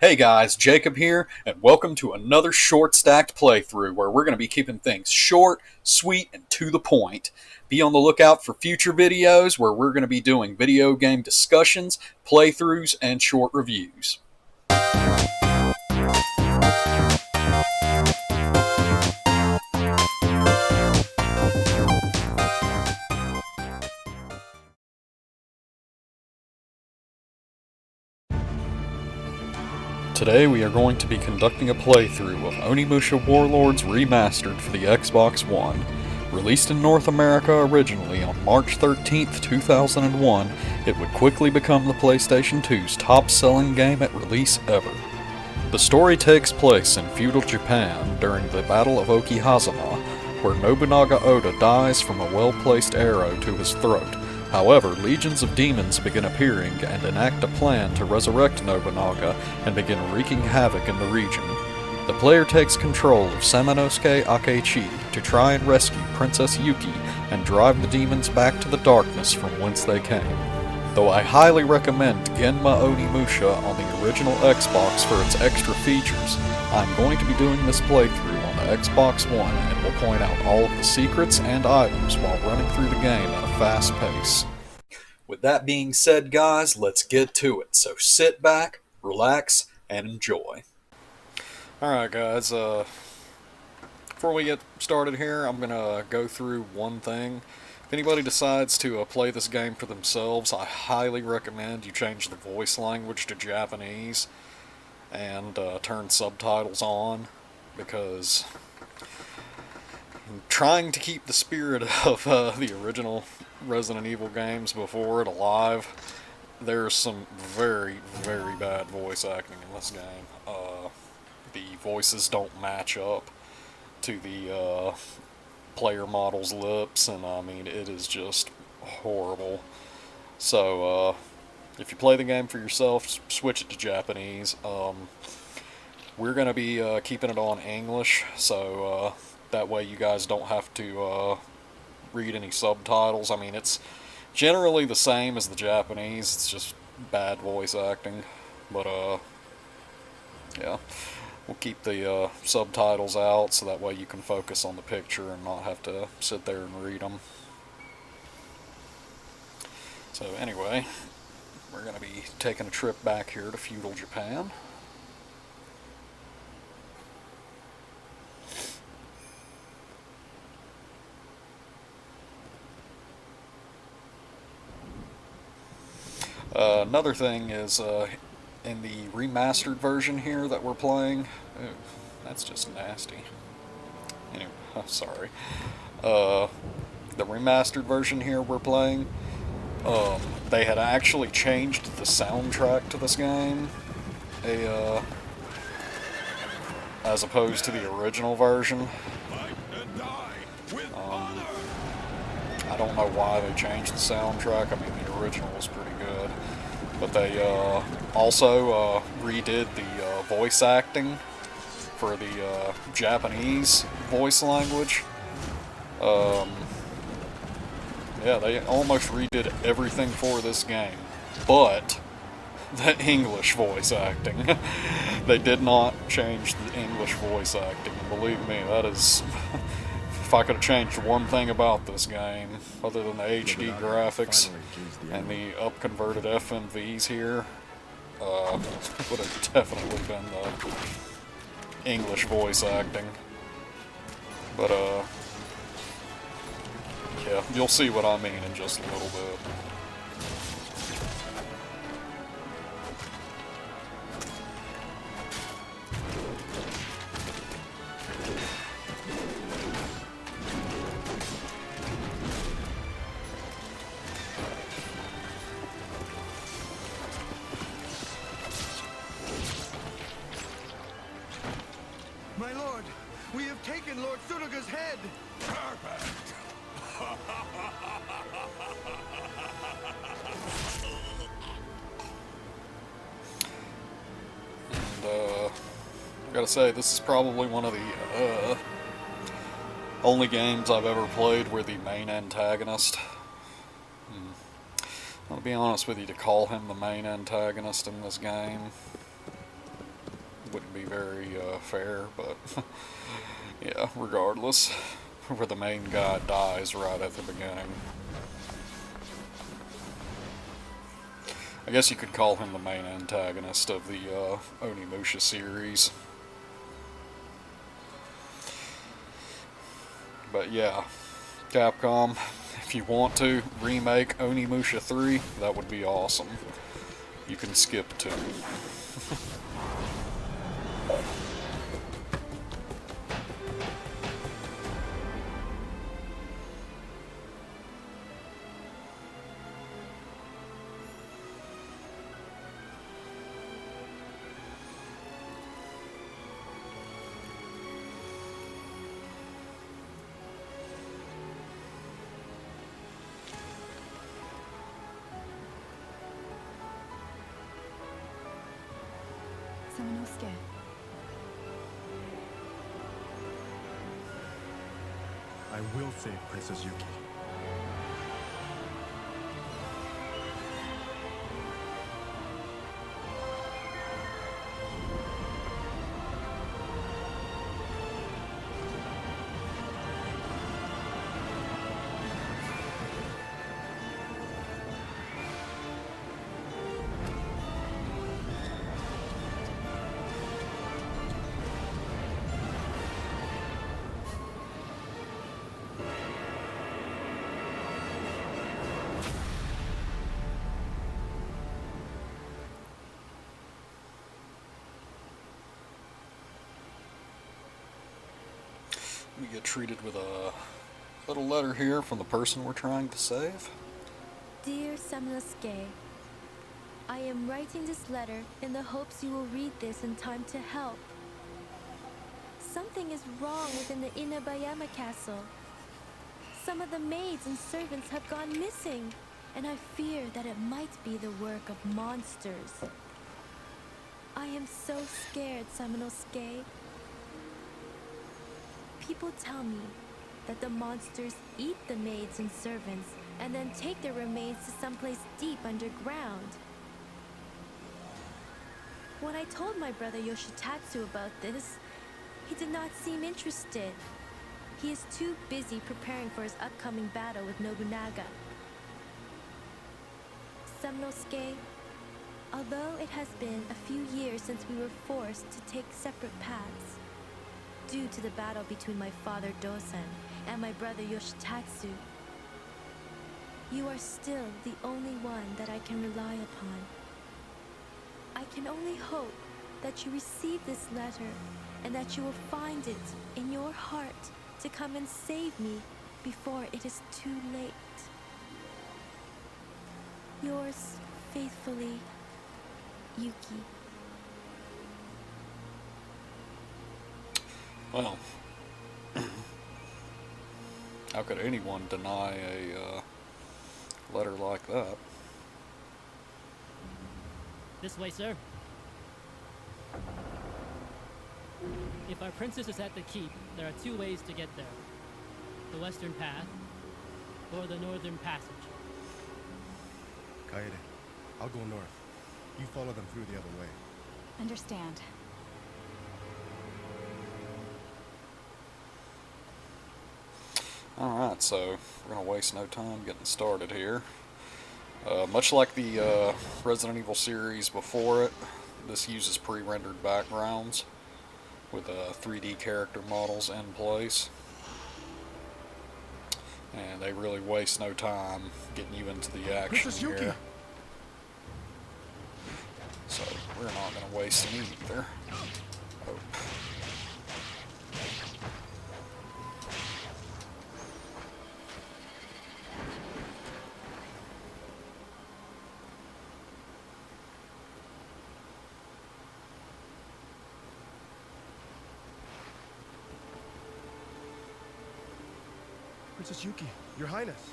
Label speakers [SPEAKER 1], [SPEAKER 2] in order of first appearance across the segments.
[SPEAKER 1] Hey guys, Jacob here, and welcome to another short stacked playthrough where we're going to be keeping things short, sweet, and to the point. Be on the lookout for future videos where we're going to be doing video game discussions, playthroughs, and short reviews. Today we are going to be conducting a playthrough of Onimusha Warlords Remastered for the Xbox One. Released in North America originally on March 13th, 2001, it would quickly become the PlayStation 2's top-selling game at release ever. The story takes place in feudal Japan during the Battle of Okihazama, where Nobunaga Oda dies from a well-placed arrow to his throat. However, legions of demons begin appearing and enact a plan to resurrect Nobunaga and begin wreaking havoc in the region. The player takes control of Samanosuke Akechi to try and rescue Princess Yuki and drive the demons back to the darkness from whence they came. Though I highly recommend Genma Onimusha on the original Xbox for its extra features, I'm going to be doing this playthrough on the Xbox One and will point out all of the secrets and items while running through the game at a fast pace. With that being said, guys, let's get to it. So sit back, relax, and enjoy. Alright guys, before we get started here, I'm going to go through one thing. If anybody decides to play this game for themselves, I highly recommend you change the voice language to Japanese and turn subtitles on, because I'm trying to keep the spirit of the original Resident Evil games before it alive. There's some very, very bad voice acting in this game. The voices don't match up to the player model's lips, and I mean, it is just horrible. So, if you play the game for yourself, switch it to Japanese. We're going to be keeping it on English, so that way you guys don't have to read any subtitles. I mean, it's generally the same as the Japanese, it's just bad voice acting, but yeah. We'll keep the subtitles out so that way you can focus on the picture and not have to sit there and read them. So anyway, we're going to be taking a trip back here to feudal Japan. Another thing is, in the remastered version here that we're playing, ooh, that's just nasty. Anyway, I'm sorry. The remastered version here we're playing, they had actually changed the soundtrack to this game, as opposed to the original version. I don't know why they changed the soundtrack. I mean, the original was pretty good. But they also redid the voice acting for the Japanese voice language. Yeah, they almost redid everything for this game, but the English voice acting. They did not change the English voice acting. Believe me, that is... If I could have changed one thing about this game, other than the HD graphics and the up-converted FMVs here, would have definitely been the English voice acting. But, yeah, you'll see what I mean in just a little bit.
[SPEAKER 2] My lord, we have taken Lord Sudoga's head!
[SPEAKER 3] Perfect!
[SPEAKER 1] And, I gotta say, this is probably one of the, only games I've ever played where the main antagonist... I'll be honest with you, to call him the main antagonist in this game, very fair, but yeah, regardless, where the main guy dies right at the beginning. I guess you could call him the main antagonist of the Onimusha series. But yeah, Capcom, if you want to remake Onimusha 3, that would be awesome. You can skip 2.
[SPEAKER 3] I will save Princess Yuki.
[SPEAKER 1] We get treated with a little letter here from the person we're trying to save.
[SPEAKER 4] Dear Samunosuke, I am writing this letter in the hopes you will read this in time to help. Something is wrong within the Inabayama castle. Some of the maids and servants have gone missing, and I fear that it might be the work of monsters. I am so scared, Samunosuke. People tell me that the monsters eat the maids and servants and then take their remains to someplace deep underground. When I told my brother Yoshitatsu about this, he did not seem interested. He is too busy preparing for his upcoming battle with Nobunaga. Samunosuke, although it has been a few years since we were forced to take separate paths, due to the battle between my father Dosan and my brother Yoshitatsu, you are still the only one that I can rely upon. I can only hope that you receive this letter and that you will find it in your heart to come and save me before it is too late. Yours faithfully, Yuki.
[SPEAKER 1] Well, how could anyone deny a letter like that?
[SPEAKER 5] This way, sir. If our princess is at the keep, there are 2 ways to get there. The western path, or the northern passage.
[SPEAKER 3] Kaede, I'll go north. You follow them through the other way.
[SPEAKER 6] Understand.
[SPEAKER 1] Alright, so we're going to waste no time getting started here. Much like the Resident Evil series before it, this uses pre-rendered backgrounds with 3D character models in place. And they really waste no time getting you into the action here. So we're not going to waste any either. Oh.
[SPEAKER 3] Princess Yuki, Your Highness.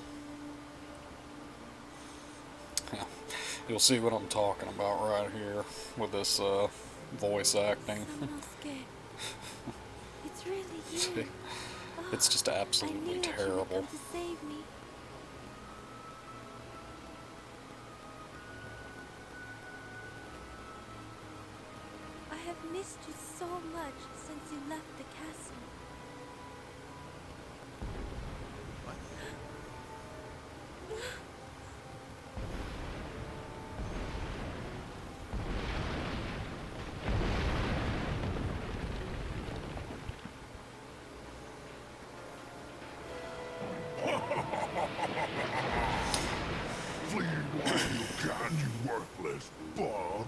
[SPEAKER 1] You'll see what I'm talking about right here with this voice acting.
[SPEAKER 4] Samunosuke, it's really you.
[SPEAKER 1] See? It's just absolutely
[SPEAKER 4] I knew that you would
[SPEAKER 1] terrible.
[SPEAKER 4] come to save me. I have missed you so much since you left the castle.
[SPEAKER 6] Flee while you can, you worthless bug.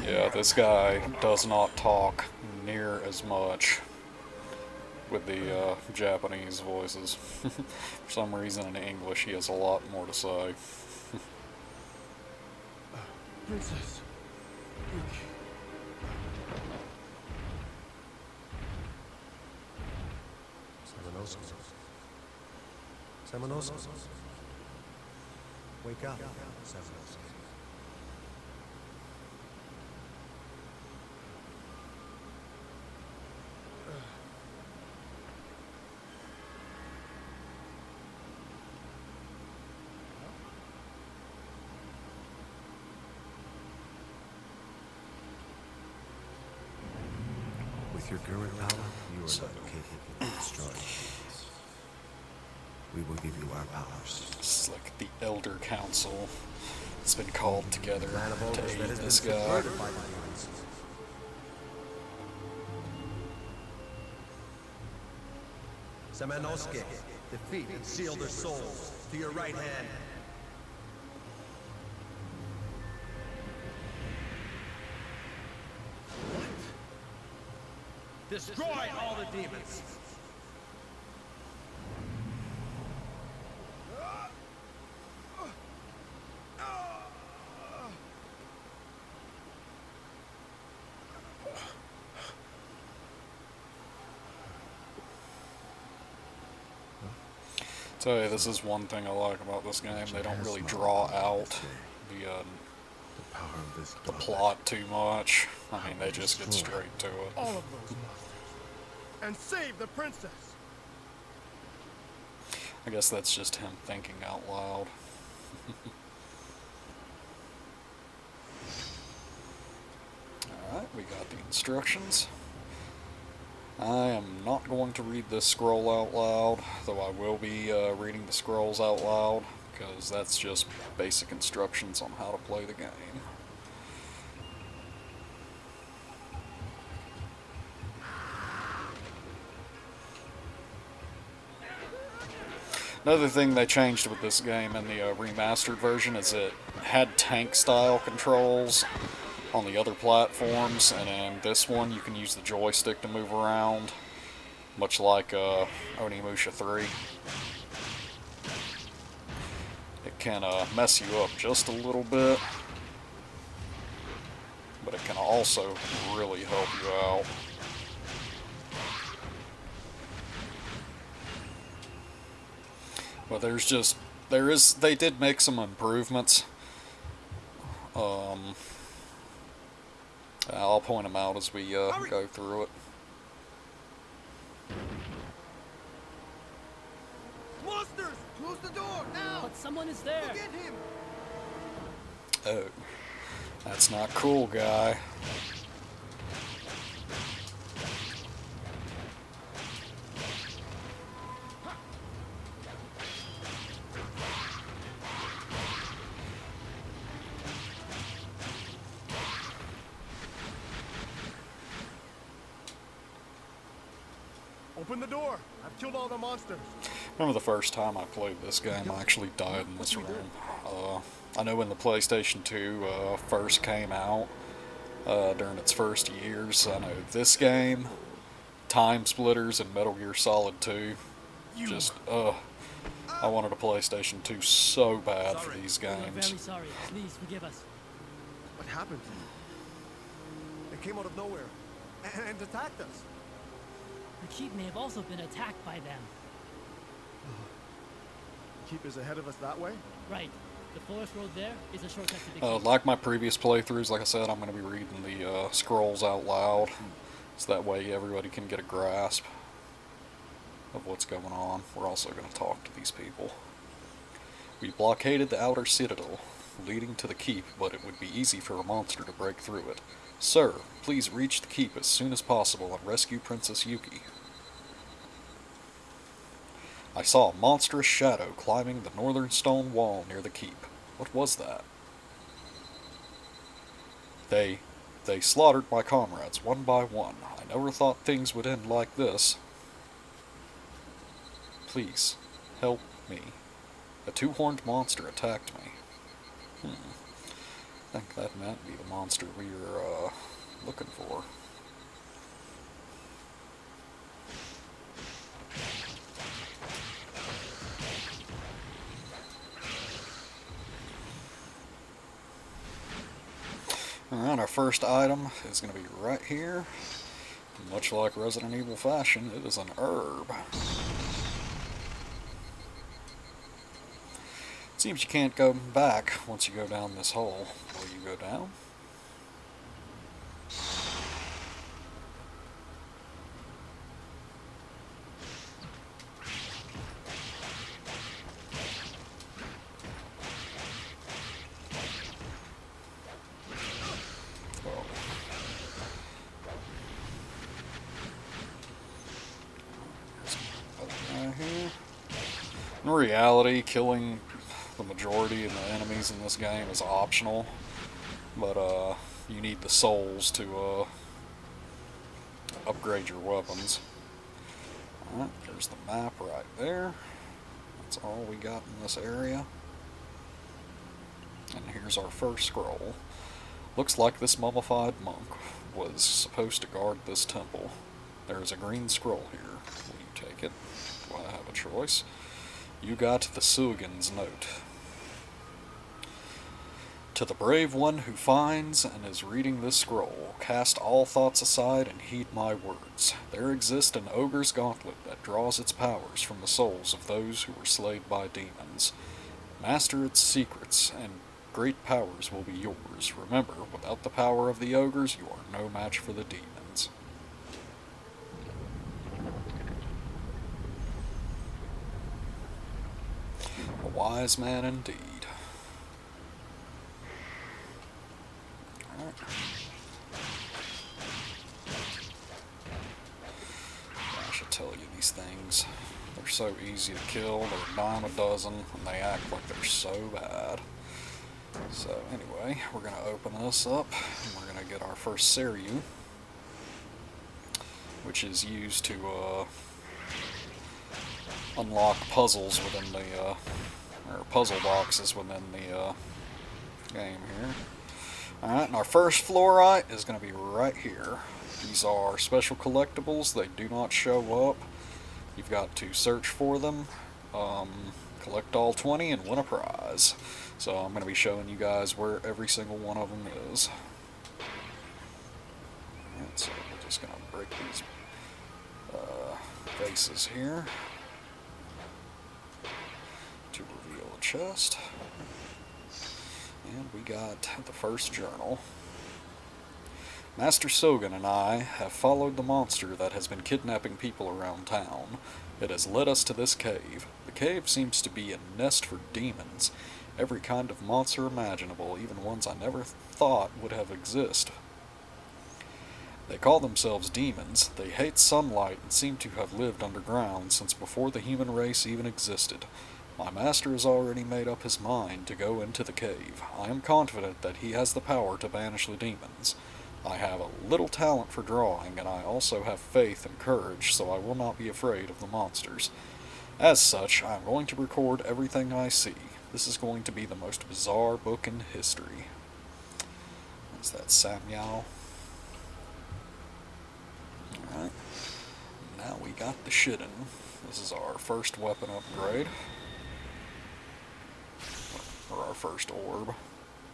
[SPEAKER 1] Yeah, this guy does not talk near as much with the Japanese voices. For some reason in English he has a lot more to say.
[SPEAKER 3] Princess. Yuki. Samanosuke. Wake up, Samanosuke.
[SPEAKER 2] With your current power, you are not capable of destroying things. We will give you our powers.
[SPEAKER 1] It's like the Elder Council has been called together
[SPEAKER 2] Plan of
[SPEAKER 1] to
[SPEAKER 2] orders
[SPEAKER 1] aid
[SPEAKER 2] that has
[SPEAKER 1] this
[SPEAKER 2] been
[SPEAKER 1] guy.
[SPEAKER 2] subverted by the demons. Samanosuke, defeat and seal their souls to your right hand.
[SPEAKER 7] Destroy all the demons!
[SPEAKER 1] So yeah, this is one thing I like about this game. They don't really draw out the
[SPEAKER 2] The power of this
[SPEAKER 1] the
[SPEAKER 2] god.
[SPEAKER 1] plot too much. I mean, they just get straight to it.
[SPEAKER 3] All of those monsters. And save the princess.
[SPEAKER 1] I guess that's just him thinking out loud. Alright, we got the instructions. I am not going to read this scroll out loud, though I will be reading the scrolls out loud, because that's just basic instructions on how to play the game. Another thing they changed with this game in the remastered version is it had tank-style controls on the other platforms, and in this one you can use the joystick to move around, much like Onimusha 3. It can mess you up just a little bit, but it can also really help you out. But they did make some improvements. I'll point them out as we go through it.
[SPEAKER 2] Monsters! Close the door, now!
[SPEAKER 5] But someone is there!
[SPEAKER 2] Get him!
[SPEAKER 1] Oh, that's not cool, guy.
[SPEAKER 3] Open the door. I've killed all the monsters.
[SPEAKER 1] Remember the first time I played this game, I actually died in this room. I know when the PlayStation 2 first came out, during its first years, I know this game, Time Splitters, and Metal Gear Solid 2, just, I wanted a PlayStation 2 so bad for these
[SPEAKER 5] We are
[SPEAKER 1] games.
[SPEAKER 5] very sorry. Please forgive us.
[SPEAKER 3] What happened to you? They came out of nowhere and attacked us.
[SPEAKER 5] The keep may have also been attacked by them.
[SPEAKER 3] Keep is ahead of us that way?
[SPEAKER 5] Right. The forest road there is a shortcut to the keep.
[SPEAKER 1] Like my previous playthroughs, like I said, I'm going to be reading the scrolls out loud. So that way everybody can get a grasp of what's going on. We're also going to talk to these people. We blockaded the outer citadel, leading to the keep, but it would be easy for a monster to break through it. Sir, please reach the keep as soon as possible and rescue Princess Yuki. I saw a monstrous shadow climbing the northern stone wall near the keep. What was that? They slaughtered my comrades one by one. I never thought things would end like this. Please, help me. A two-horned monster attacked me. I think that might be the monster we are looking for. Alright, our first item is going to be right here. Much like Resident Evil fashion, it is an herb. Seems you can't go back once you go down this hole. Will you go down? In reality, killing the majority of the enemies in this game is optional, but you need the souls to upgrade your weapons. Alright, there's the map right there. That's all we got in this area. And here's our first scroll. Looks like this mummified monk was supposed to guard this temple. There's a green scroll here. Will you take it? Do I have a choice? You got the Suigan's note. To the brave one who finds and is reading this scroll, cast all thoughts aside and heed my words. There exists an ogre's gauntlet that draws its powers from the souls of those who were slain by demons. Master its secrets, and great powers will be yours. Remember, without the power of the ogres, you are no match for the demons. A wise man indeed. Alright. I should tell you these things. They're so easy to kill, they're a dime a dozen, and they act like they're so bad. So anyway, we're going to open this up, and we're going to get our first Seiryu, which is used to unlock puzzles within the, or puzzle boxes within the game here. Alright, and our first fluorite is going to be right here. These are special collectibles. They do not show up. You've got to search for them, collect all 20, and win a prize. So I'm going to be showing you guys where every single one of them is. Alright, so we're just going to break these faces here to reveal a chest. And we got the first journal. Master Sogan and I have followed the monster that has been kidnapping people around town. It has led us to this cave. The cave seems to be a nest for demons. Every kind of monster imaginable, even ones I never thought would have exist. They call themselves demons. They hate sunlight and seem to have lived underground since before the human race even existed. My master has already made up his mind to go into the cave. I am confident that he has the power to banish the demons. I have a little talent for drawing, and I also have faith and courage, so I will not be afraid of the monsters. As such, I am going to record everything I see. This is going to be the most bizarre book in history. What's that, Samyao? Alright. Now we got the Shiden. This is our first weapon upgrade. Or our first orb,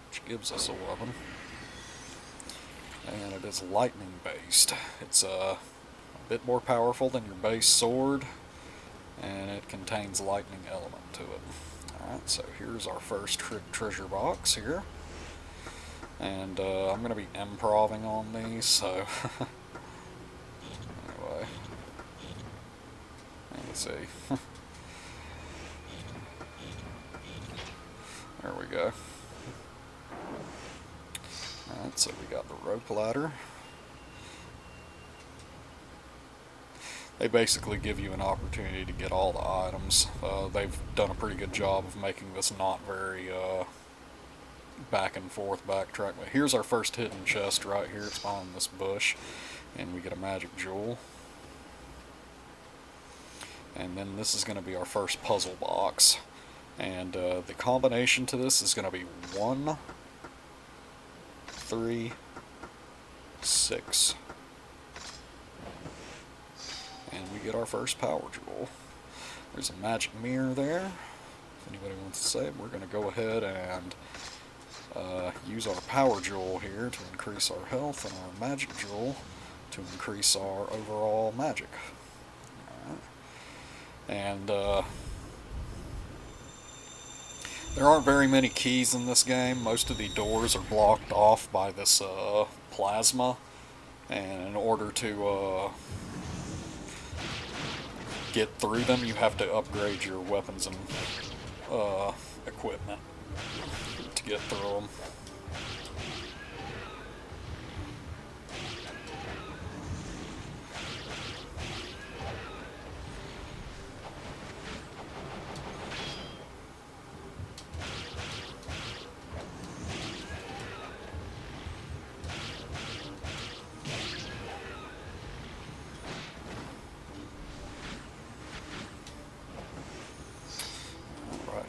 [SPEAKER 1] which gives us a weapon. And it is lightning based. It's a bit more powerful than your base sword, and it contains lightning element to it. Alright, so here's our first treasure box here. And I'm going to be improving on these, so Let's see. There we go. Alright, so we got the rope ladder. They basically give you an opportunity to get all the items. They've done a pretty good job of making this not very back and forth backtrack. But here's our first hidden chest right here. It's behind this bush. And we get a magic jewel. And then this is going to be our first puzzle box. And the combination to this is going to be 1, 3, 6. And we get our first power jewel. There's a magic mirror there. If anybody wants to say it, we're going to go ahead and use our power jewel here to increase our health and our magic jewel to increase our overall magic. Alright. And there aren't very many keys in this game. Most of the doors are blocked off by this plasma. And in order to get through them, you have to upgrade your weapons and equipment to get through them.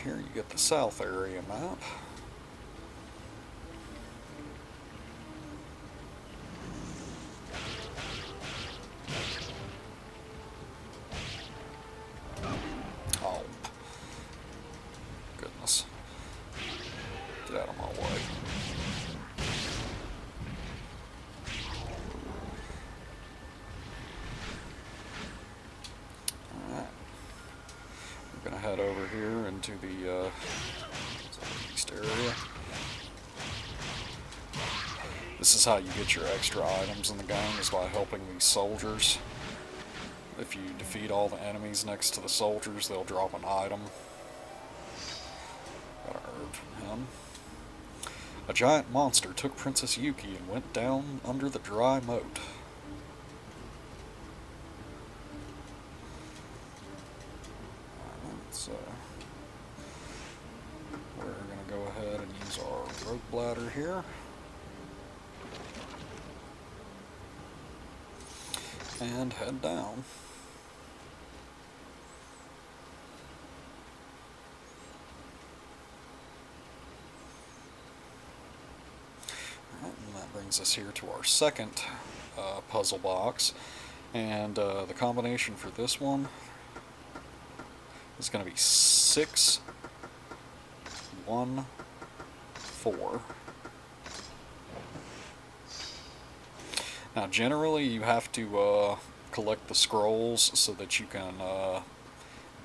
[SPEAKER 1] Here you get the south area map. Oh, goodness. Get out of my way. Alright. We're going to head over here into the east area. This is how you get your extra items in the game, is by helping these soldiers. If you defeat all the enemies next to the soldiers, they'll drop an item. Got a herb from him. A giant monster took Princess Yuki and went down under the dry moat. So we're going to go ahead and use our rope bladder here. And head down. Alright, and that brings us here to our second puzzle box. And the combination for this one is going to be 6, 1, 4. Now generally you have to collect the scrolls so that you can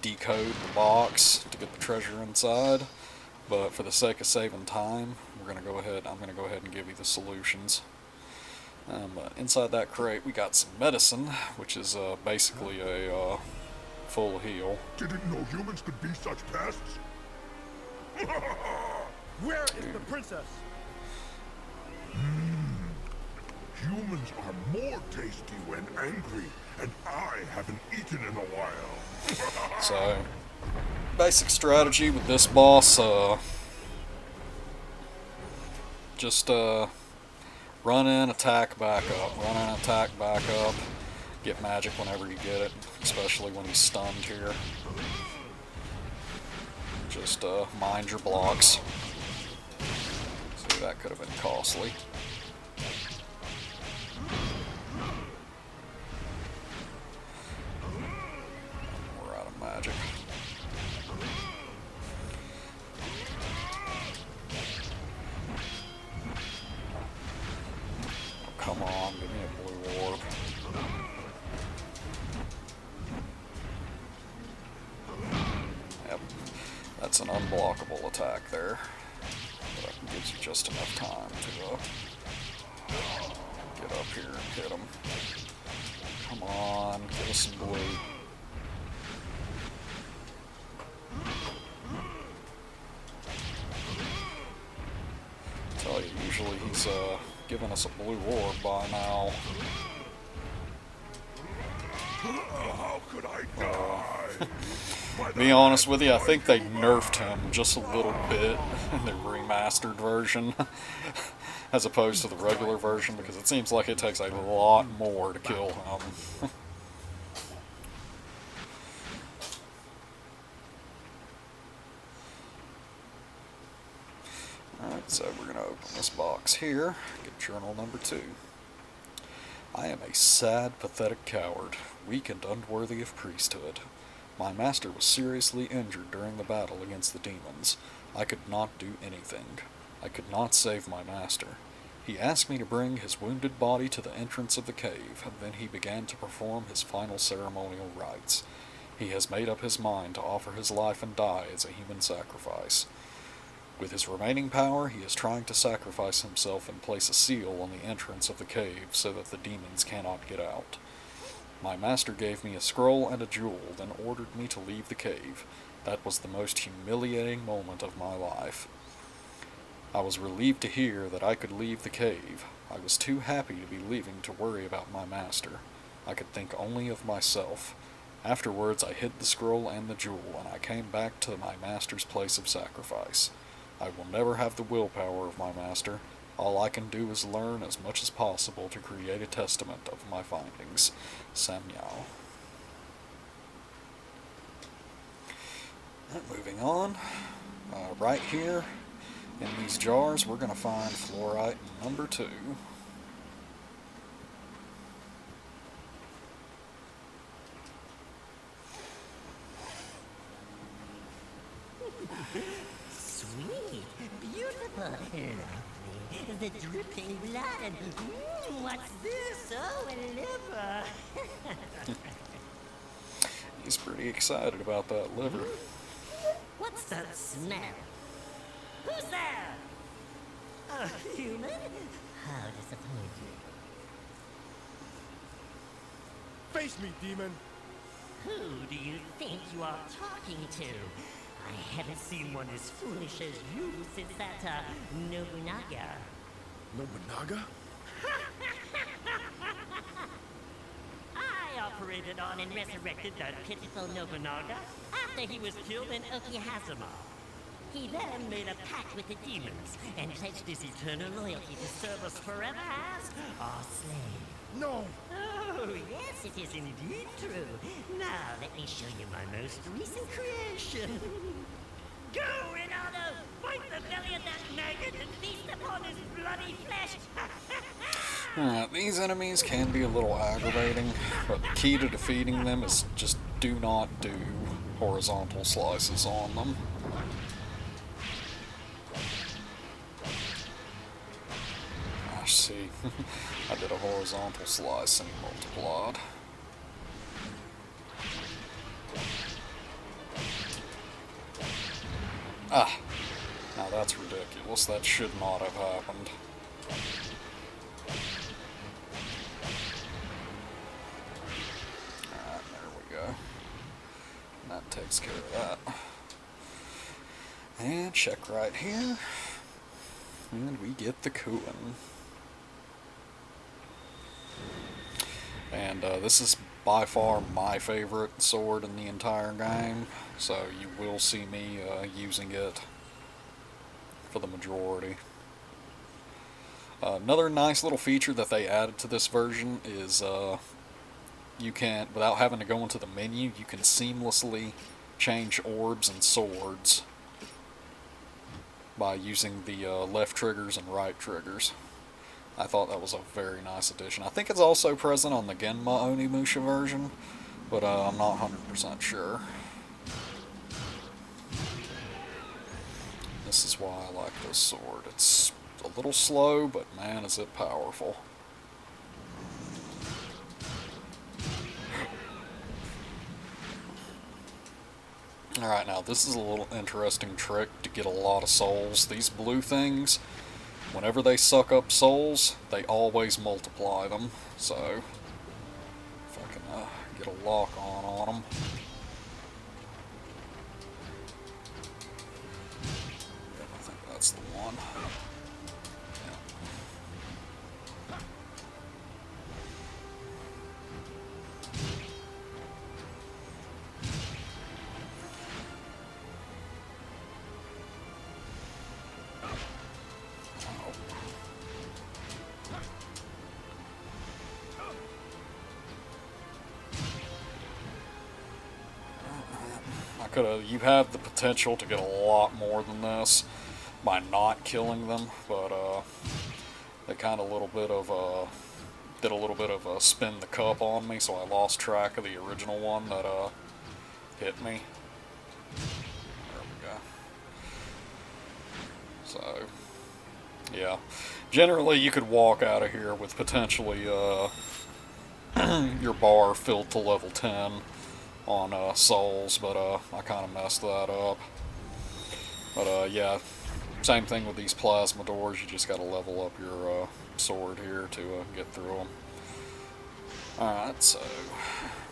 [SPEAKER 1] decode the box to get the treasure inside, but for the sake of saving time, I'm going to go ahead and give you the solutions. But inside that crate we got some medicine, which is basically a full heal.
[SPEAKER 6] Didn't know humans could be such pests.
[SPEAKER 3] Where is the princess?
[SPEAKER 6] Humans are more tasty when angry, and I haven't eaten in a while.
[SPEAKER 1] So, basic strategy with this boss, just run in, attack, back up, run in, attack, back up, get magic whenever you get it, especially when he's stunned here. Just mind your blocks. See, that could have been costly. We're out of magic. Oh, come on, give me a blue orb. Yep, that's an unblockable attack there. But it gives you just enough time to get up here and hit him. Come on, get us some blue. he's given us a blue orb by now.
[SPEAKER 6] How could I die?
[SPEAKER 1] Be honest with you, I think they nerfed him just a little bit in the remastered version as opposed to the regular version, because it seems like it takes a lot more to kill him. Alright, so we're going to open this box here, get journal number 2. I am a sad, pathetic coward, weak and unworthy of priesthood. My master was seriously injured during the battle against the demons. I could not do anything. I could not save my master. He asked me to bring his wounded body to the entrance of the cave, and then he began to perform his final ceremonial rites. He has made up his mind to offer his life and die as a human sacrifice. With his remaining power, he is trying to sacrifice himself and place a seal on the entrance of the cave so that the demons cannot get out. My master gave me a scroll and a jewel, then ordered me to leave the cave. That was the most humiliating moment of my life. I was relieved to hear that I could leave the cave. I was too happy to be leaving to worry about my master. I could think only of myself. Afterwards, I hid the scroll and the jewel, and I came back to my master's place of sacrifice. I will never have the willpower of my master. All I can do is learn as much as possible to create a testament of my findings. Samyao. Moving on. Right here, in these jars, we're going to find fluorite number 2.
[SPEAKER 8] Sweet, beautiful, lovely. The dripping blood and what's this? Oh, a liver.
[SPEAKER 1] He's pretty excited about that liver.
[SPEAKER 8] What's that smell? Who's there? A human? How disappointing.
[SPEAKER 3] Face me, demon!
[SPEAKER 8] Who do you think you are talking to? I haven't seen one as foolish as you since that, Nobunaga.
[SPEAKER 3] Nobunaga?
[SPEAKER 8] I operated on and resurrected that pitiful Nobunaga after he was killed in Okihazuma. He then made a pact with the demons and pledged his eternal loyalty to serve us forever as our slave.
[SPEAKER 3] No!
[SPEAKER 8] Oh, yes, it is indeed true. Now, let me show you my most recent creation. Go, Ronaldo! Fight the belly of that maggot and feast upon his bloody flesh!
[SPEAKER 1] Alright, these enemies can be a little aggravating, but the key to defeating them is just do not do horizontal slices on them. I see. I did a horizontal slice and he multiplied. Ah! Now that's ridiculous. That should not have happened. Alright, there we go. And that takes care of that. And check right here. And we get the Kuin. And this is by far my favorite sword in the entire game, so you will see me using it for the majority. Another nice little feature that they added to this version is you can, without having to go into the menu, you can seamlessly change orbs and swords by using the left triggers and right triggers. I thought that was a very nice addition. I think it's also present on the Genma Onimusha version, but I'm not 100% sure. This is why I like this sword. It's a little slow, but man, is it powerful. Alright, now this is a little interesting trick to get a lot of souls. These blue things, whenever they suck up souls, they always multiply them. So, if I can get a lock on them. I think that's the one. Yeah. You have the potential to get a lot more than this by not killing them, but they kind of did a little bit of a spin the cup on me, so I lost track of the original one that hit me. There we go. So, yeah. Generally, you could walk out of here with potentially your bar filled to level 10 on souls, but I kind of messed that up. But yeah, same thing with these plasma doors. You just got to level up your sword here to get through them. Alright, so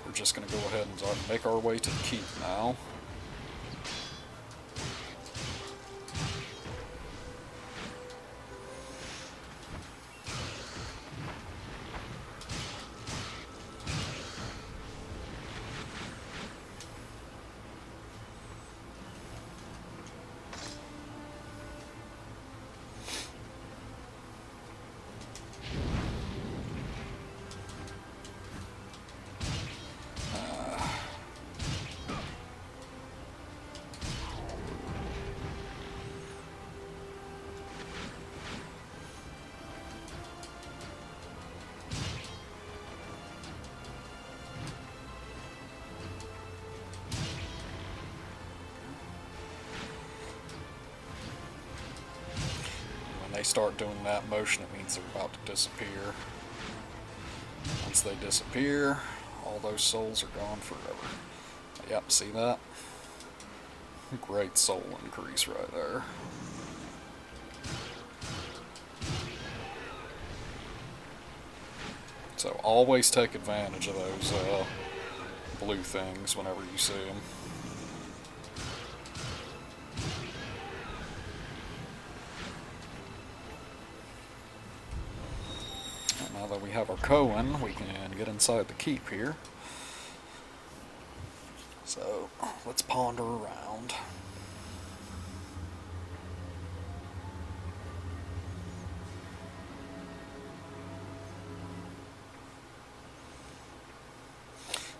[SPEAKER 1] we're just going to go ahead and make our way to the keep now. They start doing that motion, it means they're about to disappear. Once they disappear, all those souls are gone forever. Yep, see that? Great soul increase right there. So always take advantage of those blue things whenever you see them. Now that we have our Cohen, we can get inside the keep here. So, let's ponder around.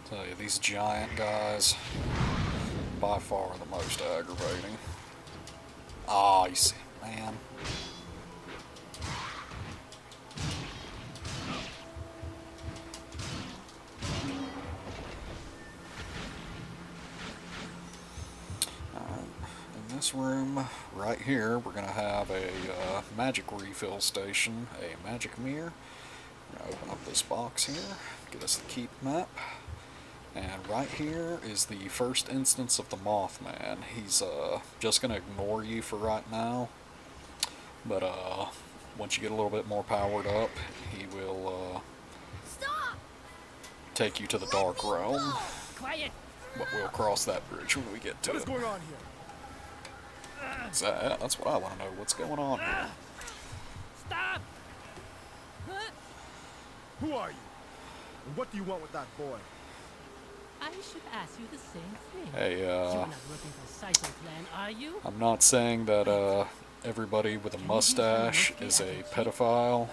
[SPEAKER 1] Tell you, these giant guys, by far the most aggravating. Ah, you see, man. This room right here, we're going to have a magic refill station, a magic mirror. We're going to open up this box here, get us the keep map, and right here is the first instance of the Mothman. He's just going to ignore you for right now, but once you get a little bit more powered up, he will take you to the Dark Realm.
[SPEAKER 5] Quiet!
[SPEAKER 1] But we'll cross that bridge when we get to it.
[SPEAKER 3] What is going on here?
[SPEAKER 1] That's what I want to know. What's going on here?
[SPEAKER 5] Stop!
[SPEAKER 3] Who are you? And what do you want with that boy?
[SPEAKER 5] I should ask you the same thing.
[SPEAKER 1] Hey,
[SPEAKER 5] You're not working for Saiso Clan, are you?
[SPEAKER 1] I'm not saying that everybody with a mustache is a pedophile,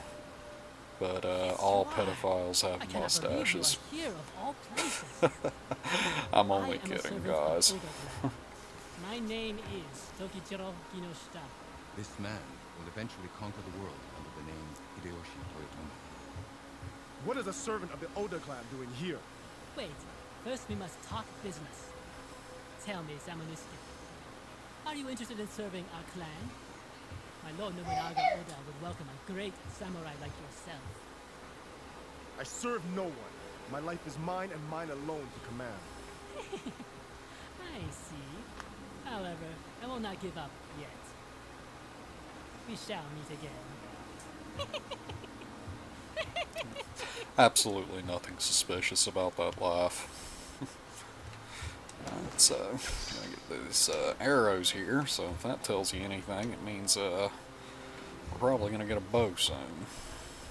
[SPEAKER 1] but all pedophiles
[SPEAKER 5] I
[SPEAKER 1] have
[SPEAKER 5] cannot
[SPEAKER 1] mustaches.
[SPEAKER 5] believe you are here of all places.
[SPEAKER 1] I'm only
[SPEAKER 5] I am a
[SPEAKER 1] kidding,
[SPEAKER 5] servant
[SPEAKER 1] guys.
[SPEAKER 5] of Oda Clan. My name is Tokichiro Kinoshita.
[SPEAKER 2] This man will eventually conquer the world under the name Hideyoshi Toyotomi.
[SPEAKER 3] What is a servant of the Oda clan doing here?
[SPEAKER 5] Wait, first we must talk business. Tell me, Samonusuke, are you interested in serving our clan? My Lord Nobunaga Oda would welcome a great samurai like yourself.
[SPEAKER 3] I serve no one. My life is mine and mine alone to command.
[SPEAKER 5] I see. However, I will not give up yet. We shall meet again.
[SPEAKER 1] Absolutely nothing suspicious about that laugh. Alright, so, I'm gonna get these arrows here, so if that tells you anything, it means we're probably gonna get a bow soon.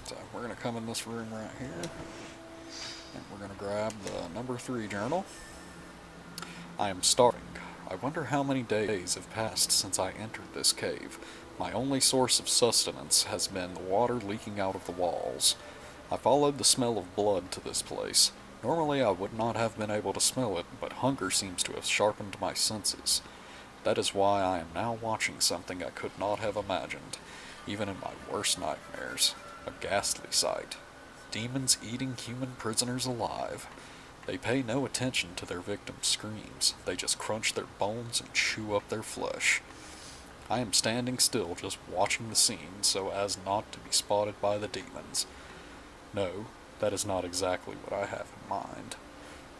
[SPEAKER 1] So, we're gonna come in this room right here, and we're gonna grab the number 3 journal. I am starving. I wonder how many days have passed since I entered this cave. My only source of sustenance has been the water leaking out of the walls. I followed the smell of blood to this place. Normally I would not have been able to smell it, but hunger seems to have sharpened my senses. That is why I am now watching something I could not have imagined, even in my worst nightmares. A ghastly sight. Demons eating human prisoners alive. They pay no attention to their victims' screams. They just crunch their bones and chew up their flesh. I am standing still, just watching the scene, so as not to be spotted by the demons. No, that is not exactly what I have in mind.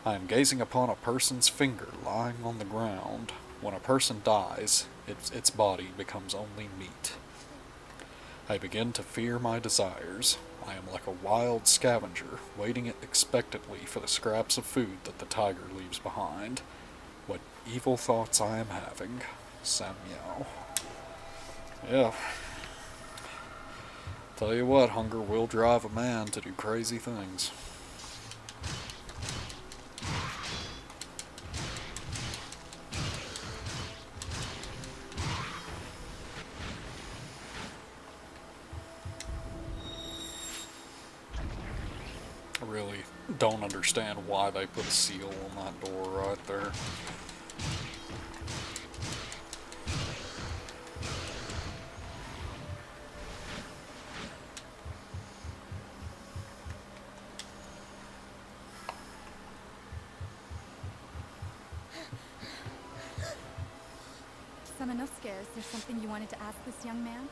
[SPEAKER 1] I am gazing upon a person's finger lying on the ground. When a person dies, its body becomes only meat. I begin to fear my desires. I am like a wild scavenger, waiting expectantly for the scraps of food that the tiger leaves behind. What evil thoughts I am having. Samuel. Yeah. Tell you what, hunger will drive a man to do crazy things. I really don't understand why they put a seal on that door right there.
[SPEAKER 9] Samanosuke, is there something you wanted to ask this young man?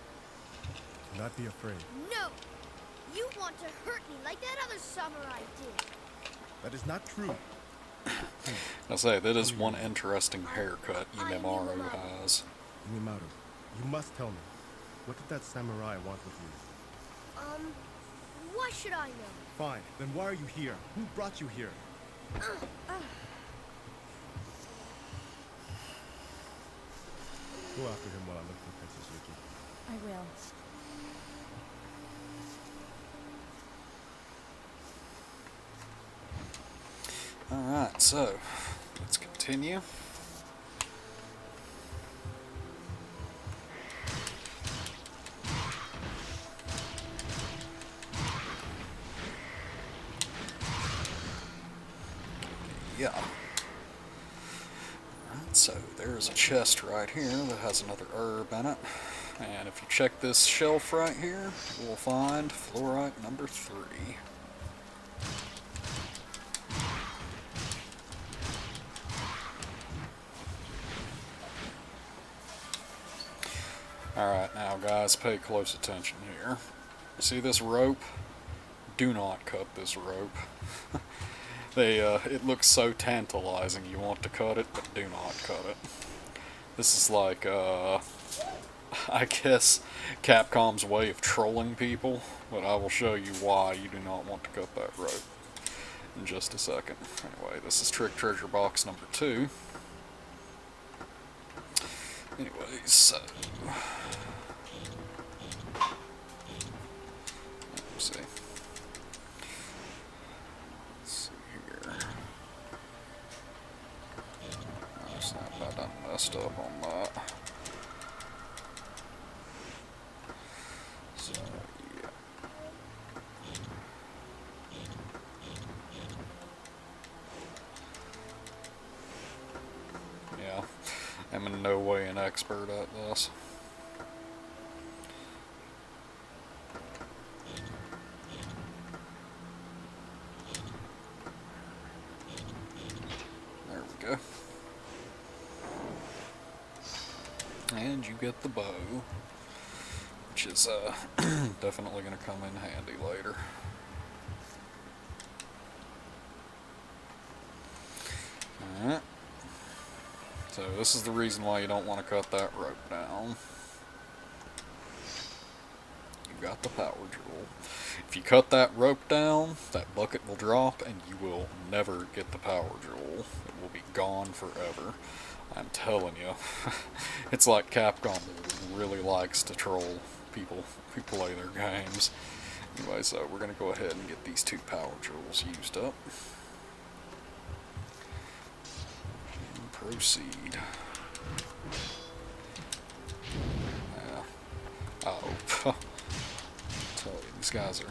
[SPEAKER 3] Do not be afraid.
[SPEAKER 10] No! You want to hurt me like that other samurai did.
[SPEAKER 3] That is not true.
[SPEAKER 1] I say, that is one interesting haircut Imemaru has.
[SPEAKER 3] Onimaru, you must tell me. What did that samurai want with you?
[SPEAKER 10] Why should I know?
[SPEAKER 3] Fine, then why are you here? Who brought you here? Go after him while I look for Princess Yuki.
[SPEAKER 9] I will.
[SPEAKER 1] Alright, so, let's continue. Yeah. Alright, so there's a chest right here that has another herb in it. And if you check this shelf right here, we'll find fluorite number 3. Alright, now guys, pay close attention here. You see this rope? Do not cut this rope. It looks so tantalizing, you want to cut it, but do not cut it. This is like, I guess, Capcom's way of trolling people, but I will show you why you do not want to cut that rope in just a second. Anyway, this is Trick Treasure Box number 2. Anyways, so... let's see. I done messed up on that. So, yeah. Yeah, I'm in no way an expert at this. There we go. And you get the bow, which is definitely going to come in handy later. Alright. So this is the reason why you don't want to cut that rope down. You got the power jewel. If you cut that rope down, that bucket will drop and you will never get the power jewel. It will be gone forever. I'm telling you, it's like Capcom really likes to troll people who play their games. Anyway, so we're going to go ahead and get these 2 power jewels used up. And proceed. Yeah. Oh, tell you, these guys are...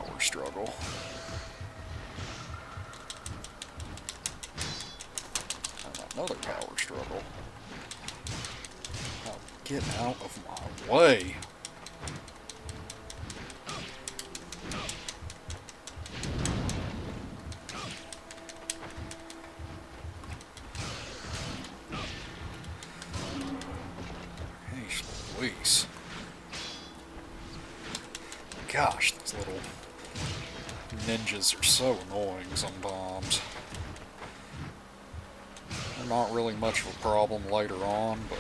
[SPEAKER 1] power struggle. And another power struggle. Oh, get out of my way! Hey, Louise. Gosh, these little ninjas are so annoying sometimes. They're not really much of a problem later on, but...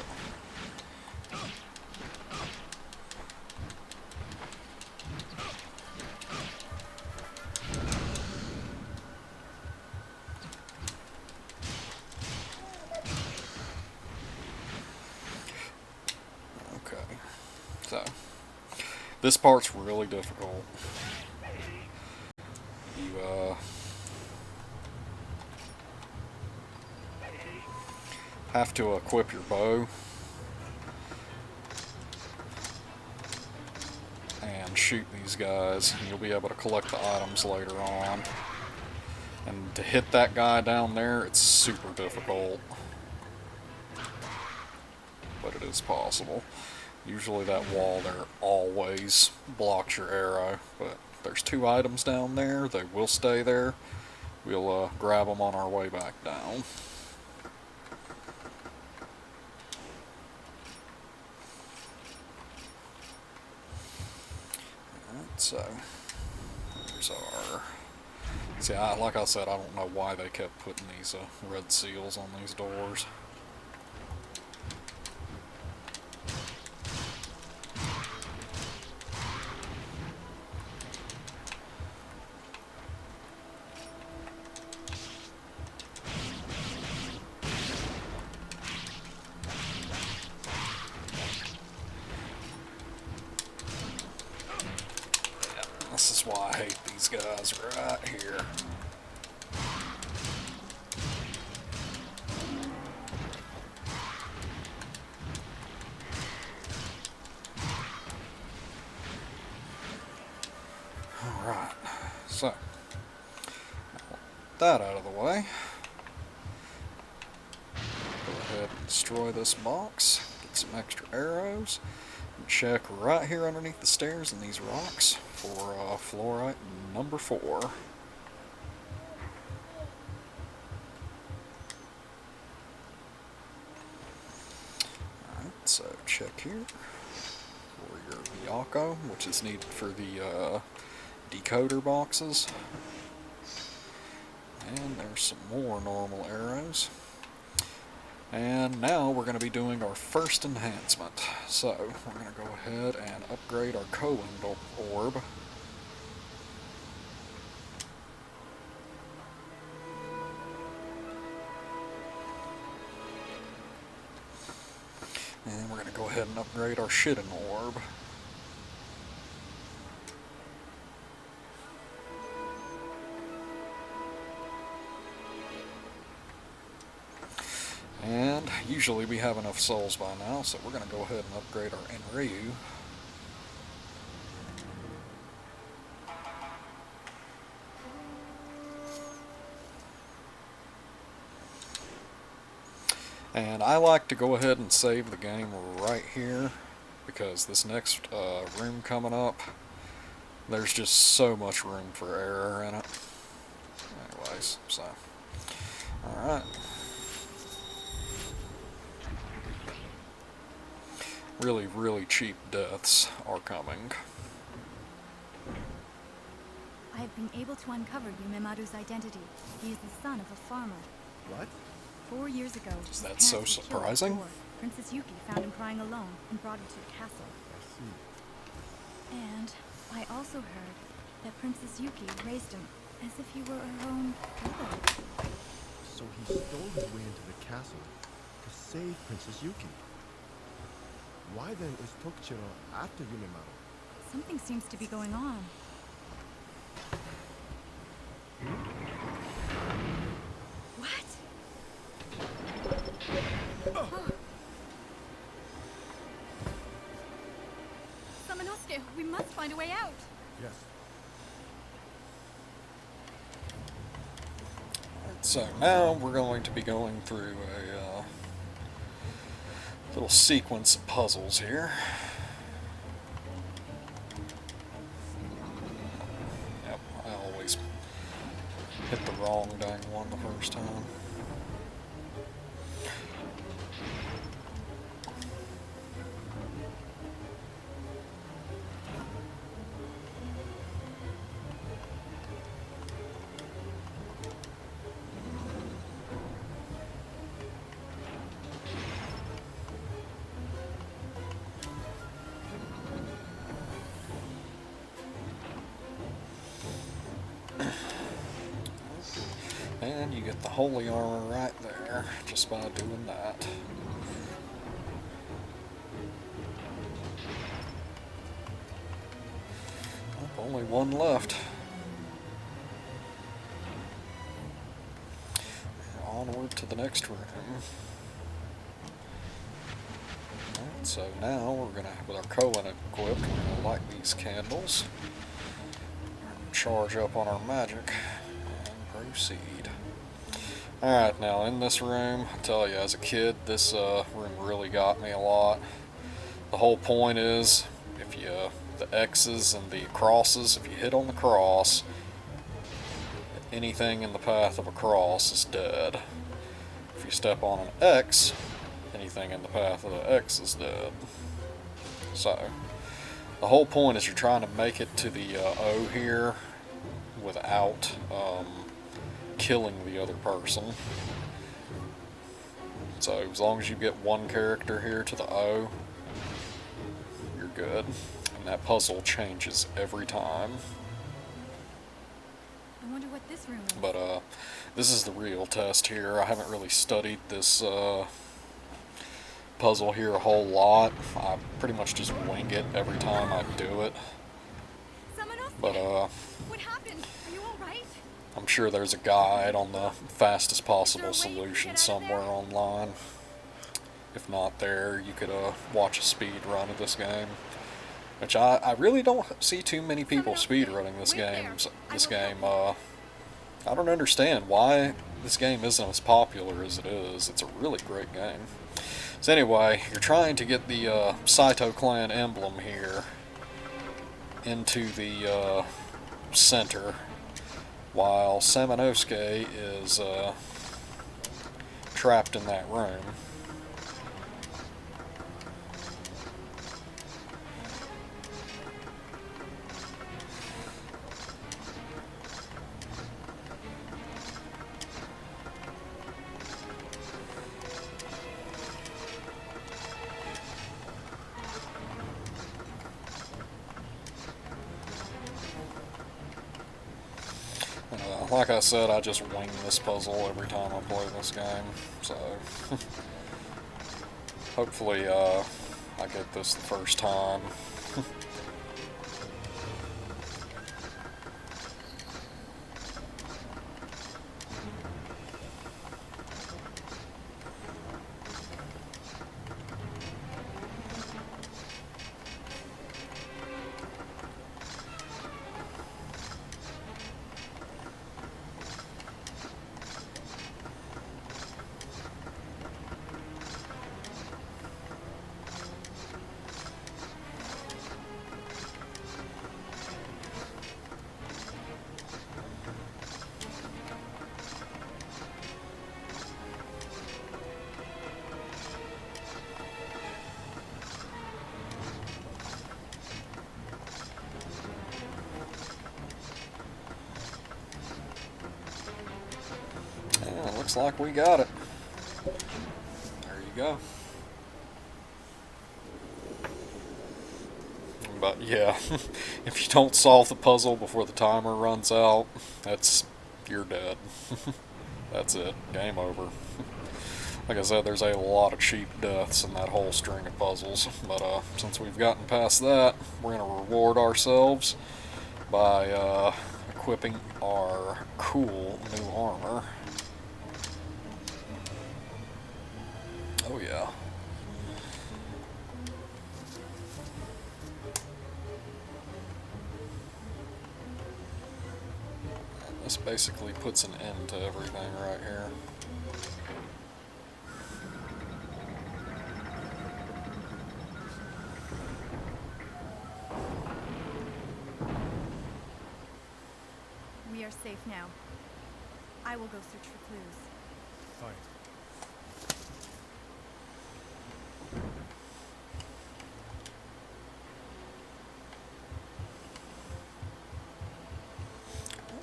[SPEAKER 1] Okay, so... This part's really difficult. You, have to equip your bow and shoot these guys, and you'll be able to collect the items later on. And to hit that guy down there, it's super difficult. But it is possible. Usually that wall there always blocks your arrow, but there's 2 items down there. They will stay there. We'll grab them on our way back down. Alright, so there's our... See, like I said, I don't know why they kept putting these red seals on these doors. This is why I hate these guys right here. Alright, so, that out of the way. Go ahead and destroy this box, get some extra arrows, and check right here underneath the stairs in these rocks for fluorite number 4. Alright, so check here for your Miyako, which is needed for the decoder boxes. And there's some more normal arrows. And now we're going to be doing our first enhancement. So we're going to go ahead and upgrade our Cohen orb. And we're going to go ahead and upgrade our Shiden orb. And usually we have enough souls by now, so we're going to go ahead and upgrade our Enryu. And I like to go ahead and save the game right here, because this next room coming up, there's just so much room for error in it. Anyways, so, alright. Really, really cheap deaths are coming.
[SPEAKER 9] I have been able to uncover Yumemaru's identity. He is the son of a farmer.
[SPEAKER 3] What?
[SPEAKER 9] 4 years ago,
[SPEAKER 1] Is that
[SPEAKER 9] his
[SPEAKER 1] so
[SPEAKER 9] parents were killed
[SPEAKER 1] surprising?
[SPEAKER 9] at war. Princess Yuki found him crying alone and brought him to the castle.
[SPEAKER 3] I see.
[SPEAKER 9] And I also heard that Princess Yuki raised him as if he were her own brother.
[SPEAKER 3] So he stole his way into the castle to save Princess Yuki. Why then is Tokichiro after Yumemaru?
[SPEAKER 9] Something seems to be going on. What? Oh. Samanosuke, we must find a way out.
[SPEAKER 3] Yes.
[SPEAKER 1] So now we're going to be going through a little sequence of puzzles here. Yep, I always hit the wrong dang one the first time. And you get the holy armor right there, just by doing that. Oh, only one left. And onward to the next room. Alright, so now we're gonna, with our Cohen equipped, we're gonna light these candles, charge up on our magic, and proceed. Alright, now in this room, I tell you, as a kid, this room really got me a lot. The whole point is, if you, the X's and the crosses, if you hit on the cross, anything in the path of a cross is dead. If you step on an X, anything in the path of the X is dead. So, the whole point is you're trying to make it to the O here without killing the other person. So as long as you get one character here to the O, you're good. And that puzzle changes every time.
[SPEAKER 9] I wonder what this room is.
[SPEAKER 1] But this is the real test here. I haven't really studied this puzzle here a whole lot. I pretty much just wing it every time I do it. But
[SPEAKER 9] what happened? Are you all right?
[SPEAKER 1] I'm sure there's a guide on the fastest possible solution somewhere online. If not there, you could watch a speed run of this game. Which I really don't see too many people speed running this game. I don't understand why this game isn't as popular as it is. It's a really great game. So anyway, you're trying to get the Saito clan emblem here into the center, while Samanosuke is trapped in that room. Like I said, I just wing this puzzle every time I play this game, so hopefully I get this the first time. Looks like we got it. There you go. But yeah, if you don't solve the puzzle before the timer runs out, you're dead. That's it. Game over. Like I said, there's a lot of cheap deaths in that whole string of puzzles. But since we've gotten past that, we're going to reward ourselves by equipping our cool new armor. Oh yeah. This basically puts an end to everything right here.
[SPEAKER 9] We are safe now. I will go search for clues.
[SPEAKER 3] Fine.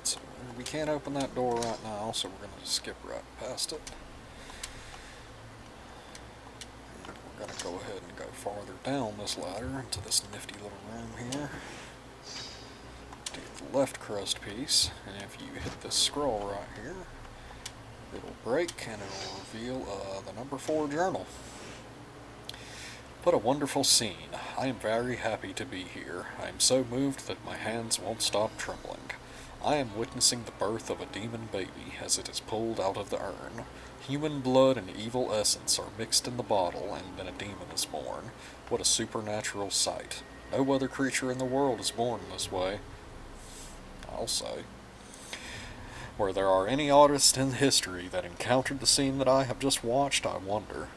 [SPEAKER 1] So we can't open that door right now, so we're going to skip right past it. And we're going to go ahead and go farther down this ladder into this nifty little room here. To get the left crust piece, and if you hit this scroll right here, it'll break and it'll reveal the number 4 journal. What a wonderful scene. I am very happy to be here. I am so moved that my hands won't stop trembling. I am witnessing the birth of a demon baby as it is pulled out of the urn. Human blood and evil essence are mixed in the bottle, and then a demon is born. What a supernatural sight. No other creature in the world is born this way, I'll say. Where there are any artists in history that encountered the scene that I have just watched, I wonder.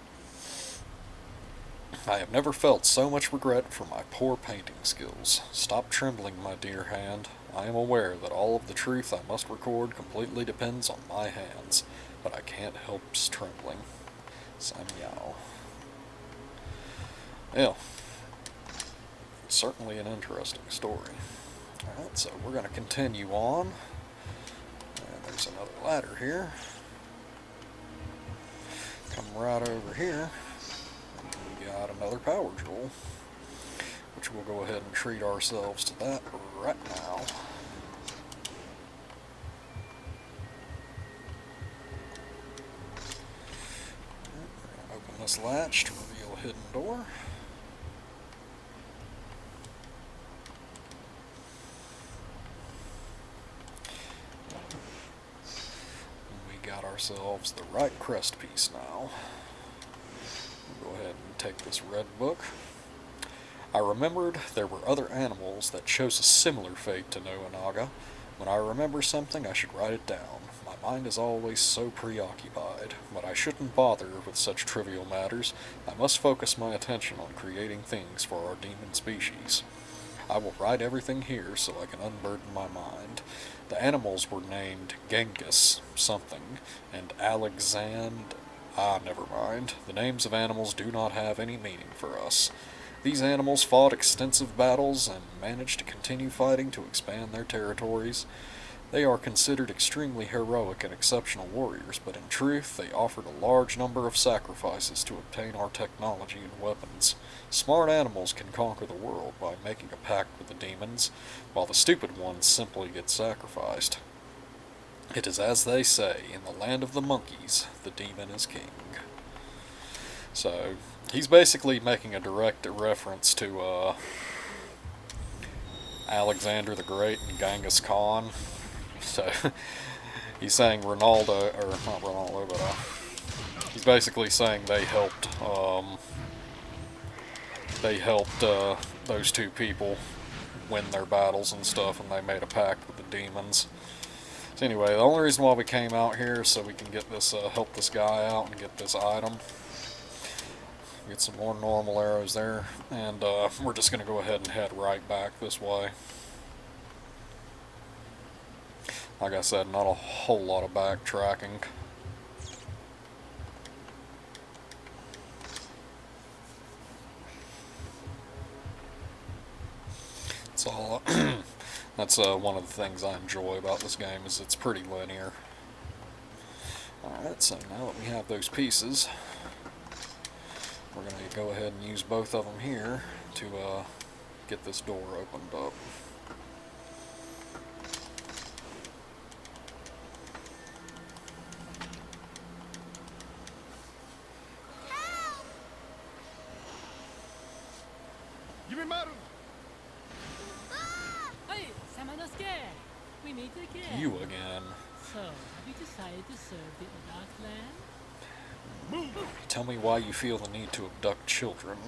[SPEAKER 1] I have never felt so much regret for my poor painting skills. Stop trembling, my dear hand. I am aware that all of the truth I must record completely depends on my hands, but I can't help trembling. Samuel. Yeah. Certainly an interesting story. Alright, so we're going to continue on. And there's another ladder here. Come right over here. We got another power jewel, which we'll go ahead and treat ourselves to that right now. We're going to open this latch to reveal a hidden door. We got ourselves the right crest piece now. We'll go ahead and take this red book. I remembered there were other animals that chose a similar fate to Nobunaga. When I remember something, I should write it down. My mind is always so preoccupied, but I shouldn't bother with such trivial matters. I must focus my attention on creating things for our demon species. I will write everything here so I can unburden my mind. The animals were named Genghis something, and Alexand... never mind. The names of animals do not have any meaning for us. These animals fought extensive battles and managed to continue fighting to expand their territories. They are considered extremely heroic and exceptional warriors, but in truth they offered a large number of sacrifices to obtain our technology and weapons. Smart animals can conquer the world by making a pact with the demons, while the stupid ones simply get sacrificed. It is as they say, in the land of the monkeys, the demon is king. So, he's basically making a direct reference to Alexander the Great and Genghis Khan. So, he's saying Ronaldo, or not Ronaldo, but he's basically saying they helped those two people win their battles and stuff, and they made a pact with the demons. So anyway, the only reason why we came out here is so we can get this, help this guy out and get this item. Get some more normal arrows there, and we're just going to go ahead and head right back this way. Like I said, not a whole lot of backtracking. It's all... That's one of the things I enjoy about this game, is it's pretty linear. Alright, so now that we have those pieces, we're going to go ahead and use both of them here to get this door opened up.
[SPEAKER 3] Yurimaru!
[SPEAKER 5] Hey, Samanosuke! We meet again.
[SPEAKER 1] You again.
[SPEAKER 5] So, have you decided to serve the Oda clan?
[SPEAKER 1] Tell me why you feel the need to abduct children.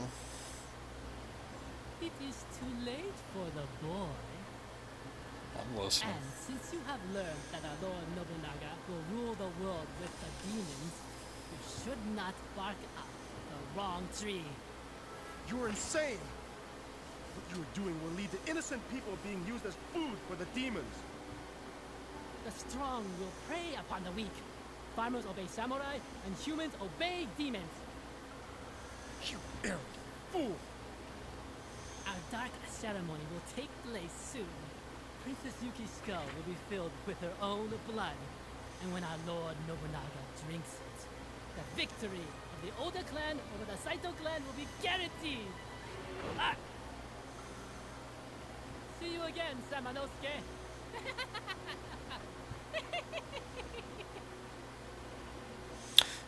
[SPEAKER 5] It is too late for the boy.
[SPEAKER 1] I'm listening.
[SPEAKER 5] And since you have learned that our Lord Nobunaga will rule the world with the demons, you should not bark up the wrong tree.
[SPEAKER 3] You're insane! What you are doing will lead to innocent people being used as food for the demons.
[SPEAKER 5] The strong will prey upon the weak. Farmers obey samurai, and humans obey demons.
[SPEAKER 3] You arrogant fool!
[SPEAKER 5] Our dark ceremony will take place soon. Princess Yuki's skull will be filled with her own blood. And when our Lord Nobunaga drinks it, the victory of the Oda clan over the Saito clan will be guaranteed! Ah! See you again, Samanosuke!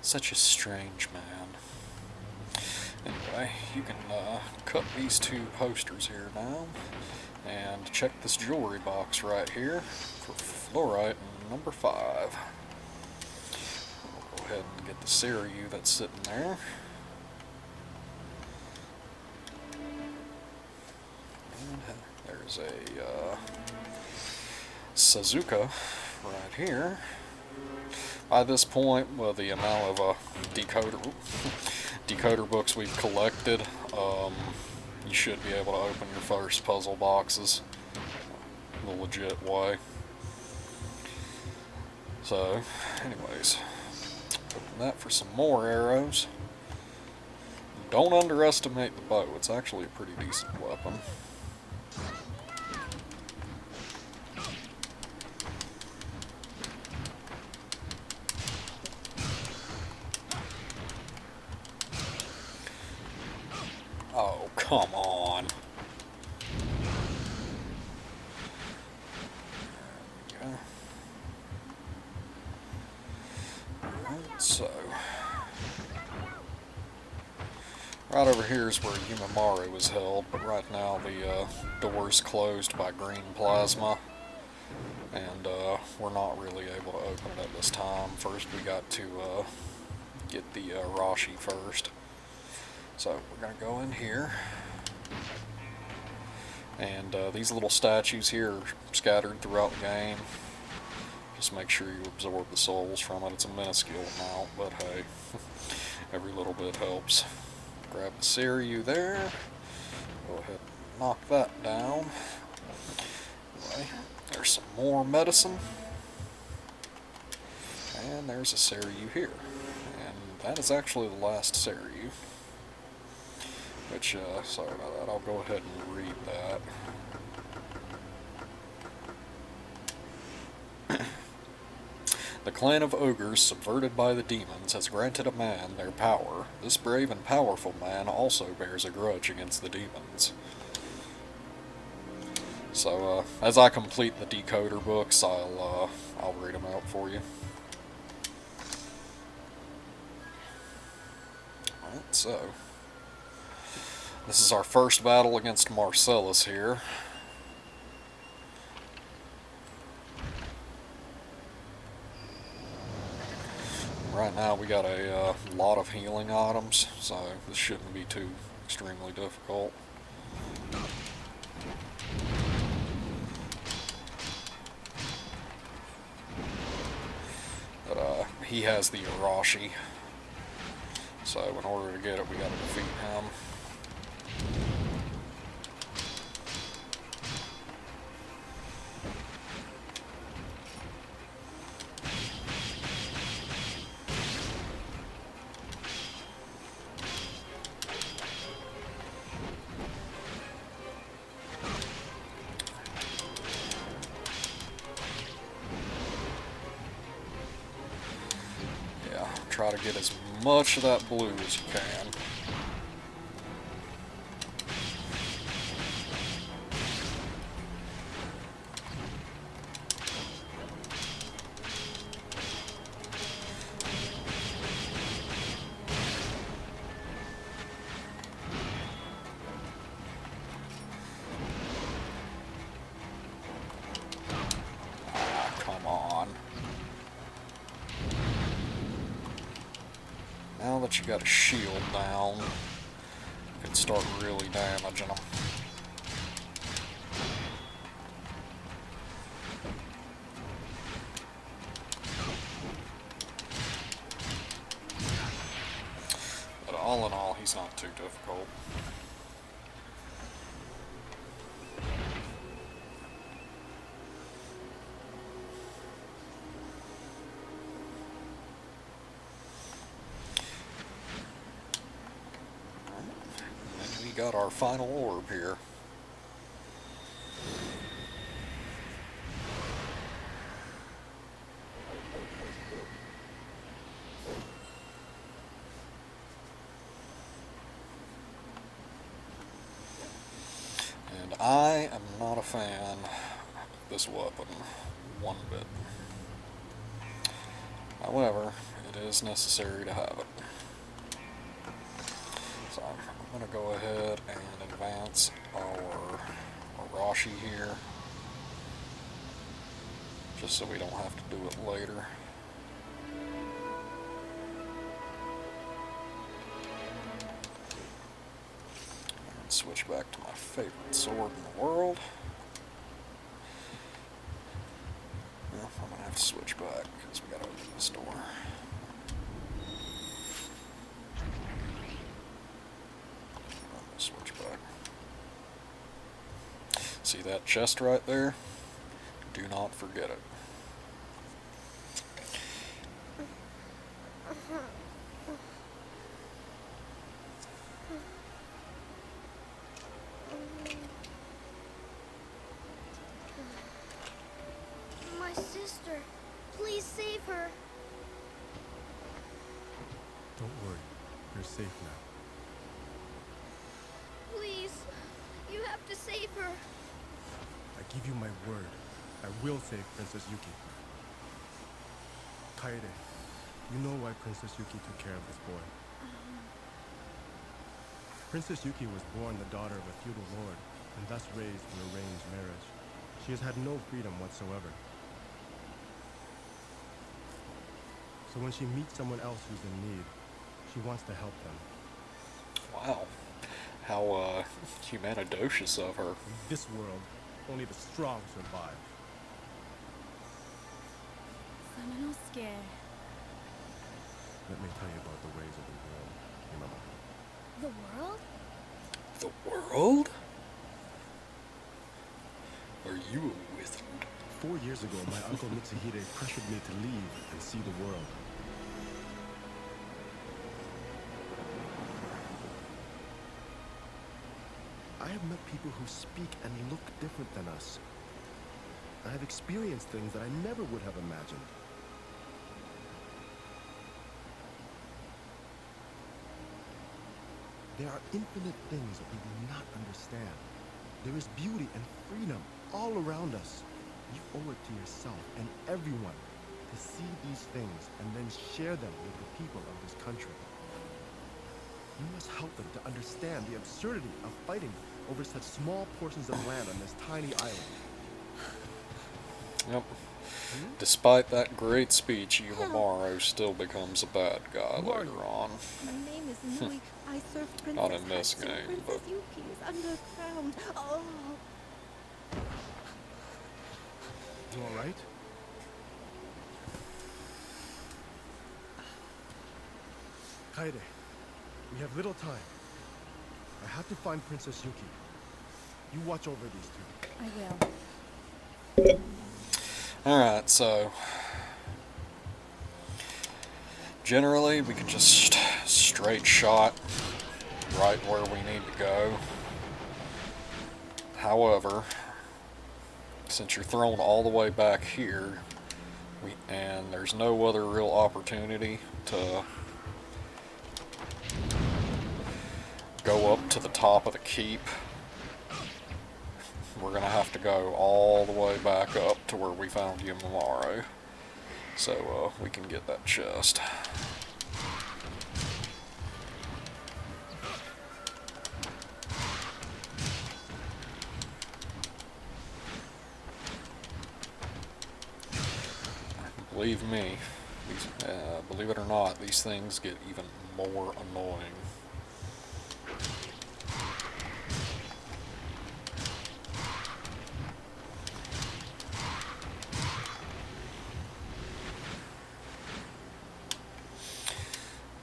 [SPEAKER 1] Such a strange man. Anyway, you can cut these two posters here now, and check this jewelry box right here for fluorite number 5. We'll go ahead and get the Seiryu that's sitting there. And there's a Suzuka right here. By this point, with the amount of decoder books we've collected, you should be able to open your first puzzle boxes the legit way. So, anyways, open that for some more arrows. Don't underestimate the bow, it's actually a pretty decent weapon. Oh, come on. There we go. Alright, so. Right over here is where Yumamaru was held, but right now the door's closed by green plasma. And we're not really able to open it at this time. First we got to get the Rashi first. So we're going to go in here, and these little statues here are scattered throughout the game. Just make sure you absorb the souls from it. It's a minuscule amount, but hey, every little bit helps. Grab the Seiryu there, go ahead and knock that down. Anyway, there's some more medicine, and there's a Seiryu here, and that is actually the last Seiryu. Which, sorry about that, I'll go ahead and read that. The clan of ogres, subverted by the demons, has granted a man their power. This brave and powerful man also bears a grudge against the demons. So, as I complete the decoder books, I'll read them out for you. Alright, so this is our first battle against Marcellus here. Right now we got a lot of healing items, so this shouldn't be too extremely difficult. But he has the Arashi, so in order to get it we gotta defeat him. Try to get as much of that blue as you can. Ah, come on. Now that you got a shield down, you can start really damaging them. it's not too difficult. And then we got our final orb here. I am not a fan of this weapon one bit. However, it is necessary to have it. So I'm going to go ahead and advance our Arashi here, just so we don't have to do it later. Switch back to my favorite sword in the world. Well, I'm gonna have to switch back because we gotta open this door. I'm gonna switch back. See that chest right there? Do not forget it.
[SPEAKER 10] My sister. Please save her.
[SPEAKER 3] Don't worry. You're safe now.
[SPEAKER 10] Please. You have to save her.
[SPEAKER 3] I give you my word. I will save Princess Yuki. Kaede, you know why Princess Yuki took care of this boy. Princess Yuki was born the daughter of a feudal lord, and thus raised in arranged marriage. She has had no freedom whatsoever. So when she meets someone else who's in need, she wants to help them.
[SPEAKER 1] Wow. How humanidocious of her.
[SPEAKER 3] In this world, only the strong survive.
[SPEAKER 9] Samanosuke.
[SPEAKER 3] Let me tell you about the ways of the world, remember?
[SPEAKER 10] The world?
[SPEAKER 1] The world? Are you a wizard?
[SPEAKER 3] 4 years ago, my uncle Mitsuhide pressured me to leave and see the world. I have met people who speak and look different than us. I have experienced things that I never would have imagined. There are infinite things that we do not understand. There is beauty and freedom all around us. You owe it to yourself and everyone to see these things and then share them with the people of this country. You must help them to understand the absurdity of fighting over such small portions of land on this tiny island.
[SPEAKER 1] Yep. Despite that great speech, Yumamaro still becomes a bad guy later on.
[SPEAKER 11] My name is Nui. I serve Princess
[SPEAKER 1] Not in this
[SPEAKER 11] Hatsu.
[SPEAKER 1] game,
[SPEAKER 11] Princess
[SPEAKER 1] but...
[SPEAKER 11] Yuki is underground. Oh.
[SPEAKER 3] You all right? Kaede, we have little time. I have to find Princess Yuki. You watch over these two.
[SPEAKER 9] I will.
[SPEAKER 1] Alright, so... generally, we can just straight shot right where we need to go. However, since you're thrown all the way back here, and there's no other real opportunity to go up to the top of the keep, we're going to have to go all the way back up to where we found Yumamaro, so we can get that chest. Believe me, believe it or not, these things get even more annoying.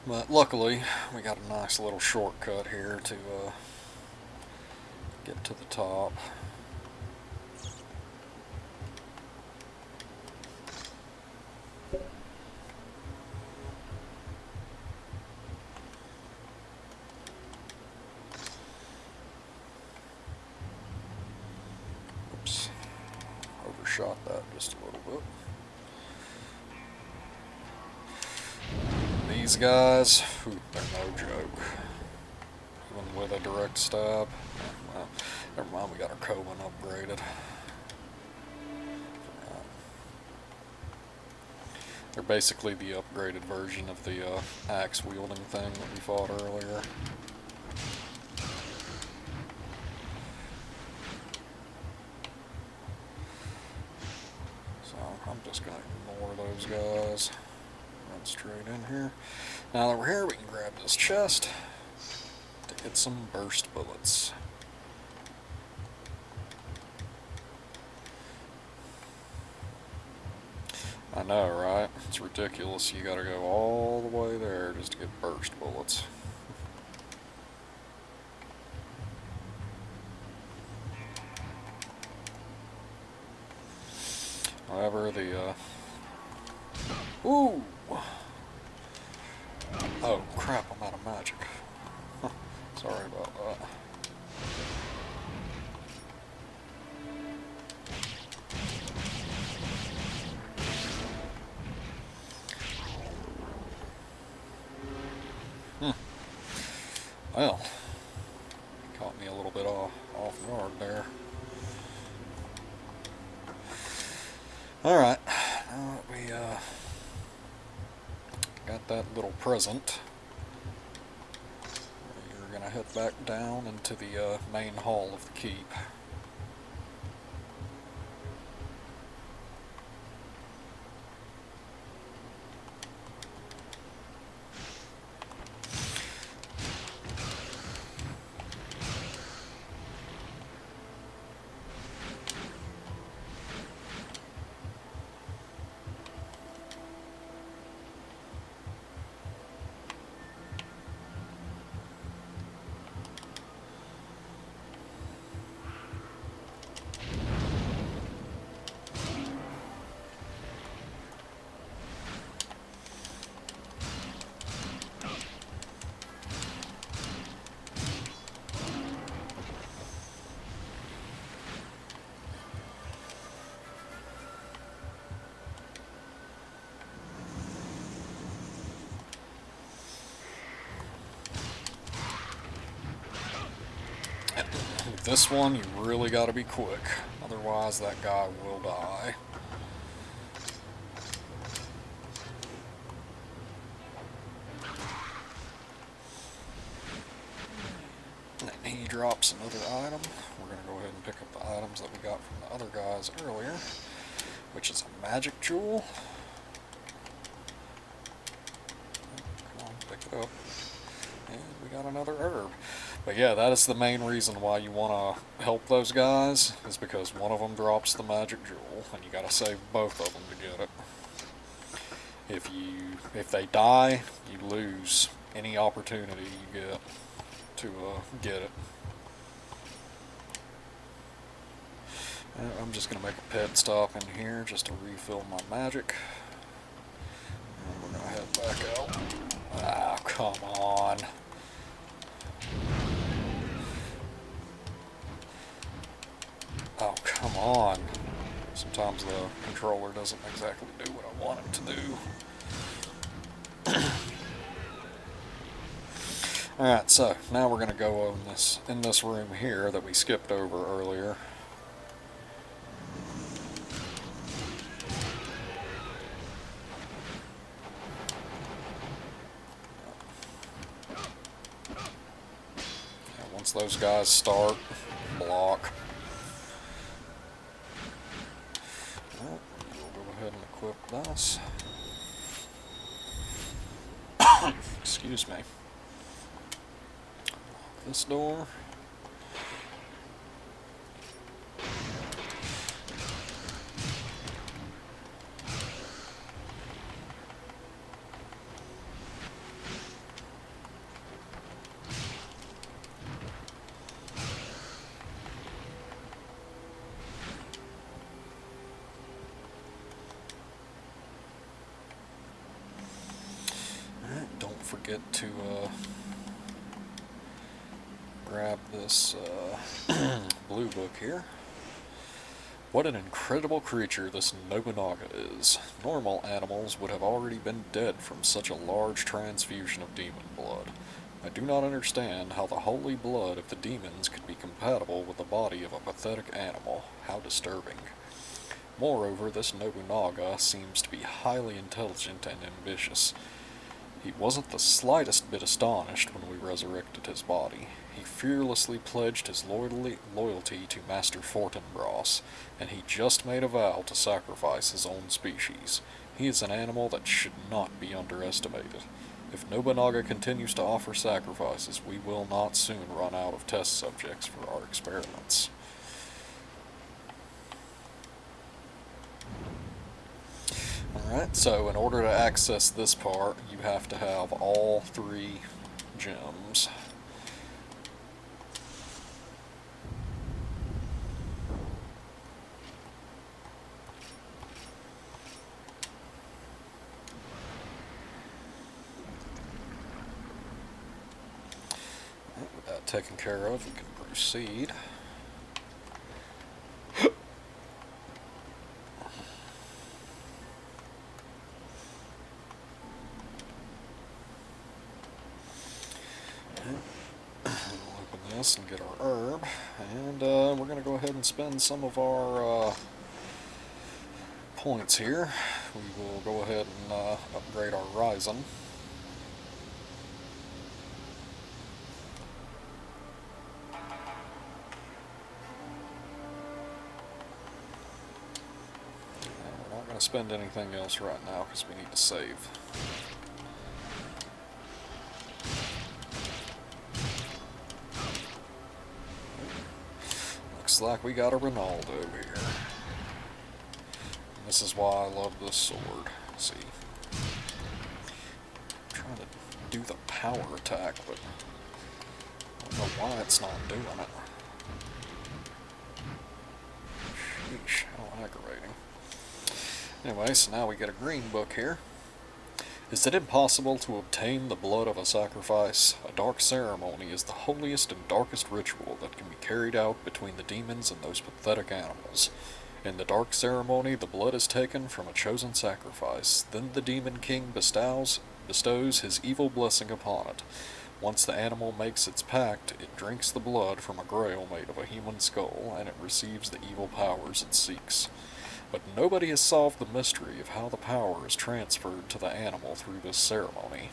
[SPEAKER 1] But luckily, we got a nice little shortcut here to get to the top. Oops, overshot that just a little bit. These guys, whew, they're no joke. Even with a direct stab. Well, never mind, we got our Cohen upgraded. They're basically the upgraded version of the axe wielding thing that we fought earlier. So I'm just going to ignore those guys. Run straight in here. Now that we're here, we can grab this chest to get some burst bullets. I know, right? It's ridiculous. You gotta go all the way there just to get burst bullets. However, the ooh! Oh crap, I'm out of magic. Sorry about that. Well, caught me a little bit off guard there. Alright, now that we got that little present, you're going to head back down into the main hall of the keep. With this one, you really got to be quick, otherwise that guy will die. And then he drops another item. We're going to go ahead and pick up the items that we got from the other guys earlier, which is a magic jewel. Come on, pick it up. And we got another herb. But yeah, that is the main reason why you want to help those guys, is because one of them drops the magic jewel, and you got to save both of them to get it. If they die, you lose any opportunity you get to get it. I'm just going to make a pit stop in here just to refill my magic. And we're going to head back out. Ah, come on. Oh, come on. Sometimes the controller doesn't exactly do what I want it to do. Alright, so now we're going to go in this room here that we skipped over earlier. And once those guys start, block. Well, we'll go ahead and equip this. Excuse me. Lock this door. forget to grab this blue book here. What an incredible creature this Nobunaga is. Normal animals would have already been dead from such a large transfusion of demon blood. I do not understand how the holy blood of the demons could be compatible with the body of a pathetic animal. How disturbing. Moreover, this Nobunaga seems to be highly intelligent and ambitious. He wasn't the slightest bit astonished when we resurrected his body. He fearlessly pledged his loyalty to Master Fortinbras, and he just made a vow to sacrifice his own species. He is an animal that should not be underestimated. If Nobunaga continues to offer sacrifices, we will not soon run out of test subjects for our experiments. Alright, so in order to access this part, you have to have all 3 gems. With that taken care of, we can proceed. And get our herb, and we're going to go ahead and spend some of our points here. We will go ahead and upgrade our Ryzen. And we're not going to spend anything else right now because we need to save. Looks like we got a Ronaldo here. And this is why I love this sword. See? I'm trying to do the power attack, but I don't know why it's not doing it. Sheesh, how aggravating. Anyway, so now we get a green book here. Is it impossible to obtain the blood of a sacrifice? A dark ceremony is the holiest and darkest ritual that can be carried out between the demons and those pathetic animals. In the dark ceremony, the blood is taken from a chosen sacrifice. Then the demon king bestows his evil blessing upon it. Once the animal makes its pact, it drinks the blood from a grail made of a human skull, and it receives the evil powers it seeks. But nobody has solved the mystery of how the power is transferred to the animal through this ceremony.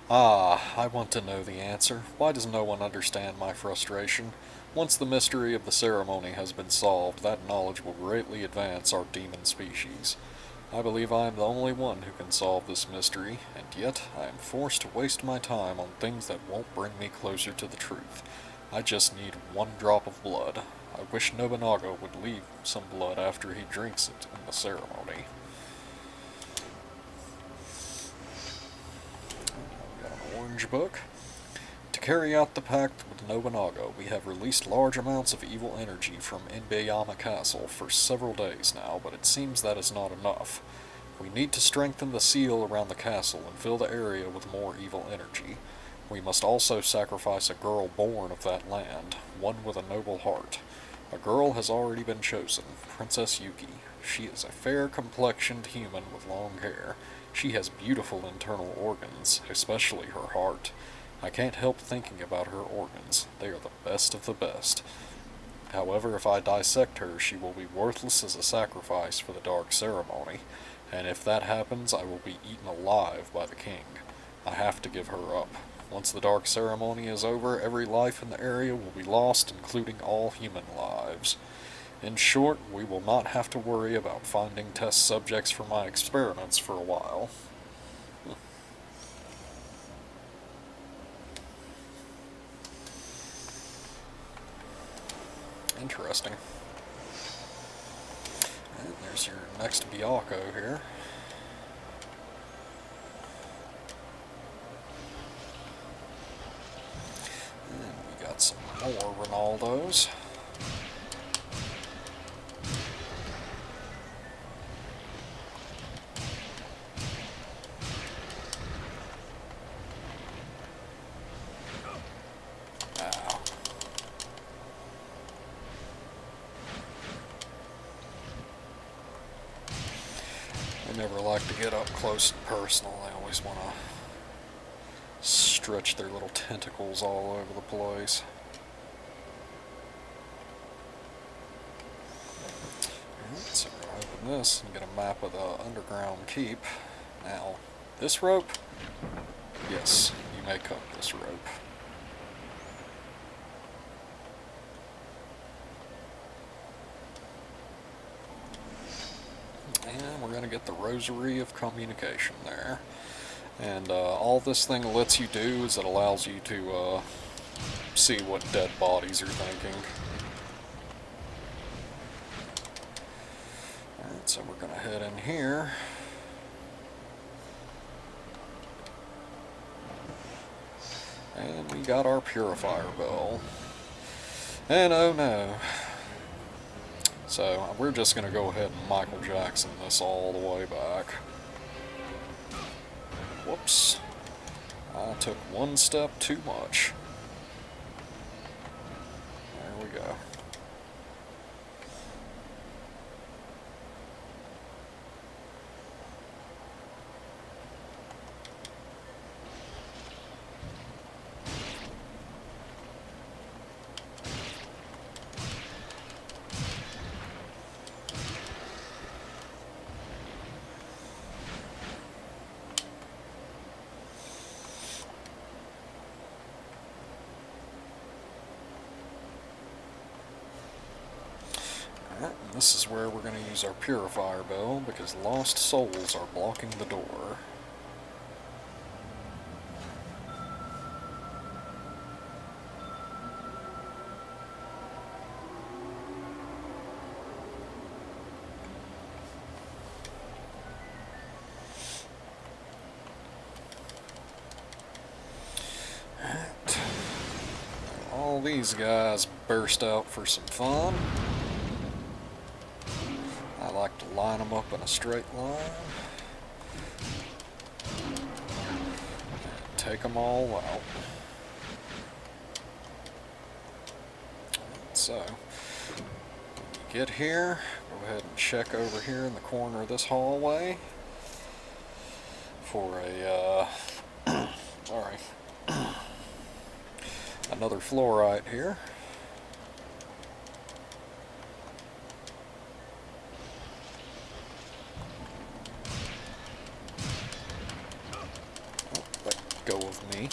[SPEAKER 1] Ah, I want to know the answer. Why does no one understand my frustration? Once the mystery of the ceremony has been solved, that knowledge will greatly advance our demon species. I believe I am the only one who can solve this mystery, and yet I am forced to waste my time on things that won't bring me closer to the truth. I just need 1 drop of blood. I wish Nobunaga would leave some blood after he drinks it in the ceremony. We got an orange book. To carry out the pact with Nobunaga, we have released large amounts of evil energy from Inbeyama Castle for several days now, but it seems that is not enough. We need to strengthen the seal around the castle and fill the area with more evil energy. We must also sacrifice a girl born of that land, one with a noble heart. A girl has already been chosen, Princess Yuki. She is a fair-complexioned human with long hair. She has beautiful internal organs, especially her heart. I can't help thinking about her organs. They are the best of the best. However, if I dissect her, she will be worthless as a sacrifice for the dark ceremony, and if that happens, I will be eaten alive by the king. I have to give her up. Once the dark ceremony is over, every life in the area will be lost, including all human lives. In short, we will not have to worry about finding test subjects for my experiments for a while. Interesting. And there's your next Byakko here. And we got some more Ronaldos. They never like to get up close and personal. They always want to stretch their little tentacles all over the place. Alright, so we're going to open this and get a map of the underground keep. Now, this rope, yes, you may cut this rope. And we're going to get the Rosary of Communication there. And all this thing lets you do is it allows you to see what dead bodies are thinking. Alright, so we're going to head in here. And we got our purifier bell. And oh no. So we're just going to go ahead and Michael Jackson this all the way back. Whoops. I took one step too much. There we go. Alright, and this is where we're going to use our purifier bell because lost souls are blocking the door. Alright. All these guys burst out for some fun. I like to line them up in a straight line. And take them all out. So, when you get here, go ahead and check over here in the corner of this hallway for a, sorry, another fluorite here. Go of me.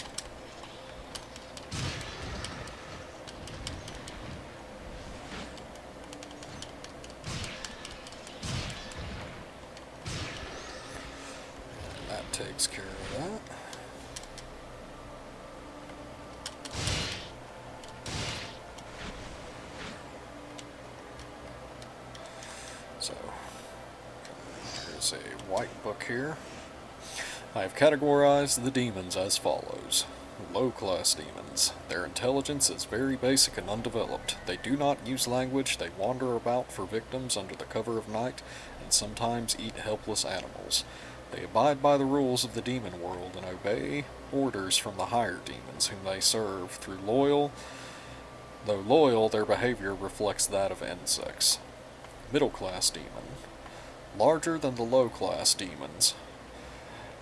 [SPEAKER 1] That takes care of that. So, there's a white book here. I have categorized the demons as follows. Low-class demons. Their intelligence is very basic and undeveloped. They do not use language, they wander about for victims under the cover of night, and sometimes eat helpless animals. They abide by the rules of the demon world and obey orders from the higher demons whom they serve. Though loyal, their behavior reflects that of insects. Middle-class demon. Larger than the low-class demons.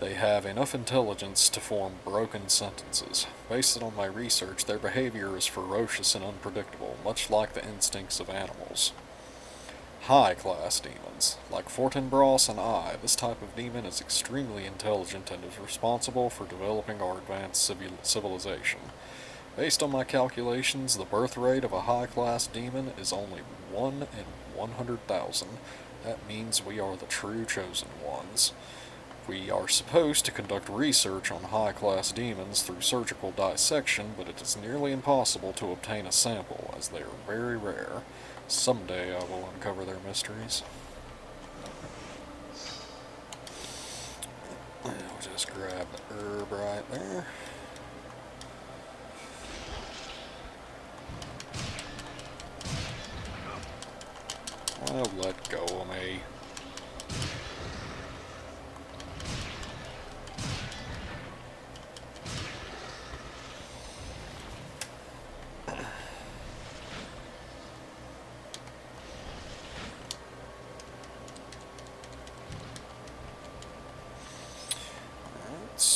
[SPEAKER 1] They have enough intelligence to form broken sentences. Based on my research, their behavior is ferocious and unpredictable, much like the instincts of animals. High-class demons. Like Fortinbras and I, this type of demon is extremely intelligent and is responsible for developing our advanced civilization. Based on my calculations, the birth rate of a high-class demon is only 1 in 100,000. That means we are the true chosen ones. We are supposed to conduct research on high-class demons through surgical dissection, but it is nearly impossible to obtain a sample, as they are very rare. Someday I will uncover their mysteries. I'll just grab the herb right there. Oh, let go of me.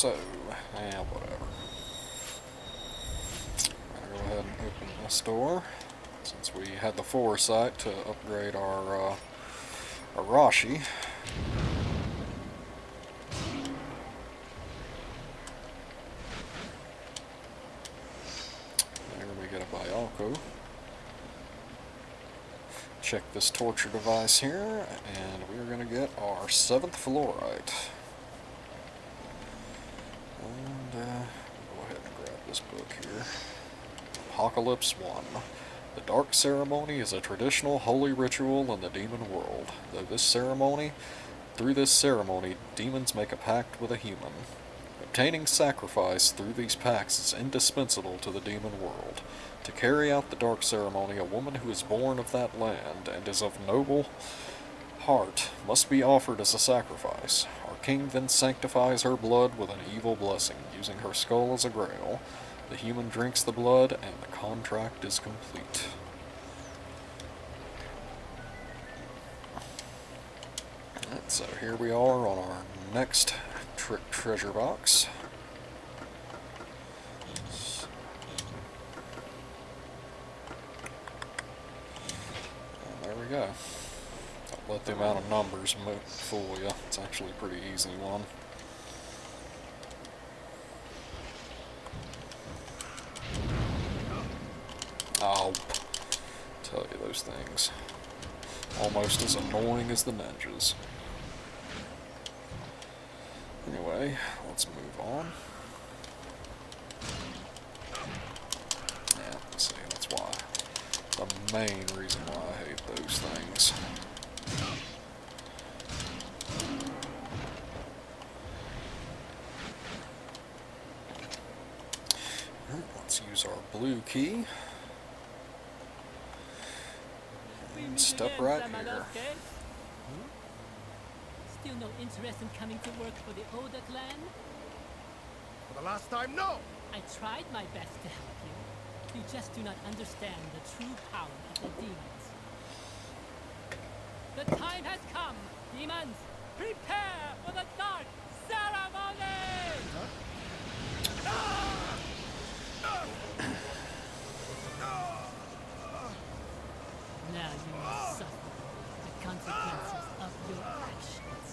[SPEAKER 1] so, whatever. I'll go ahead and open this door, since we had the foresight to upgrade our Arashi. There we get a Bayako. Check this torture device here, and we're going to get our 7th fluorite. And go ahead and grab this book here. Apocalypse 1. The Dark Ceremony is a traditional holy ritual in the demon world. Through this ceremony, demons make a pact with a human. Obtaining sacrifice through these pacts is indispensable to the demon world. To carry out the Dark Ceremony, a woman who is born of that land and is of noble heart must be offered as a sacrifice. Our king then sanctifies her blood with an evil blessing, using her skull as a grail. The human drinks the blood, and the contract is complete. And so here we are on our next treasure box. And there we go. Don't let the amount of numbers fool you. It's actually a pretty easy one. I'll tell you those things. Almost as annoying as the ninjas. Anyway, let's move on. Yeah, see, that's why. The main reason why I hate those things. Let's use our blue key. And step right here.
[SPEAKER 5] Still no interest in coming to work for the Oda clan?
[SPEAKER 3] For the last time, no!
[SPEAKER 5] I tried my best to help you. You just do not understand the true power of the demons. The time has come! Demons, prepare for the Dark Ceremony! Now you must suffer the consequences of your actions.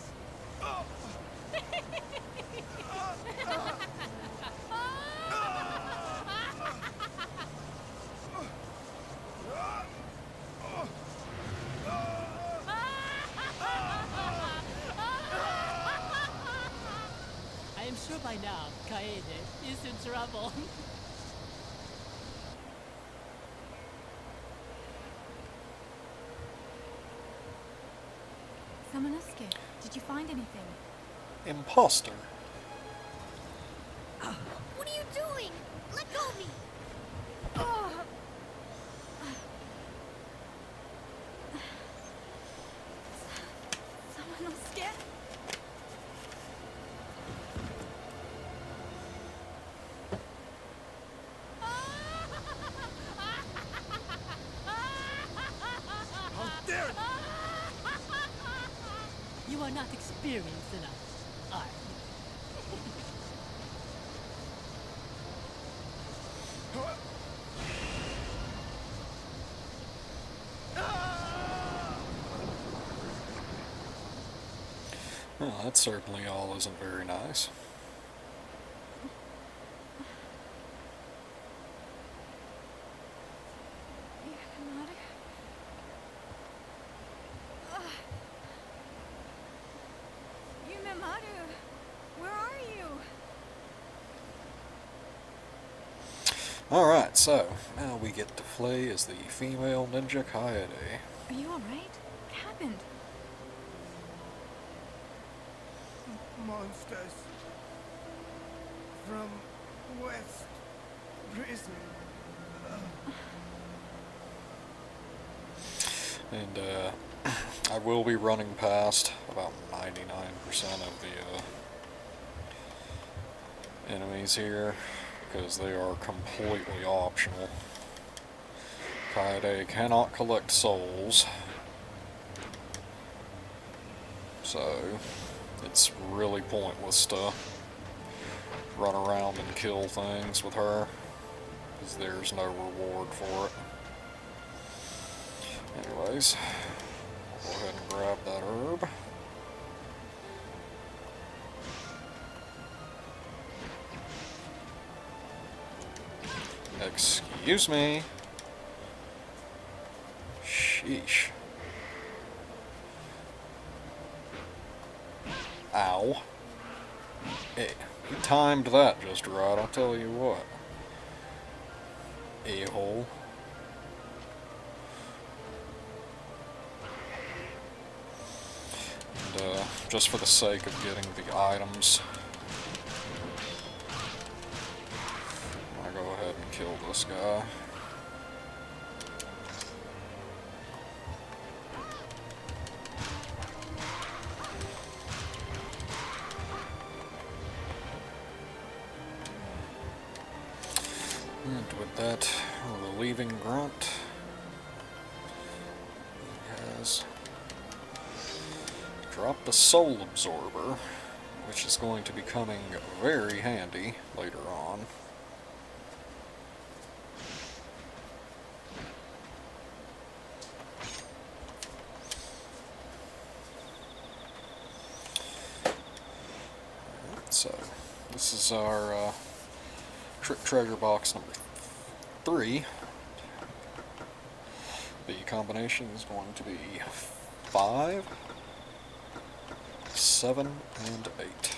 [SPEAKER 5] I am sure by now, Kaede is in trouble.
[SPEAKER 9] Samanosuke, did you find anything?
[SPEAKER 1] Imposter.
[SPEAKER 10] What are you doing? Let go of me!
[SPEAKER 9] Samanosuke?
[SPEAKER 3] How dare you!
[SPEAKER 5] You are not experienced enough, are you?
[SPEAKER 1] Well, that certainly all isn't very nice.
[SPEAKER 9] Yumemaru, where are you?
[SPEAKER 1] Alright, so, now we get to play as the female ninja Kaede.
[SPEAKER 9] Are you alright? What happened?
[SPEAKER 3] Monsters from West Prison.
[SPEAKER 1] And, I will be running past about 99% of the, enemies here, because they are completely optional. Kaede cannot collect souls, so it's really pointless to run around and kill things with her, because there's no reward for it. Anyways, I'll go ahead and grab that herb. Excuse me. Sheesh. Ow. Hey, you timed that just right, I'll tell you what. A-hole. And, just for the sake of getting the items, I'll go ahead and kill this guy. And with that relieving grunt, he has dropped a soul absorber, which is going to be coming very handy later on. So, this is our treasure box number 3. The combination is going to be 5, 7, and 8.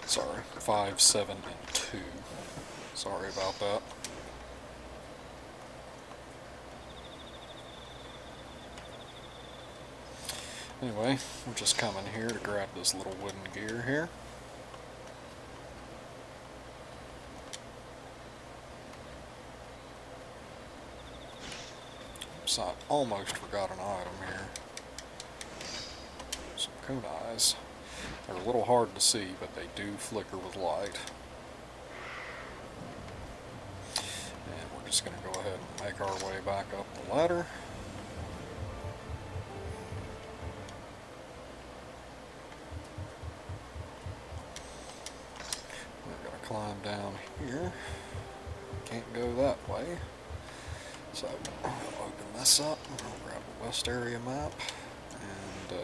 [SPEAKER 1] Sorry, 5, 7, and 2. Sorry about that. Anyway, we're just coming here to grab this little wooden gear here. Oops, I almost forgot an item here. Some kunais. They're a little hard to see, but they do flicker with light. And we're just going to go ahead and make our way back up the ladder. We're going to climb down here. Can't go that way. So I'll open this up. I'll grab a West area map. And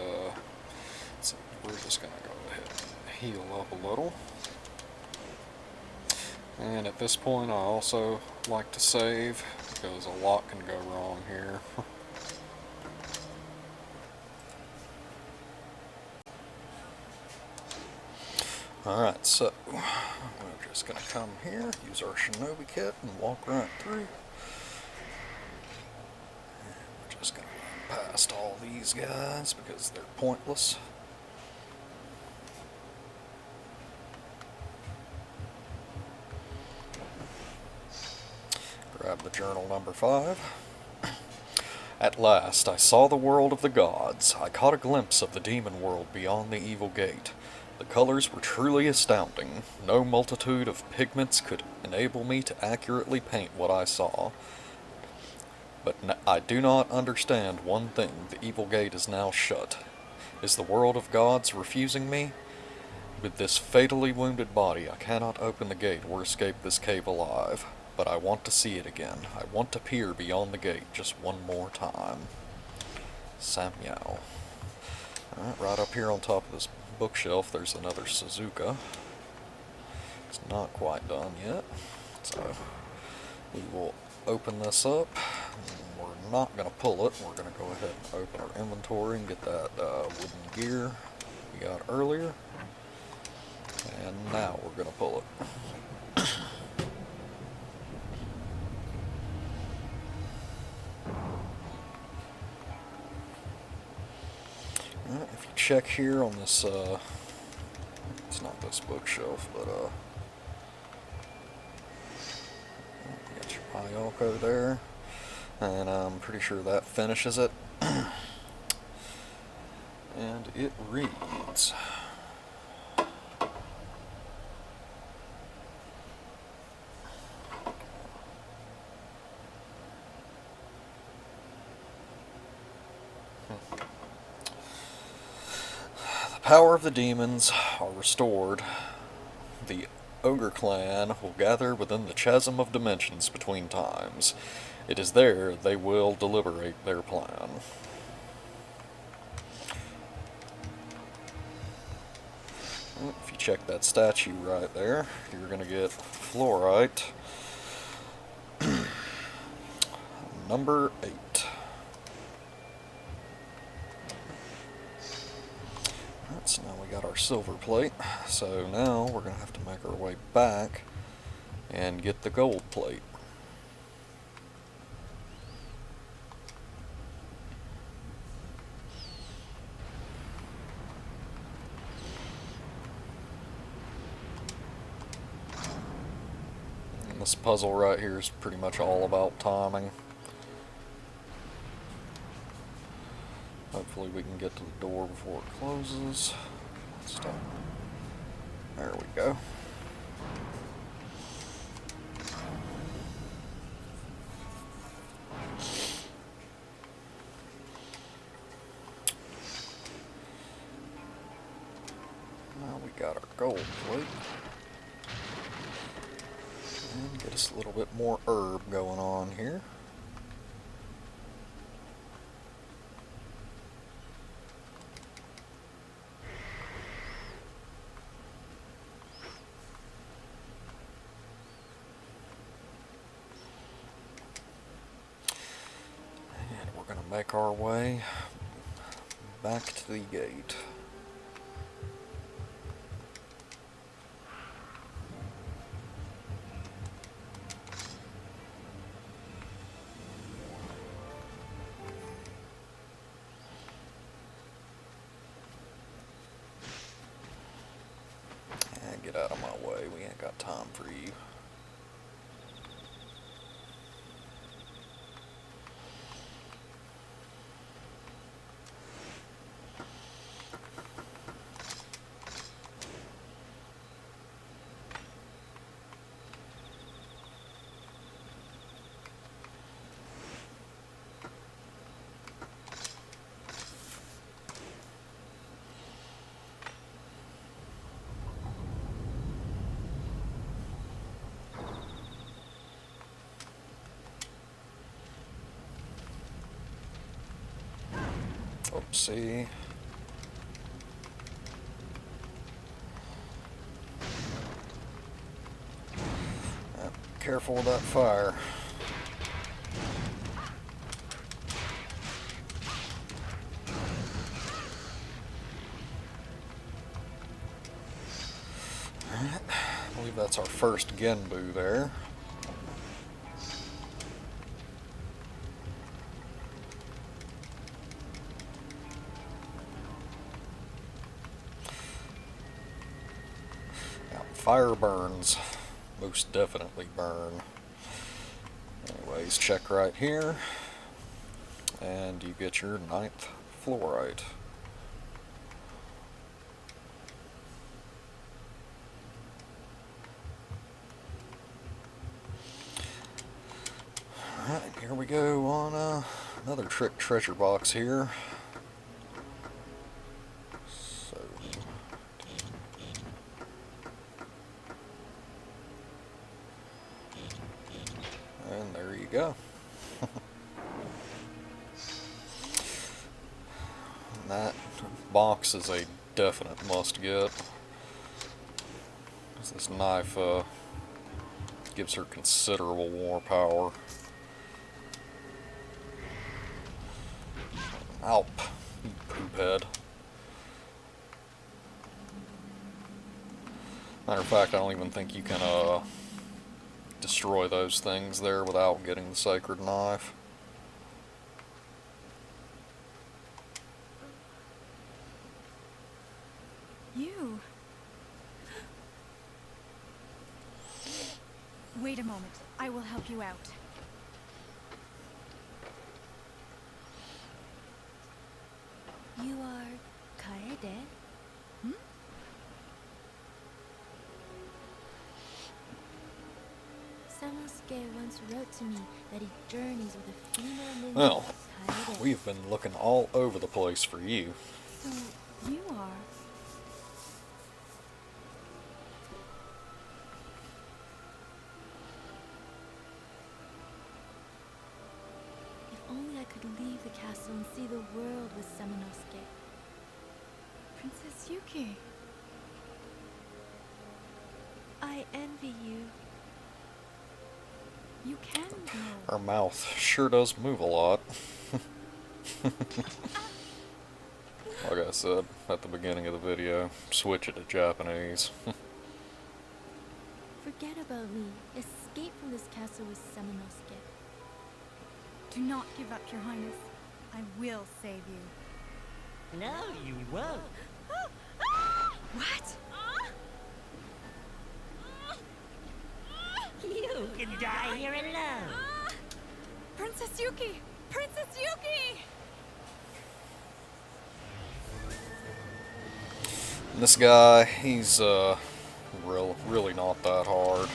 [SPEAKER 1] so we're just going to go ahead and heal up a little. And at this point I also like to save, because a lot can go wrong here. Alright, so we're just going to come here, use our shinobi kit, and walk right through. And we're just going to run past all these guys because they're pointless. Grab the journal number 5. At last, I saw the world of the gods. I caught a glimpse of the demon world beyond the evil gate. The colors were truly astounding. No multitude of pigments could enable me to accurately paint what I saw. But I do not understand one thing. The evil gate is now shut. Is the world of gods refusing me? With this fatally wounded body, I cannot open the gate or escape this cave alive. But I want to see it again. I want to peer beyond the gate just one more time. Samyao. Alright, right up here on top of this bookshelf there's another Suzuka. It's not quite done yet. So we will open this up. We're not going to pull it. We're going to go ahead and open our inventory and get that wooden gear we got earlier. And now we're going to pull it. If you check here on this, it's not this bookshelf, but you got your Ayoko there, and I'm pretty sure that finishes it. And it reads, power of the demons are restored, the Ogre Clan will gather within the chasm of dimensions between times. It is there they will deliberate their plan. If you check that statue right there, you're going to get fluorite. Number 8. Alright, so now we got our silver plate. So now we're going to have to make our way back and get the gold plate. And this puzzle right here is pretty much all about timing. Hopefully we can get to the door before it closes. Stop. There we go. Now we got our gold plate. And get us a little bit more herb going on here. Make our way back to the gate. And get out of my way, we ain't got time for you. Oopsie. Careful with that fire. Alright, I believe that's our first Genbu there. Fire burns. Most definitely burn. Anyways, check right here. And you get your 9th fluorite. Alright, here we go on another trick treasure box here. And there you go. That box is a definite must get. This knife gives her considerable more power. Alp, you poophead. Matter of fact, I don't even think you can destroy those things there without getting the sacred knife.
[SPEAKER 9] You? Wait a moment. I will help you out.
[SPEAKER 4] You are Kaede?
[SPEAKER 9] Hmm?
[SPEAKER 4] Sanosuke once wrote to me that he journeys with a female ninja.
[SPEAKER 1] Well,
[SPEAKER 4] Kaede.
[SPEAKER 1] we've been looking all over the place for you.
[SPEAKER 9] So, you are...
[SPEAKER 4] castle and see the world with Samanosuke.
[SPEAKER 9] Princess Yuki.
[SPEAKER 4] I envy you.
[SPEAKER 9] You can go.
[SPEAKER 1] Her mouth sure does move a lot. Like I said at the beginning of the video, switch it to Japanese.
[SPEAKER 4] Forget about me. Escape from this castle with Samanosuke.
[SPEAKER 9] Do not give up, Your Highness. I will save you.
[SPEAKER 8] No, you won't.
[SPEAKER 9] What?
[SPEAKER 8] You can die here alone.
[SPEAKER 9] Princess Yuki! Princess Yuki!
[SPEAKER 1] And this guy, he's really not that hard.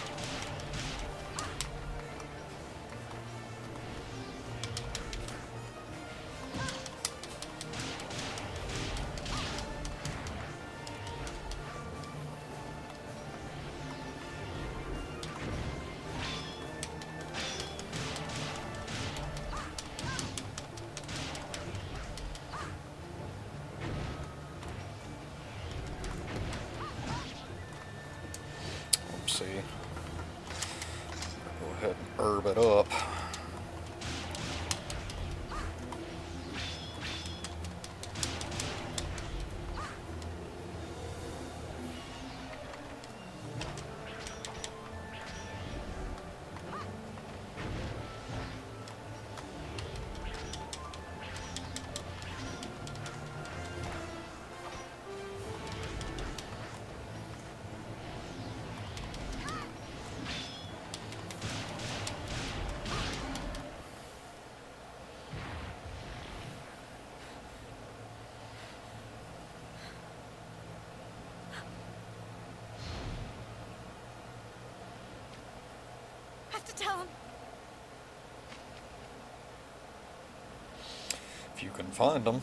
[SPEAKER 1] See, go ahead and herb it up.
[SPEAKER 9] Have to tell him.
[SPEAKER 1] If you can find them.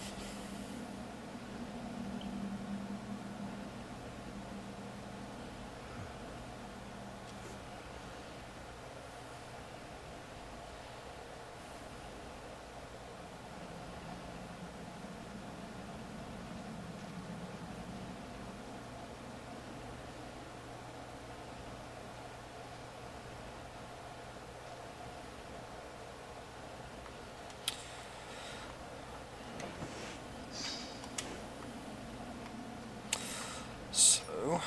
[SPEAKER 1] So,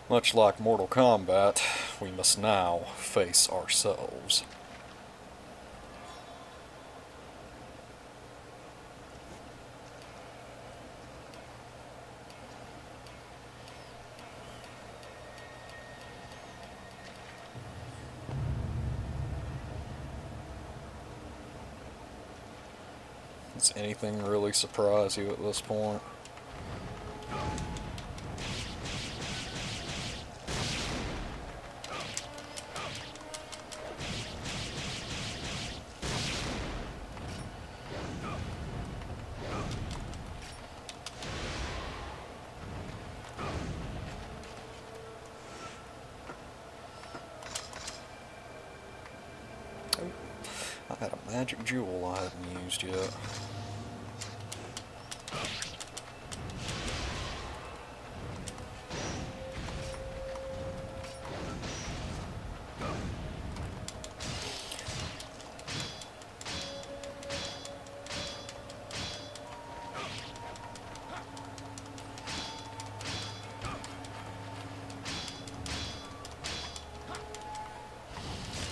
[SPEAKER 1] much like Mortal Kombat, we must now face ourselves. Does anything really surprise you at this point? I had a magic jewel I hadn't used yet.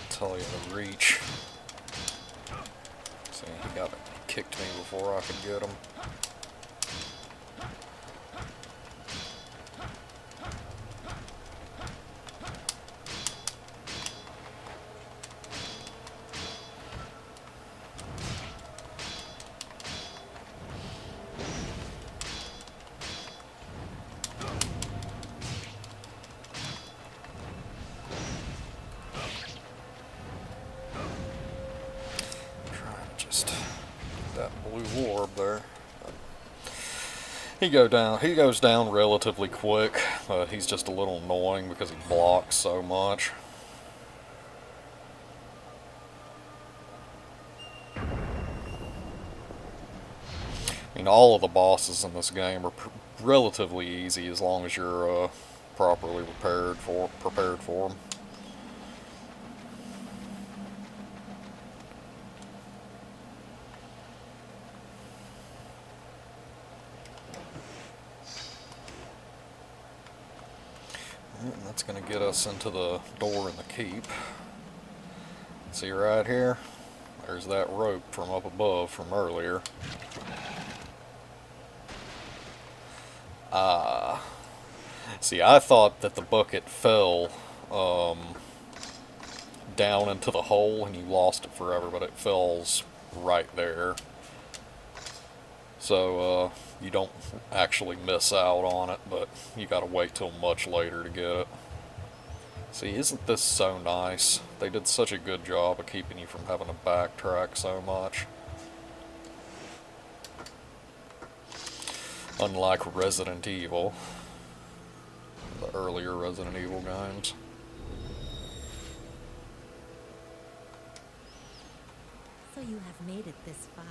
[SPEAKER 1] Tell you the reach. See, he kicked me before I could get him. That blue orb there. He goes down relatively quick, but he's just a little annoying because he blocks so much. I mean, all of the bosses in this game are relatively easy as long as you're properly prepared for them. And that's going to get us into the door in the keep. See right here? There's that rope from up above from earlier. See, I thought that the bucket fell down into the hole and you lost it forever, but it falls right there. So you don't actually miss out on it, but you gotta wait till much later to get it. See, isn't this so nice? They did such a good job of keeping you from having to backtrack so much. Unlike Resident Evil, the earlier Resident Evil games.
[SPEAKER 11] So you have made it this far.